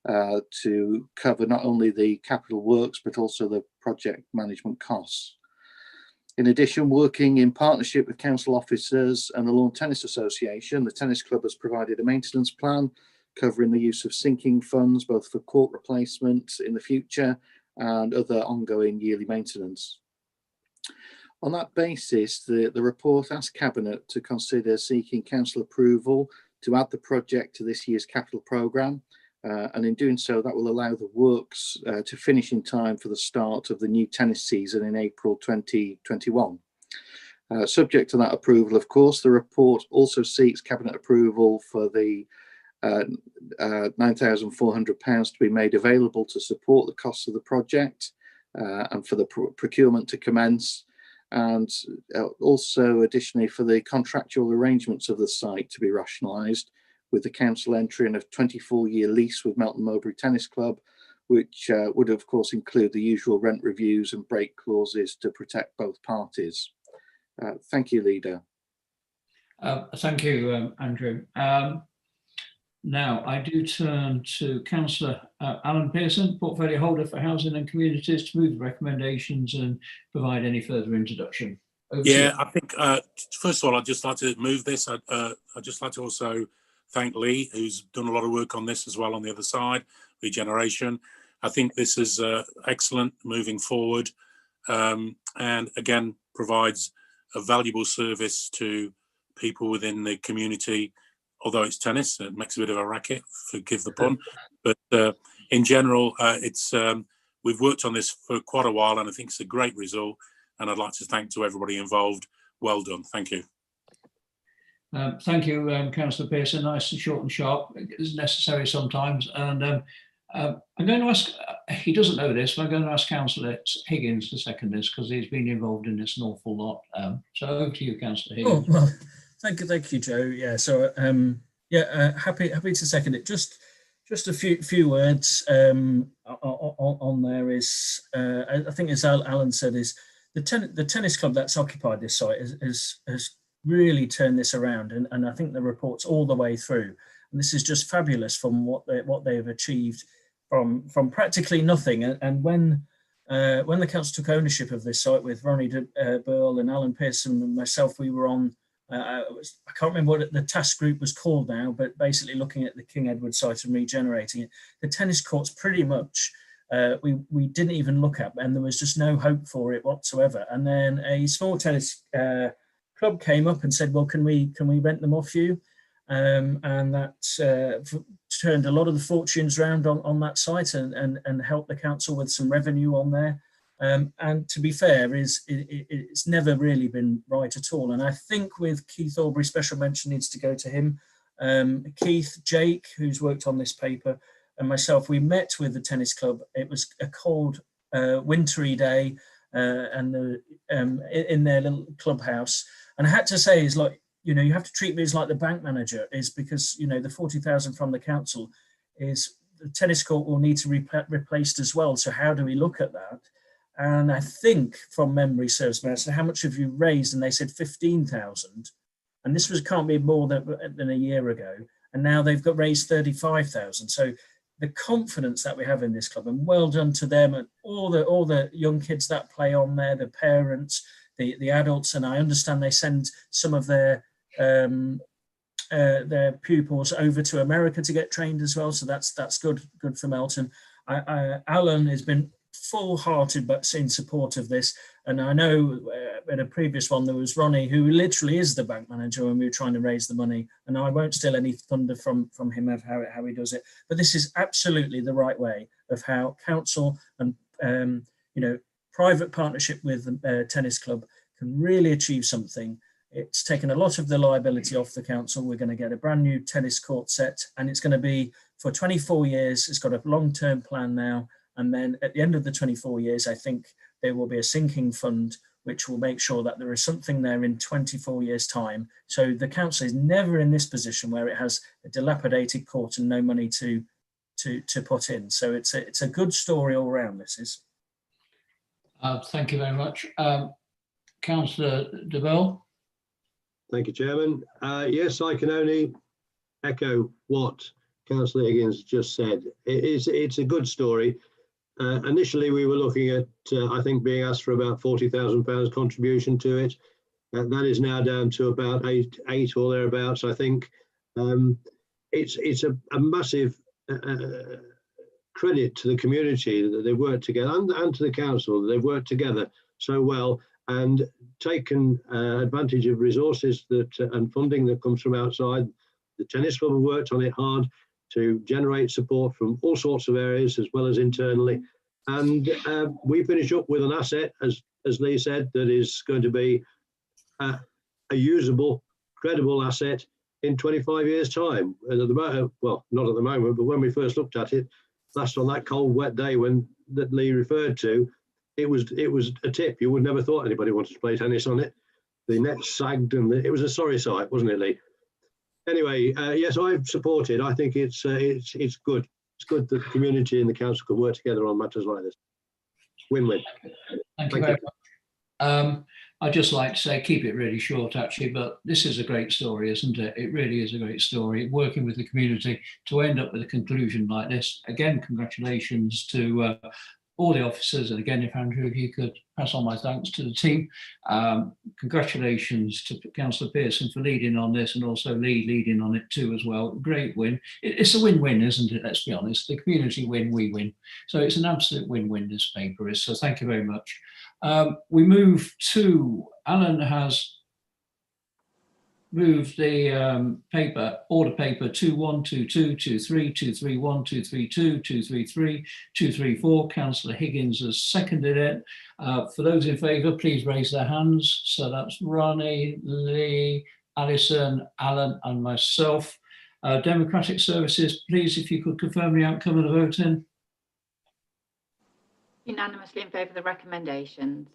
K: to cover not only the capital works but also the project management costs. In addition, working in partnership with council officers and the Lawn Tennis Association, the tennis club has provided a maintenance plan covering the use of sinking funds both for court replacement in the future and other ongoing yearly maintenance. On that basis, the report asked Cabinet to consider seeking council approval to add the project to this year's capital programme, and in doing so, that will allow the works to finish in time for the start of the new tennis season in April 2021. Subject to that approval, of course, the report also seeks Cabinet approval for the £9,400 to be made available to support the costs of the project and for the procurement to commence, and also additionally for the contractual arrangements of the site to be rationalised, with the council entering a 24-year lease with Melton Mowbray Tennis Club, which would of course include the usual rent reviews and break clauses to protect both parties. Thank you, Leader.
B: Thank you, Andrew. Now I do turn to Councillor Alan Pearson, Portfolio Holder for Housing and Communities, to move the recommendations and provide any further introduction.
D: Yeah, I think first of all, I'd just like to move this. I'd just like to also thank Lee, who's done a lot of work on this as well on the other side, regeneration. I think this is excellent moving forward, and again provides a valuable service to people within the community. Although it's tennis, it makes a bit of a racket, forgive the pun, but in general, it's we've worked on this for quite a while, and I think it's a great result. And I'd like to thank to everybody involved. Well done. Thank you.
B: Thank you, Councillor Pearson. Nice and short and sharp. It's necessary sometimes. And I'm going to ask, he doesn't know this, but I'm going to ask Councillor Higgins to second this because he's been involved in this an awful lot. So over to you, Councillor Higgins.
E: Oh, well, thank you, Joe. Yeah, so happy to second it. Just a few words on there is I think, as Alan said, is the tennis club that's occupied this site has really turned this around, and I think the report's all the way through, and this is just fabulous from what they've achieved from practically nothing. And when the council took ownership of this site with Ronnie Burl and Alan Pearson and myself, we were on. I can't remember what the task group was called now, but basically looking at the King Edward site and regenerating it. The tennis courts pretty much we didn't even look at, and there was just no hope for it whatsoever. And then a small tennis club came up and said, well, can we rent them off you? And that turned a lot of the fortunes around on that site and helped the council with some revenue on there. And to be fair, it's never really been right at all. And I think with Keith Aubrey, special mention needs to go to him. Keith, Jake, who's worked on this paper, and myself, we met with the tennis club. It was a cold, wintry day, and in their little clubhouse. And I had to say, is like, you have to treat me as like the bank manager, is because, the 40,000 from the council is the tennis court will need to be replaced as well. So how do we look at that? And I think from memory serves me, I said, how much have you raised? And they said 15,000. And this can't be more than a year ago. And now they've got raised 35,000. So the confidence that we have in this club, and well done to them and all the young kids that play on there, the parents, the adults. And I understand they send some of their pupils over to America to get trained as well. So that's good for Melton. Alan has been full-hearted but in support of this, and I know in a previous one there was Ronnie, who literally is the bank manager when we were trying to raise the money, and I won't steal any thunder from him of how he does it, but this is absolutely the right way of how council and private partnership with the tennis club can really achieve something. It's taken a lot of the liability off the council. We're going to get a brand new tennis court set, and it's going to be for 24 years. It's got a long-term plan now. And then at the end of the 24 years, I think there will be a sinking fund, which will make sure that there is something there in 24 years' time. So the council is never in this position where it has a dilapidated court and no money to put in. So it's a good story all around, this is.
B: Thank you very much. Councillor de Bell.
F: Thank you, Chairman. Yes, I can only echo what Councillor Higgins just said. It's a good story. Initially, we were looking at, I think, being asked for about £40,000 contribution to it. That is now down to about eight or thereabouts, I think. It's a massive credit to the community that they've worked together, and to the council that they've worked together so well and taken advantage of resources and funding that comes from outside. The tennis club have worked on it hard to generate support from all sorts of areas as well as internally. And we finish up with an asset, as Lee said, that is going to be a usable, credible asset in 25 years' time. And at the moment, well, not at the moment, but when we first looked at it, last on that cold, wet day that Lee referred to, it was a tip. You would never thought anybody wanted to play tennis on it. The nets sagged, and it was a sorry sight, wasn't it, Lee? Anyway, yes, I support it. I think it's good. It's good that the community and the council can work together on matters like this. Win-win.
B: Thank you very much. I'd just like to say, keep it really short, actually, but this is a great story, isn't it? It really is a great story. Working with the community to end up with a conclusion like this. Again, congratulations to all the officers, and again, if Andrew, if you could pass on my thanks to the team. Congratulations to Councillor Pearson for leading on this, and also Lee leading on it too as well. Great win. It's a win-win, isn't it? Let's be honest. The community win, we win. So it's an absolute win-win, this paper is. So thank you very much. We move to, Alan has move the order paper 2122, 23, 231, 232, 233, 234. Councillor Higgins has seconded it. For those in favour, please raise their hands. So that's Ronnie, Lee, Alison, Alan and myself. Democratic Services, please, if you could confirm the outcome of the voting.
A: Unanimously in favour of the recommendations.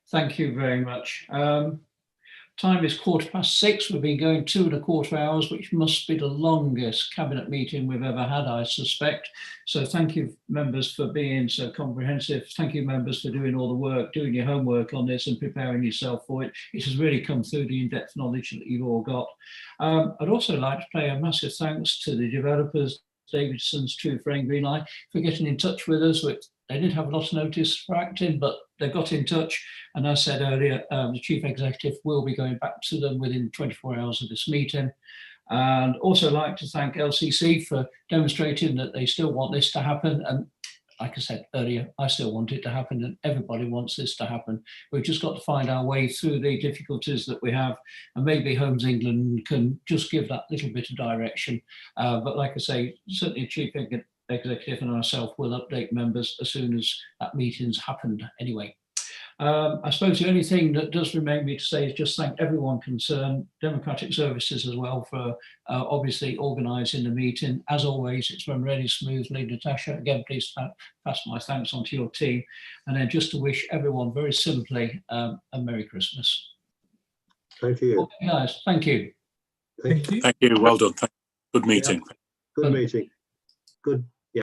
B: Thank you very much. Time is 6:15. We've been going 2¼ hours, which must be the longest cabinet meeting we've ever had, I suspect. So thank you, members, for being so comprehensive. Thank you, members, for doing all the work, doing your homework on this and preparing yourself for it. It has really come through the in-depth knowledge that you've all got. I'd also like to pay a massive thanks to the developers, Davidson's, True Frame, Greenlight, for getting in touch with us. They didn't have a lot of notice for acting, but they got in touch. And as I said earlier, the Chief Executive will be going back to them within 24 hours of this meeting. And also like to thank LCC for demonstrating that they still want this to happen. And like I said earlier, I still want it to happen and everybody wants this to happen. We've just got to find our way through the difficulties that we have. And maybe Homes England can just give that little bit of direction. But like I say, certainly Chief Executive and ourselves will update members as soon as that meeting's happened anyway. I suppose the only thing that does remain me to say is just thank everyone concerned, Democratic Services as well, for obviously organising the meeting. As always, it's run really smoothly. Natasha, again, please pass my thanks on to your team. And then just to wish everyone very simply a Merry Christmas.
F: Thank you.
B: Okay, guys, thank you.
F: Thank you.
D: Thank you. Well done. Good meeting.
F: Good meeting. Good.